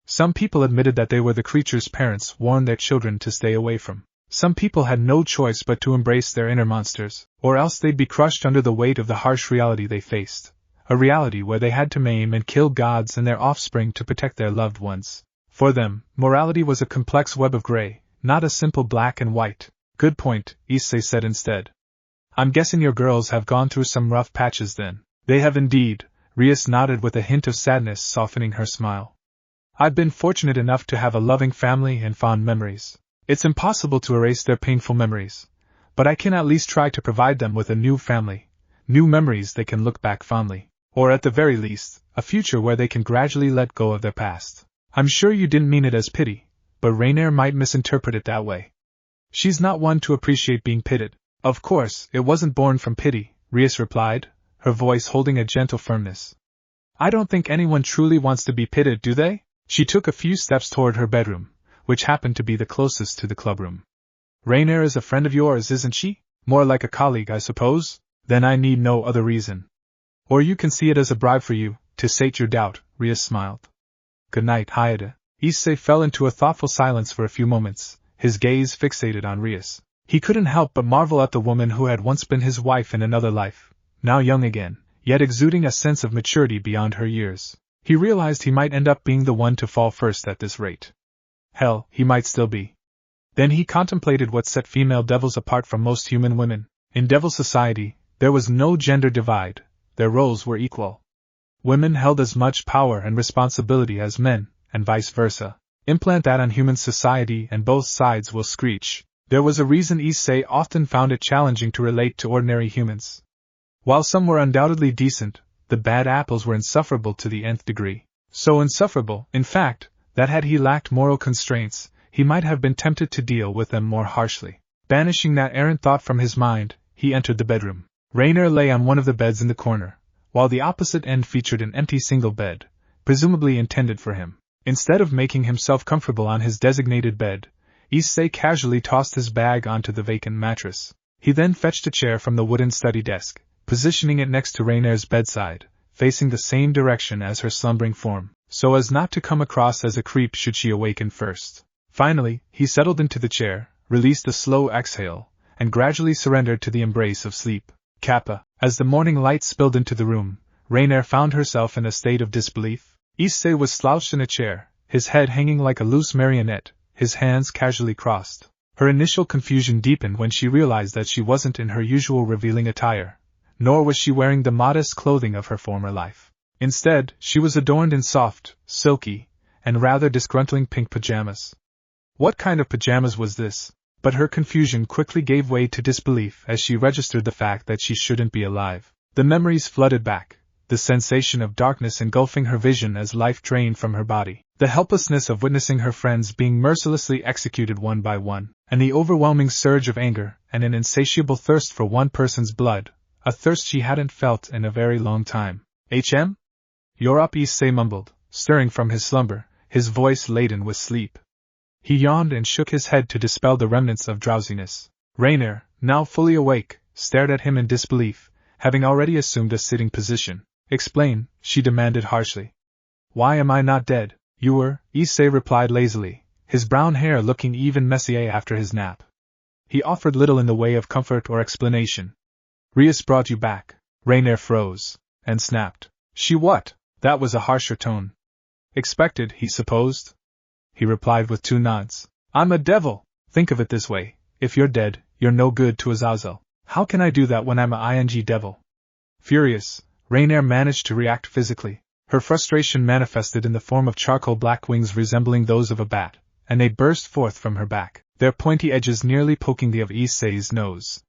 Some people admitted that they were the creatures parents warned their children to stay away from. Some people had no choice but to embrace their inner monsters, or else they'd be crushed under the weight of the harsh reality they faced. A reality where they had to maim and kill gods and their offspring to protect their loved ones. For them, morality was a complex web of gray, not a simple black and white. Good point, Issei said instead. I'm guessing your girls have gone through some rough patches then. They have indeed, Rias nodded with a hint of sadness softening her smile. I've been fortunate enough to have a loving family and fond memories. It's impossible to erase their painful memories, but I can at least try to provide them with a new family, new memories they can look back fondly, or at the very least, a future where they can gradually let go of their past. I'm sure you didn't mean it as pity, but Raynare might misinterpret it that way. She's not one to appreciate being pitied. Of course, it wasn't born from pity, Rias replied, her voice holding a gentle firmness. I don't think anyone truly wants to be pitied, do they? She took a few steps toward her bedroom, which happened to be the closest to the clubroom. Raynare is a friend of yours, isn't she? More like a colleague, I suppose? Then I need no other reason. Or you can see it as a bribe for you, to sate your doubt, Rias smiled. Good night, Haida. Issei fell into a thoughtful silence for a few moments, his gaze fixated on Rias. He couldn't help but marvel at the woman who had once been his wife in another life, now young again, yet exuding a sense of maturity beyond her years. He realized he might end up being the one to fall first at this rate. Hell, he might still be. Then he contemplated what set female devils apart from most human women. In devil society, there was no gender divide, their roles were equal. Women held as much power and responsibility as men, and vice versa. Implant that on human society and both sides will screech. There was a reason Issei often found it challenging to relate to ordinary humans. While some were undoubtedly decent, the bad apples were insufferable to the nth degree. So insufferable, in fact, that had he lacked moral constraints, he might have been tempted to deal with them more harshly. Banishing that errant thought from his mind, he entered the bedroom. Raynare lay on one of the beds in the corner, while the opposite end featured an empty single bed, presumably intended for him. Instead of making himself comfortable on his designated bed, Issei casually tossed his bag onto the vacant mattress. He then fetched a chair from the wooden study desk, positioning it next to Raynare's bedside, facing the same direction as her slumbering form, so as not to come across as a creep should she awaken first. Finally, he settled into the chair, released a slow exhale, and gradually surrendered to the embrace of sleep. Kappa. As the morning light spilled into the room, Raynare found herself in a state of disbelief. Issei was slouched in a chair, his head hanging like a loose marionette, his hands casually crossed. Her initial confusion deepened when she realized that she wasn't in her usual revealing attire, nor was she wearing the modest clothing of her former life. Instead, she was adorned in soft, silky, and rather disgruntling pink pajamas. What kind of pajamas was this? But her confusion quickly gave way to disbelief as she registered the fact that she shouldn't be alive. The memories flooded back, the sensation of darkness engulfing her vision as life drained from her body, the helplessness of witnessing her friends being mercilessly executed one by one, and the overwhelming surge of anger and an insatiable thirst for one person's blood, a thirst she hadn't felt in a very long time. "HM? You're up," Issei mumbled, stirring from his slumber, his voice laden with sleep. He yawned and shook his head to dispel the remnants of drowsiness. Raynare, now fully awake, stared at him in disbelief, having already assumed a sitting position. "Explain," she demanded harshly. "Why am I not dead?" "You were," Issei replied lazily, his brown hair looking even messier after his nap. He offered little in the way of comfort or explanation. "Rias brought you back." Raynare froze, and snapped. "She what?" That was a harsher tone. "Expected, he supposed?" He replied with two nods. "I'm a devil! Think of it this way, if you're dead, you're no good to Aazel. How can I do that when I'm a ing devil?" Furious, Raynare managed to react physically. Her frustration manifested in the form of charcoal black wings resembling those of a bat, and they burst forth from her back, their pointy edges nearly poking the of Issei's nose.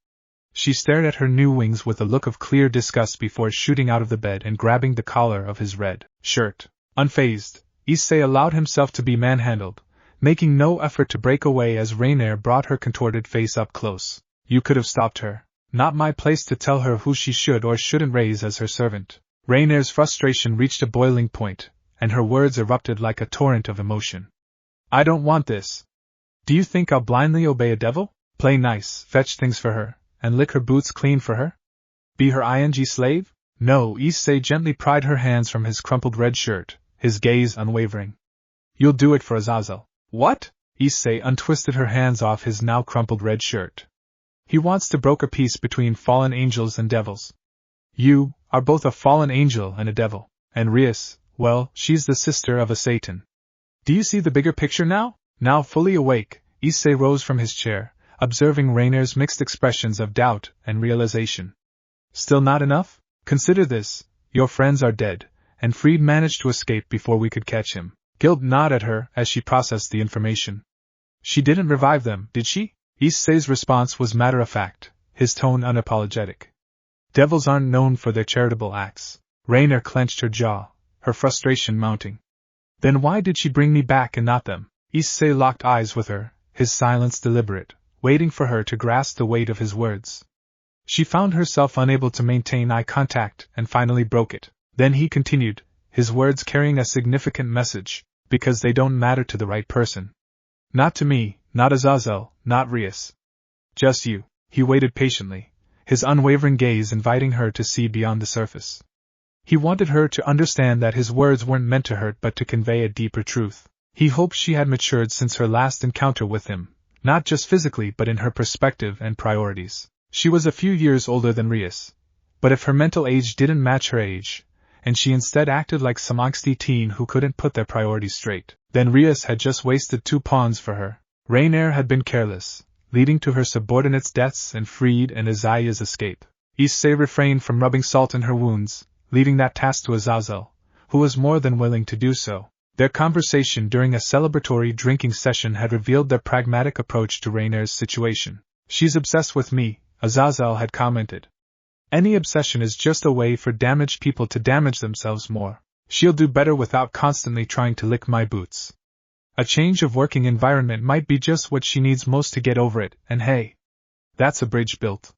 She stared at her new wings with a look of clear disgust before shooting out of the bed and grabbing the collar of his red shirt. Unfazed, Issei allowed himself to be manhandled, making no effort to break away as Raynare brought her contorted face up close. You could have stopped her. Not my place to tell her who she should or shouldn't raise as her servant. Raynare's frustration reached a boiling point, and her words erupted like a torrent of emotion. I don't want this. Do you think I'll blindly obey a devil? Play nice, fetch things for her, and lick her boots clean for her? Be her slave? No, Issei gently pried her hands from his crumpled red shirt, his gaze unwavering. You'll do it for Aazel. What? Issei untwisted her hands off his now crumpled red shirt. He wants to broker peace between fallen angels and devils. You are both a fallen angel and a devil, and Rias, well, she's the sister of a Satan. Do you see the bigger picture now? Now fully awake, Issei rose from his chair, observing Raynare's mixed expressions of doubt and realization. Still not enough? Consider this, your friends are dead, and Fried managed to escape before we could catch him. Guild nodded at her as she processed the information. She didn't revive them, did she? Issei's response was matter-of-fact, his tone unapologetic. Devils aren't known for their charitable acts. Raynare clenched her jaw, her frustration mounting. Then why did she bring me back and not them? Issei locked eyes with her, his silence deliberate, waiting for her to grasp the weight of his words. She found herself unable to maintain eye contact and finally broke it. Then he continued, his words carrying a significant message, because they don't matter to the right person. Not to me, not Aazel, not Rias. Just you. He waited patiently, his unwavering gaze inviting her to see beyond the surface. He wanted her to understand that his words weren't meant to hurt but to convey a deeper truth. He hoped she had matured since her last encounter with him, not just physically but in her perspective and priorities. She was a few years older than Rias, but if her mental age didn't match her age, and she instead acted like some angsty teen who couldn't put their priorities straight, then Rias had just wasted 2 pawns for her. Raynare had been careless, leading to her subordinates' deaths and Fried and Issei's escape. Issei refrained from rubbing salt in her wounds, leaving that task to Aazel, who was more than willing to do so. Their conversation during a celebratory drinking session had revealed their pragmatic approach to Raynare's situation. She's obsessed with me, Aazel had commented. Any obsession is just a way for damaged people to damage themselves more. She'll do better without constantly trying to lick my boots. A change of working environment might be just what she needs most to get over it, and hey, that's a bridge built.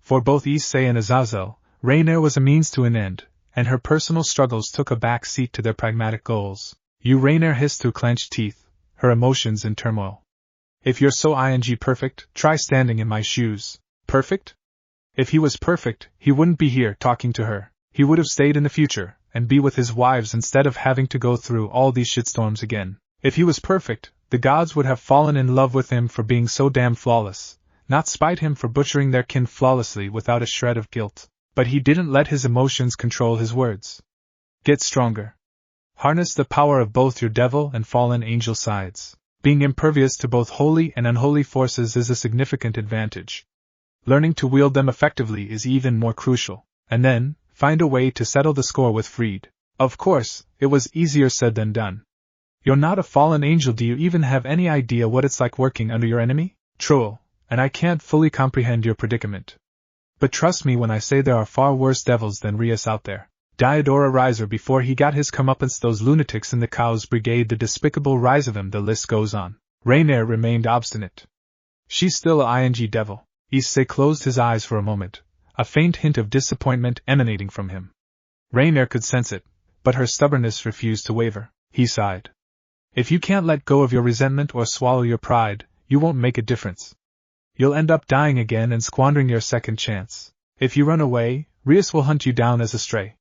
For both Issei and Aazel, Raynare was a means to an end, and her personal struggles took a back seat to their pragmatic goals. You, Raynare hissed through clenched teeth, her emotions in turmoil. If you're so perfect, try standing in my shoes. Perfect? If he was perfect, he wouldn't be here talking to her. He would have stayed in the future, and be with his wives instead of having to go through all these shitstorms again. If he was perfect, the gods would have fallen in love with him for being so damn flawless, not spite him for butchering their kin flawlessly without a shred of guilt. But he didn't let his emotions control his words. Get stronger. Harness the power of both your devil and fallen angel sides. Being impervious to both holy and unholy forces is a significant advantage. Learning to wield them effectively is even more crucial. And then, find a way to settle the score with Fried. Of course, it was easier said than done. You're not a fallen angel. Do you even have any idea what it's like working under your enemy? True, and I can't fully comprehend your predicament. But trust me when I say there are far worse devils than Rias out there. Diodora Riser before he got his comeuppance, those lunatics in the Cow's Brigade, the despicable rise of him, the list goes on. Raynare remained obstinate. She's still a devil. Issei closed his eyes for a moment, a faint hint of disappointment emanating from him. Raynare could sense it, but her stubbornness refused to waver. He sighed. If you can't let go of your resentment or swallow your pride, you won't make a difference. You'll end up dying again and squandering your second chance. If you run away, Rias will hunt you down as a stray.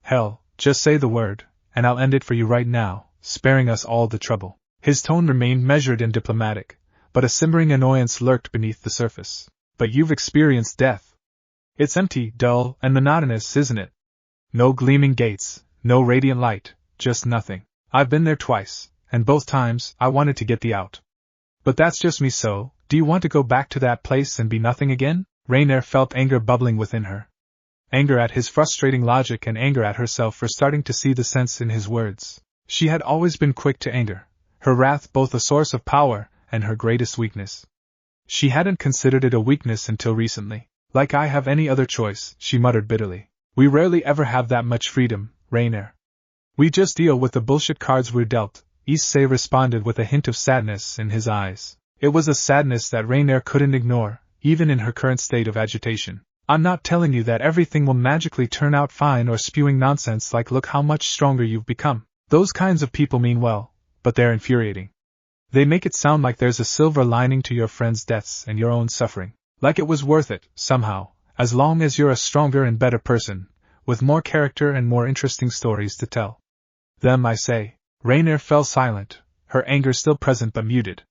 Hell, just say the word, and I'll end it for you right now, sparing us all the trouble. His tone remained measured and diplomatic, but a simmering annoyance lurked beneath the surface. But you've experienced death. It's empty, dull, and monotonous, isn't it? No gleaming gates, no radiant light, just nothing. I've been there twice, and both times I wanted to get thee out. But that's just me, so, do you want to go back to that place and be nothing again? Raynare felt anger bubbling within her. Anger at his frustrating logic and anger at herself for starting to see the sense in his words. She had always been quick to anger, her wrath both a source of power and her greatest weakness. She hadn't considered it a weakness until recently. Like I have any other choice, she muttered bitterly. We rarely ever have that much freedom, Raynare. We just deal with the bullshit cards we're dealt, Issei responded with a hint of sadness in his eyes. It was a sadness that Raynare couldn't ignore, even in her current state of agitation. I'm not telling you that everything will magically turn out fine or spewing nonsense like look how much stronger you've become. Those kinds of people mean well, but they're infuriating. They make it sound like there's a silver lining to your friends' deaths and your own suffering. Like it was worth it, somehow, as long as you're a stronger and better person, with more character and more interesting stories to tell. Them, I say. Raynare fell silent, her anger still present but muted.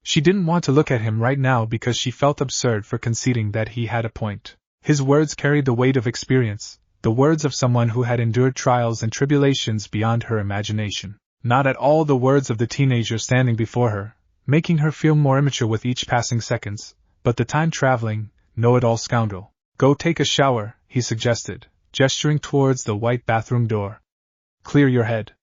She didn't want to look at him right now because she felt absurd for conceding that he had a point. His words carried the weight of experience, the words of someone who had endured trials and tribulations beyond her imagination. Not at all the words of the teenager standing before her, making her feel more immature with each passing seconds, but the time-traveling, know-it-all scoundrel. Go take a shower, he suggested, gesturing towards the white bathroom door. Clear your head.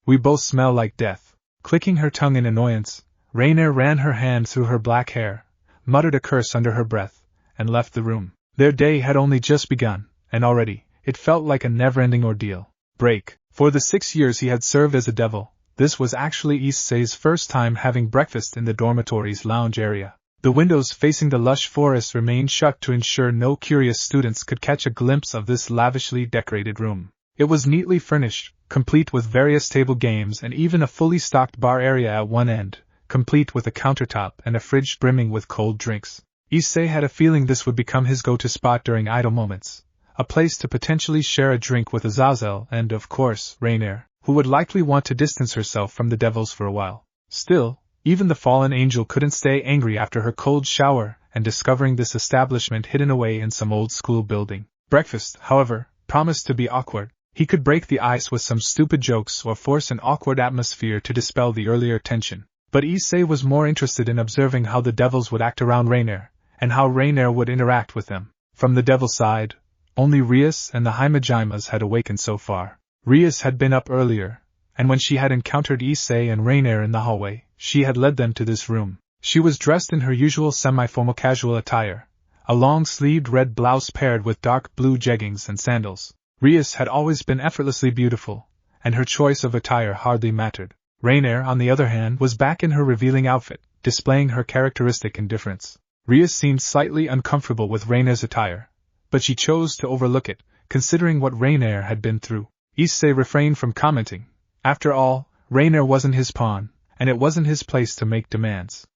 We both smell like death. Clicking her tongue in annoyance, Raynare ran her hand through her black hair, muttered a curse under her breath, and left the room. Their day had only just begun, and already, it felt like a never-ending ordeal. Break. For the 6 years he had served as a devil, this was actually Issei's first time having breakfast in the dormitory's lounge area. The windows facing the lush forest remained shut to ensure no curious students could catch a glimpse of this lavishly decorated room. It was neatly furnished, complete with various table games and even a fully stocked bar area at one end, complete with a countertop and a fridge brimming with cold drinks. Issei had a feeling this would become his go-to spot during idle moments, a place to potentially share a drink with Aazel and, of course, Raynare, who would likely want to distance herself from the devils for a while. Still, even the fallen angel couldn't stay angry after her cold shower and discovering this establishment hidden away in some old school building. Breakfast, however, promised to be awkward. He could break the ice with some stupid jokes or force an awkward atmosphere to dispel the earlier tension. But Issei was more interested in observing how the devils would act around Raynare, and how Raynare would interact with them. From the devil's side, only Rias and the Haimajimas had awakened so far. Rias had been up earlier, and when she had encountered Issei and Raynare in the hallway, she had led them to this room. She was dressed in her usual semi-formal casual attire, a long-sleeved red blouse paired with dark blue jeggings and sandals. Rias had always been effortlessly beautiful, and her choice of attire hardly mattered. Raynare, on the other hand, was back in her revealing outfit, displaying her characteristic indifference. Rias seemed slightly uncomfortable with Raynare's attire, but she chose to overlook it, considering what Raynare had been through. Issei refrained from commenting. After all, Raynare wasn't his pawn, and it wasn't his place to make demands.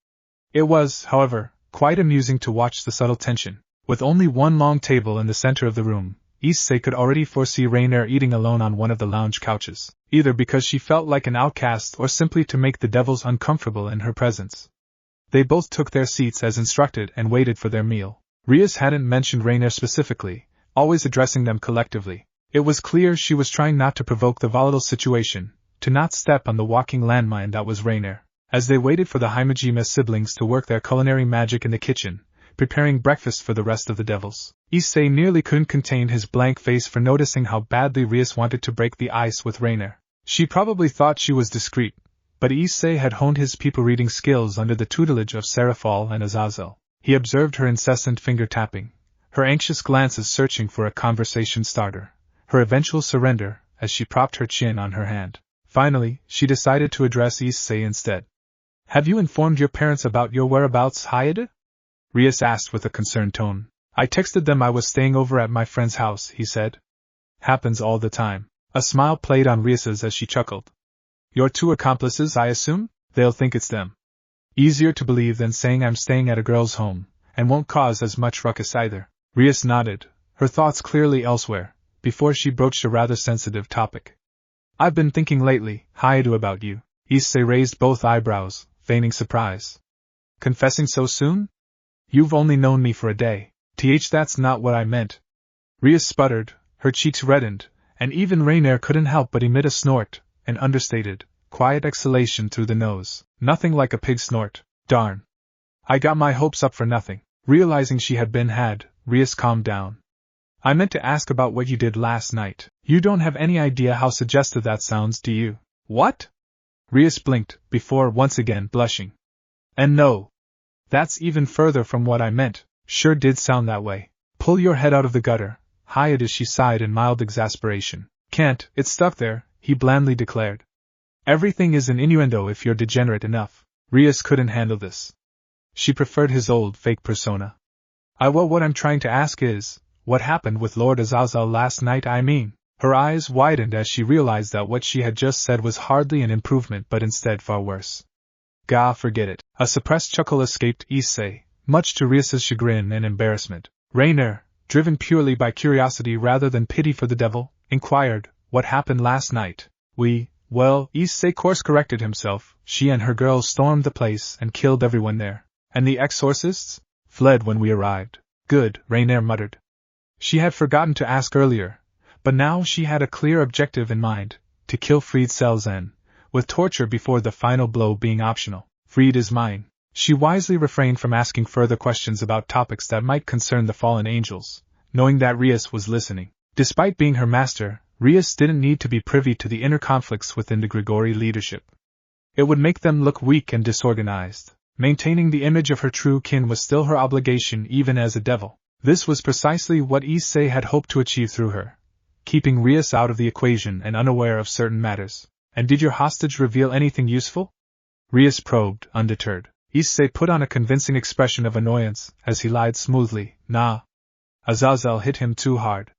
It was, however, quite amusing to watch the subtle tension. With only one long table in the center of the room, Issei could already foresee Raynare eating alone on one of the lounge couches, either because she felt like an outcast or simply to make the devils uncomfortable in her presence. They both took their seats as instructed and waited for their meal. Rias hadn't mentioned Raynare specifically, always addressing them collectively. It was clear she was trying not to provoke the volatile situation, to not step on the walking landmine that was Raynare. As they waited for the Haimajima siblings to work their culinary magic in the kitchen, preparing breakfast for the rest of the devils, Issei nearly couldn't contain his blank face for noticing how badly Rias wanted to break the ice with Raynare. She probably thought she was discreet, but Issei had honed his people-reading skills under the tutelage of Serafal and Aazel. He observed her incessant finger-tapping, her anxious glances searching for a conversation starter, her eventual surrender as she propped her chin on her hand. Finally, she decided to address Issei instead. "Have you informed your parents about your whereabouts, Hayade?" Rias asked with a concerned tone. "I texted them I was staying over at my friend's house," he said. "Happens all the time." A smile played on Rias's as she chuckled. "Your two accomplices, I assume? They'll think it's them. Easier to believe than saying I'm staying at a girl's home, and won't cause as much ruckus either." Rias nodded, her thoughts clearly elsewhere, before she broached a rather sensitive topic. "I've been thinking lately, Hayade, about you." Issei raised both eyebrows, feigning surprise. "Confessing so soon? You've only known me for a day." That's not what I meant." Rias sputtered, her cheeks reddened, and even Raynare couldn't help but emit a snort, an understated, quiet exhalation through the nose. Nothing like a pig snort. "Darn. I got my hopes up for nothing." Realizing she had been had, Rias calmed down. "I meant to ask about what you did last night. You don't have any idea how suggestive that sounds, do you?" "What?" Rias blinked, before once again blushing. And no. That's even further from what I meant. Sure did sound that way. Pull your head out of the gutter, hide as she sighed in mild exasperation. Can't, it's stuck there, he blandly declared. Everything is an innuendo if you're degenerate enough. Rias couldn't handle this. She preferred his old, fake persona. Well, what I'm trying to ask is, what happened with Lord Aazel last night, I mean? Her eyes widened as she realized that what she had just said was hardly an improvement but instead far worse. Gah, forget it. A suppressed chuckle escaped Issei, much to Rias's chagrin and embarrassment. Raynare, driven purely by curiosity rather than pity for the devil, inquired, what happened last night? Well, Issei course-corrected himself. She and her girls stormed the place and killed everyone there. And the exorcists? Fled when we arrived. Good, Raynare muttered. She had forgotten to ask earlier, but now she had a clear objective in mind, to kill Fried Selzen, with torture before the final blow being optional. Fried is mine. She wisely refrained from asking further questions about topics that might concern the fallen angels, knowing that Rias was listening. Despite being her master, Rias didn't need to be privy to the inner conflicts within the Grigori leadership. It would make them look weak and disorganized. Maintaining the image of her true kin was still her obligation even as a devil. This was precisely what Issei had hoped to achieve through her, keeping Rias out of the equation and unaware of certain matters. And did your hostage reveal anything useful? Rias probed, undeterred. Issei put on a convincing expression of annoyance as he lied smoothly. Nah. Aazel hit him too hard.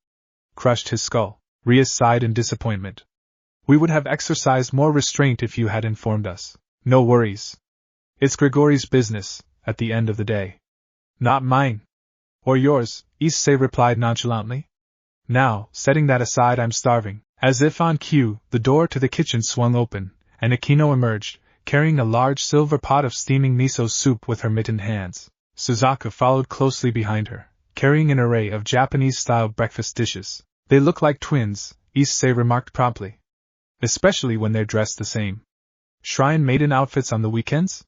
Crushed his skull. Rias sighed in disappointment. We would have exercised more restraint if you had informed us. No worries. It's Grigori's business, at the end of the day. Not mine. Or yours, Issei replied nonchalantly. Now, setting that aside, I'm starving. As if on cue, the door to the kitchen swung open, and Akino emerged, carrying a large silver pot of steaming miso soup with her mittened hands. Suzaku followed closely behind her, carrying an array of Japanese-style breakfast dishes. They look like twins, Issei remarked promptly. Especially when they're dressed the same. Shrine maiden outfits on the weekends?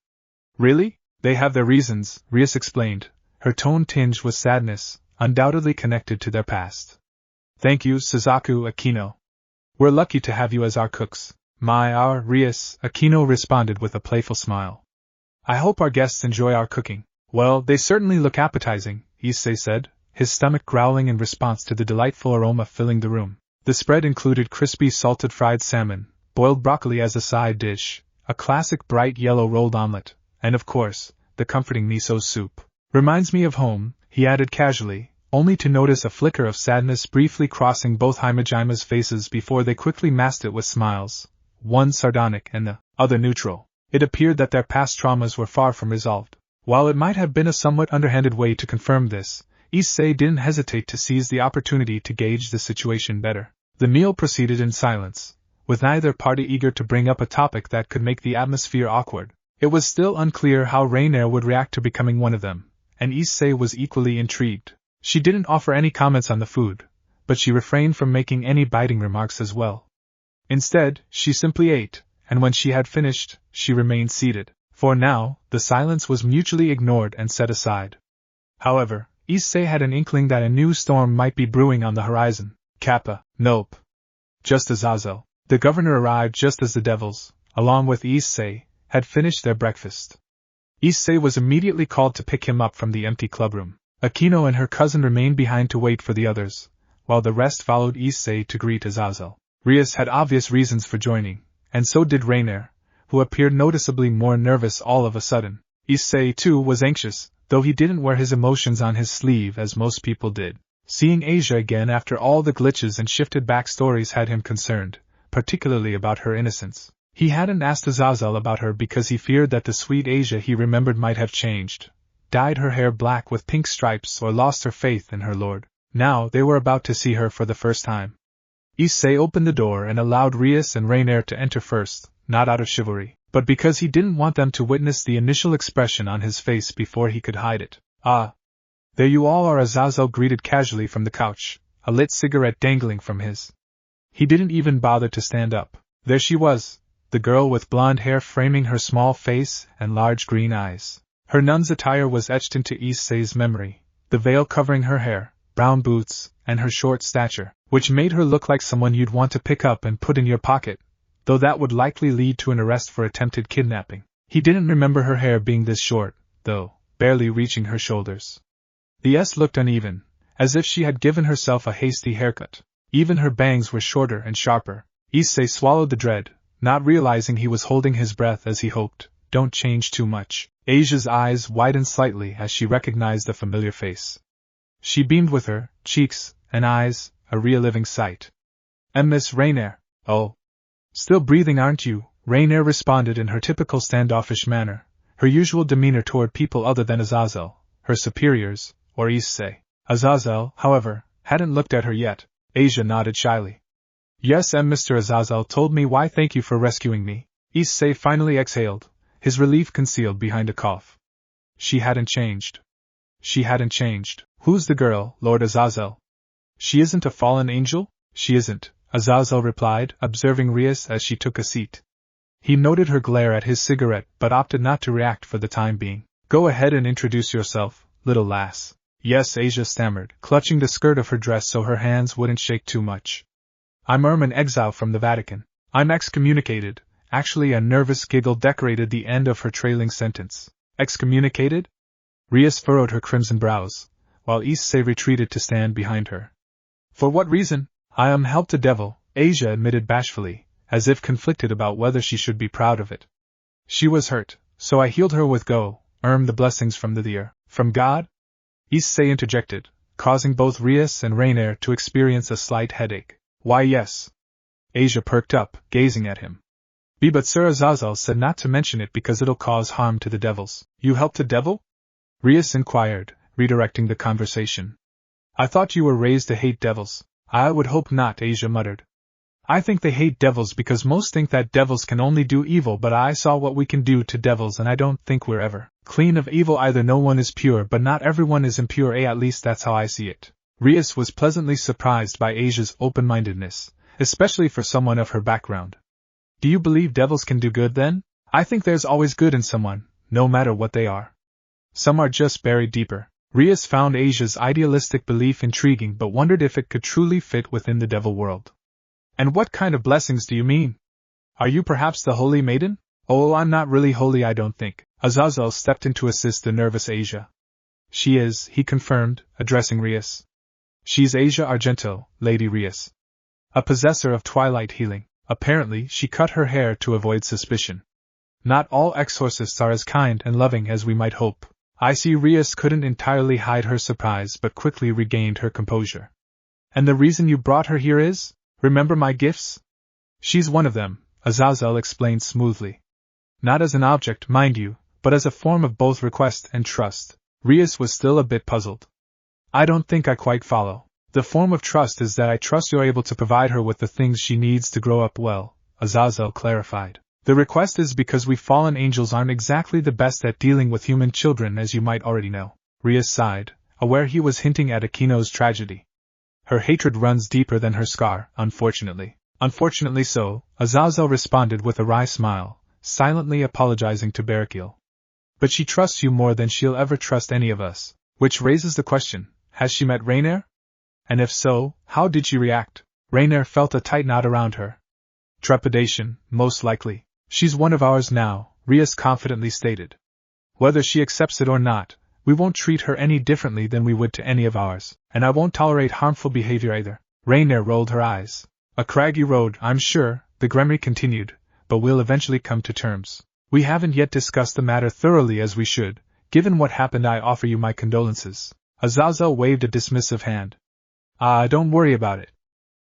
Really? They have their reasons, Rias explained, her tone tinged with sadness, undoubtedly connected to their past. Thank you, Suzaku Akino. We're lucky to have you as our cooks. Our Rias, Akino responded with a playful smile. I hope our guests enjoy our cooking. Well, they certainly look appetizing, Issei said, his stomach growling in response to the delightful aroma filling the room. The spread included crispy salted fried salmon, boiled broccoli as a side dish, a classic bright yellow rolled omelet, and of course, the comforting miso soup. Reminds me of home, he added casually, only to notice a flicker of sadness briefly crossing both Hamajima's faces before they quickly masked it with smiles, one sardonic and the other neutral. It appeared that their past traumas were far from resolved. While it might have been a somewhat underhanded way to confirm this, Issei didn't hesitate to seize the opportunity to gauge the situation better. The meal proceeded in silence, with neither party eager to bring up a topic that could make the atmosphere awkward. It was still unclear how Raynare would react to becoming one of them, and Issei was equally intrigued. She didn't offer any comments on the food, but she refrained from making any biting remarks as well. Instead, she simply ate, and when she had finished, she remained seated. For now, the silence was mutually ignored and set aside. However, Issei had an inkling that a new storm might be brewing on the horizon. Kappa, nope. Just as Aazel. The governor arrived just as the devils, along with Issei, had finished their breakfast. Issei was immediately called to pick him up from the empty clubroom. Akino and her cousin remained behind to wait for the others, while the rest followed Issei to greet Aazel. Rias had obvious reasons for joining, and so did Raynare, who appeared noticeably more nervous all of a sudden. Issei, too, was anxious, though he didn't wear his emotions on his sleeve as most people did. Seeing Asia again after all the glitches and shifted backstories had him concerned, particularly about her innocence. He hadn't asked Aazel about her because he feared that the sweet Asia he remembered might have changed, dyed her hair black with pink stripes or lost her faith in her lord. Now they were about to see her for the first time. Issei opened the door and allowed Rias and Raynare to enter first, not out of chivalry, but because he didn't want them to witness the initial expression on his face before he could hide it. Ah! There you all are, Aazel greeted casually from the couch, a lit cigarette dangling from his. He didn't even bother to stand up. There she was, the girl with blonde hair framing her small face and large green eyes. Her nun's attire was etched into Issei's memory, the veil covering her hair, brown boots, and her short stature, which made her look like someone you'd want to pick up and put in your pocket, though that would likely lead to an arrest for attempted kidnapping. He didn't remember her hair being this short, though, barely reaching her shoulders. The S looked uneven, as if she had given herself a hasty haircut. Even her bangs were shorter and sharper. Issei swallowed the dread, not realizing he was holding his breath as he hoped. Don't change too much. Asia's eyes widened slightly as she recognized a familiar face. She beamed with her cheeks and eyes, a real living sight. Miss Raynare. Oh. Still breathing, aren't you? Raynare responded in her typical standoffish manner, her usual demeanor toward people other than Aazel, her superiors, or Issei. Aazel, however, hadn't looked at her yet. Asia nodded shyly. Yes, Mr. Aazel told me why. Thank you for rescuing me. Issei finally exhaled, his relief concealed behind a cough. She hadn't changed. She hadn't changed. Who's the girl, Lord Aazel? She isn't a fallen angel? She isn't, Aazel replied, observing Rias as she took a seat. He noted her glare at his cigarette but opted not to react for the time being. Go ahead and introduce yourself, little lass. Yes, Asia stammered, clutching the skirt of her dress so her hands wouldn't shake too much. I'm an exile from the Vatican. I'm excommunicated. Actually, a nervous giggle decorated the end of her trailing sentence. Excommunicated? Rias furrowed her crimson brows, while Issei retreated to stand behind her. For what reason? I helped a devil, Asia admitted bashfully, as if conflicted about whether she should be proud of it. She was hurt, so I healed her with the blessings from from God? Issei interjected, causing both Rias and Raynare to experience a slight headache. Why yes. Asia perked up, gazing at him. But Sir Aazel said not to mention it because it'll cause harm to the devils. You helped a devil? Rias inquired, redirecting the conversation. I thought you were raised to hate devils. I would hope not, Asia muttered. I think they hate devils because most think that devils can only do evil, but I saw what we can do to devils and I don't think we're ever clean of evil either. No one is pure, but not everyone is impure, at least that's how I see it. Rias was pleasantly surprised by Asia's open-mindedness, especially for someone of her background. Do you believe devils can do good then? I think there's always good in someone, no matter what they are. Some are just buried deeper. Rias found Asia's idealistic belief intriguing but wondered if it could truly fit within the devil world. And what kind of blessings do you mean? Are you perhaps the Holy Maiden? Oh, I'm not really holy, I don't think. Aazel stepped in to assist the nervous Asia. She is, he confirmed, addressing Rias. She's Asia Argento, Lady Rias. A possessor of twilight healing. Apparently, she cut her hair to avoid suspicion. Not all exorcists are as kind and loving as we might hope. I see. Rias couldn't entirely hide her surprise but quickly regained her composure. And the reason you brought her here is? Remember my gifts? She's one of them, Aazel explained smoothly. Not as an object, mind you, but as a form of both request and trust. Rias was still a bit puzzled. I don't think I quite follow. The form of trust is that I trust you're able to provide her with the things she needs to grow up well, Aazel clarified. The request is because we fallen angels aren't exactly the best at dealing with human children, as you might already know. Rias sighed, aware he was hinting at Aquino's tragedy. Her hatred runs deeper than her scar, unfortunately. Unfortunately so, Aazel responded with a wry smile, silently apologizing to Barakiel. But she trusts you more than she'll ever trust any of us. Which raises the question, has she met Raynare? And if so, how did she react? Raynare felt a tight knot around her. Trepidation, most likely. She's one of ours now, Rias confidently stated. Whether she accepts it or not, we won't treat her any differently than we would to any of ours, and I won't tolerate harmful behavior either. Raynare rolled her eyes. A craggy road, I'm sure, the Gremry continued, but we'll eventually come to terms. We haven't yet discussed the matter thoroughly as we should. Given what happened, I offer you my condolences. Aazel waved a dismissive hand. Don't worry about it.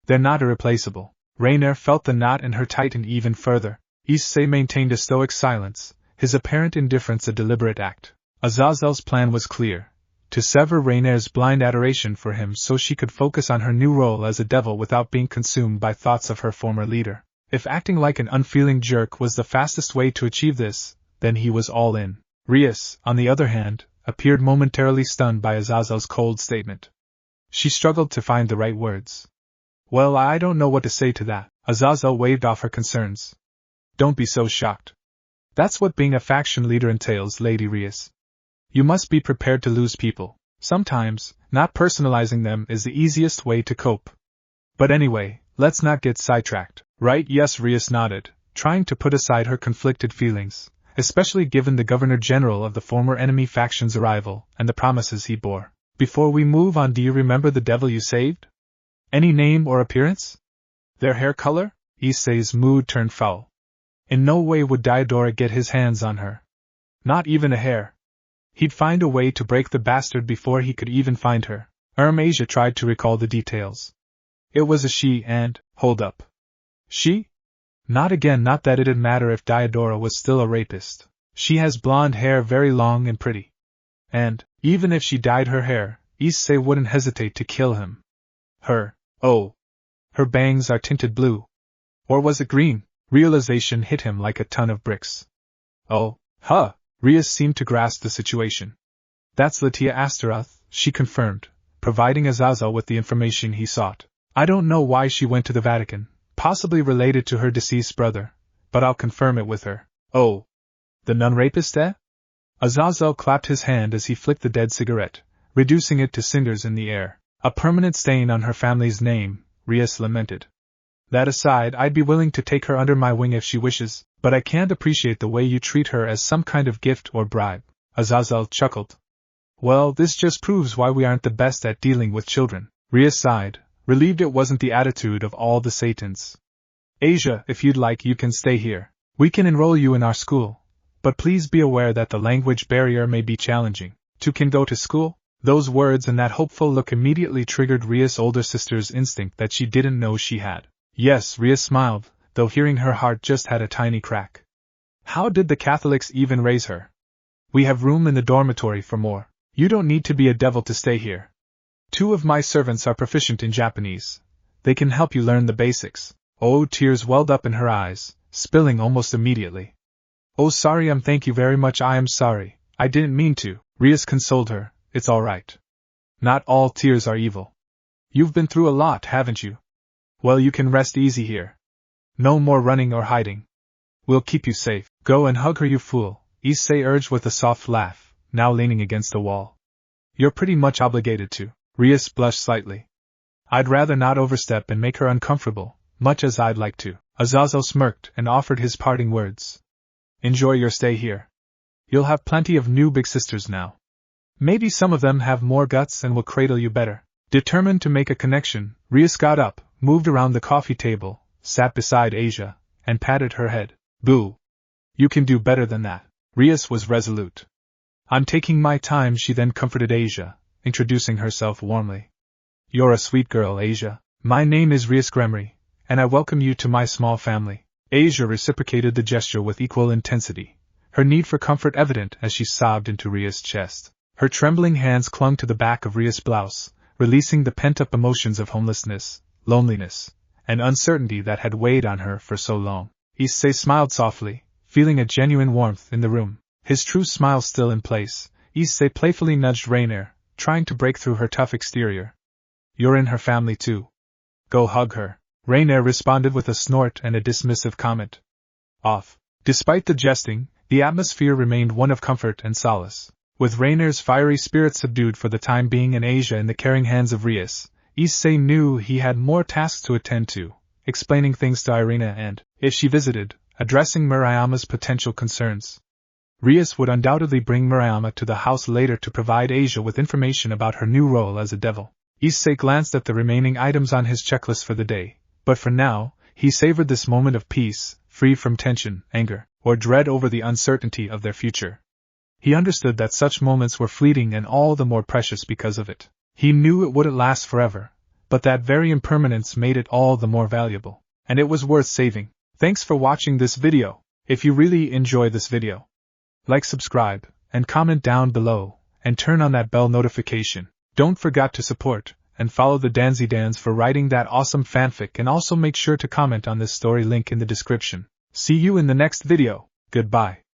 They're not irreplaceable. Raynare felt the knot in her tighten even further. Issei maintained a stoic silence, his apparent indifference a deliberate act. Azazel's plan was clear, to sever Raynare's blind adoration for him so she could focus on her new role as a devil without being consumed by thoughts of her former leader. If acting like an unfeeling jerk was the fastest way to achieve this, then he was all in. Rias, on the other hand, appeared momentarily stunned by Azazel's cold statement. She struggled to find the right words. Well, I don't know what to say to that. Aazel waved off her concerns. Don't be so shocked. That's what being a faction leader entails, Lady Rias. You must be prepared to lose people. Sometimes, not personalizing them is the easiest way to cope. But anyway, let's not get sidetracked. Right, yes, Rias nodded, trying to put aside her conflicted feelings, especially given the Governor-General of the former enemy faction's arrival and the promises he bore. Before we move on, do you remember the devil you saved? Any name or appearance? Their hair color? Issei's mood turned foul. In no way would Diodora get his hands on her. Not even a hair. He'd find a way to break the bastard before he could even find her. Asia tried to recall the details. It was a she and, hold up. She? Not again, not that it'd matter if Diodora was still a rapist. She has blonde hair, very long and pretty. And, even if she dyed her hair, Issei wouldn't hesitate to kill him. Her bangs are tinted blue. Or was it green? Realization hit him like a ton of bricks. Oh, huh. Rias seemed to grasp the situation. That's Latia Astaroth, she confirmed, providing Aazel with the information he sought. I don't know why she went to the Vatican, possibly related to her deceased brother, but I'll confirm it with her. Oh, the nun-rapist, eh? Aazel clapped his hand as he flicked the dead cigarette, reducing it to cinders in the air. A permanent stain on her family's name, Rias lamented. That aside, I'd be willing to take her under my wing if she wishes, but I can't appreciate the way you treat her as some kind of gift or bribe. Aazel chuckled. Well, this just proves why we aren't the best at dealing with children. Rias sighed, relieved it wasn't the attitude of all the Satans. Asia, if you'd like, you can stay here. We can enroll you in our school, but please be aware that the language barrier may be challenging. Two can go to school? Those words and that hopeful look immediately triggered Rias' older sister's instinct that she didn't know she had. Yes, Rias smiled, though hearing her heart just had a tiny crack. How did the Catholics even raise her? We have room in the dormitory for more. You don't need to be a devil to stay here. 2 of my servants are proficient in Japanese. They can help you learn the basics. Oh, tears welled up in her eyes, spilling almost immediately. Oh, sorry, thank you very much. I am sorry. I didn't mean to. Rias consoled her. It's all right. Not all tears are evil. You've been through a lot, haven't you? Well, you can rest easy here. No more running or hiding. We'll keep you safe. Go and hug her, you fool, Issei urged with a soft laugh, now leaning against the wall. You're pretty much obligated to. Rias blushed slightly. I'd rather not overstep and make her uncomfortable, much as I'd like to. Aazel smirked and offered his parting words. Enjoy your stay here. You'll have plenty of new big sisters now. Maybe some of them have more guts and will cradle you better. Determined to make a connection, Rias got up, moved around the coffee table, sat beside Asia, and patted her head. Boo! You can do better than that. Rias was resolute. I'm taking my time, she then comforted Asia, introducing herself warmly. You're a sweet girl, Asia. My name is Rias Gremory, and I welcome you to my small family. Asia reciprocated the gesture with equal intensity, her need for comfort evident as she sobbed into Rias' chest. Her trembling hands clung to the back of Rias' blouse, releasing the pent-up emotions of homelessness, loneliness, and uncertainty that had weighed on her for so long. Issei smiled softly, feeling a genuine warmth in the room. His true smile still in place, Issei playfully nudged Raynare, trying to break through her tough exterior. You're in her family too. Go hug her. Raynare responded with a snort and a dismissive comment. Off. Despite the jesting, the atmosphere remained one of comfort and solace. With Raynare's fiery spirit subdued for the time being and Asia in the caring hands of Rias, Issei knew he had more tasks to attend to, explaining things to Ireina and, if she visited, addressing Murayama's potential concerns. Rias would undoubtedly bring Murayama to the house later to provide Asia with information about her new role as a devil. Issei glanced at the remaining items on his checklist for the day, but for now, he savored this moment of peace, free from tension, anger, or dread over the uncertainty of their future. He understood that such moments were fleeting and all the more precious because of it. He knew it wouldn't last forever, but that very impermanence made it all the more valuable, and it was worth saving. Thanks for watching this video. If you really enjoy this video, like, subscribe, and comment down below, and turn on that bell notification. Don't forget to support and follow the DanzyDanz for writing that awesome fanfic, and also make sure to comment on this story, link in the description. See you in the next video. Goodbye.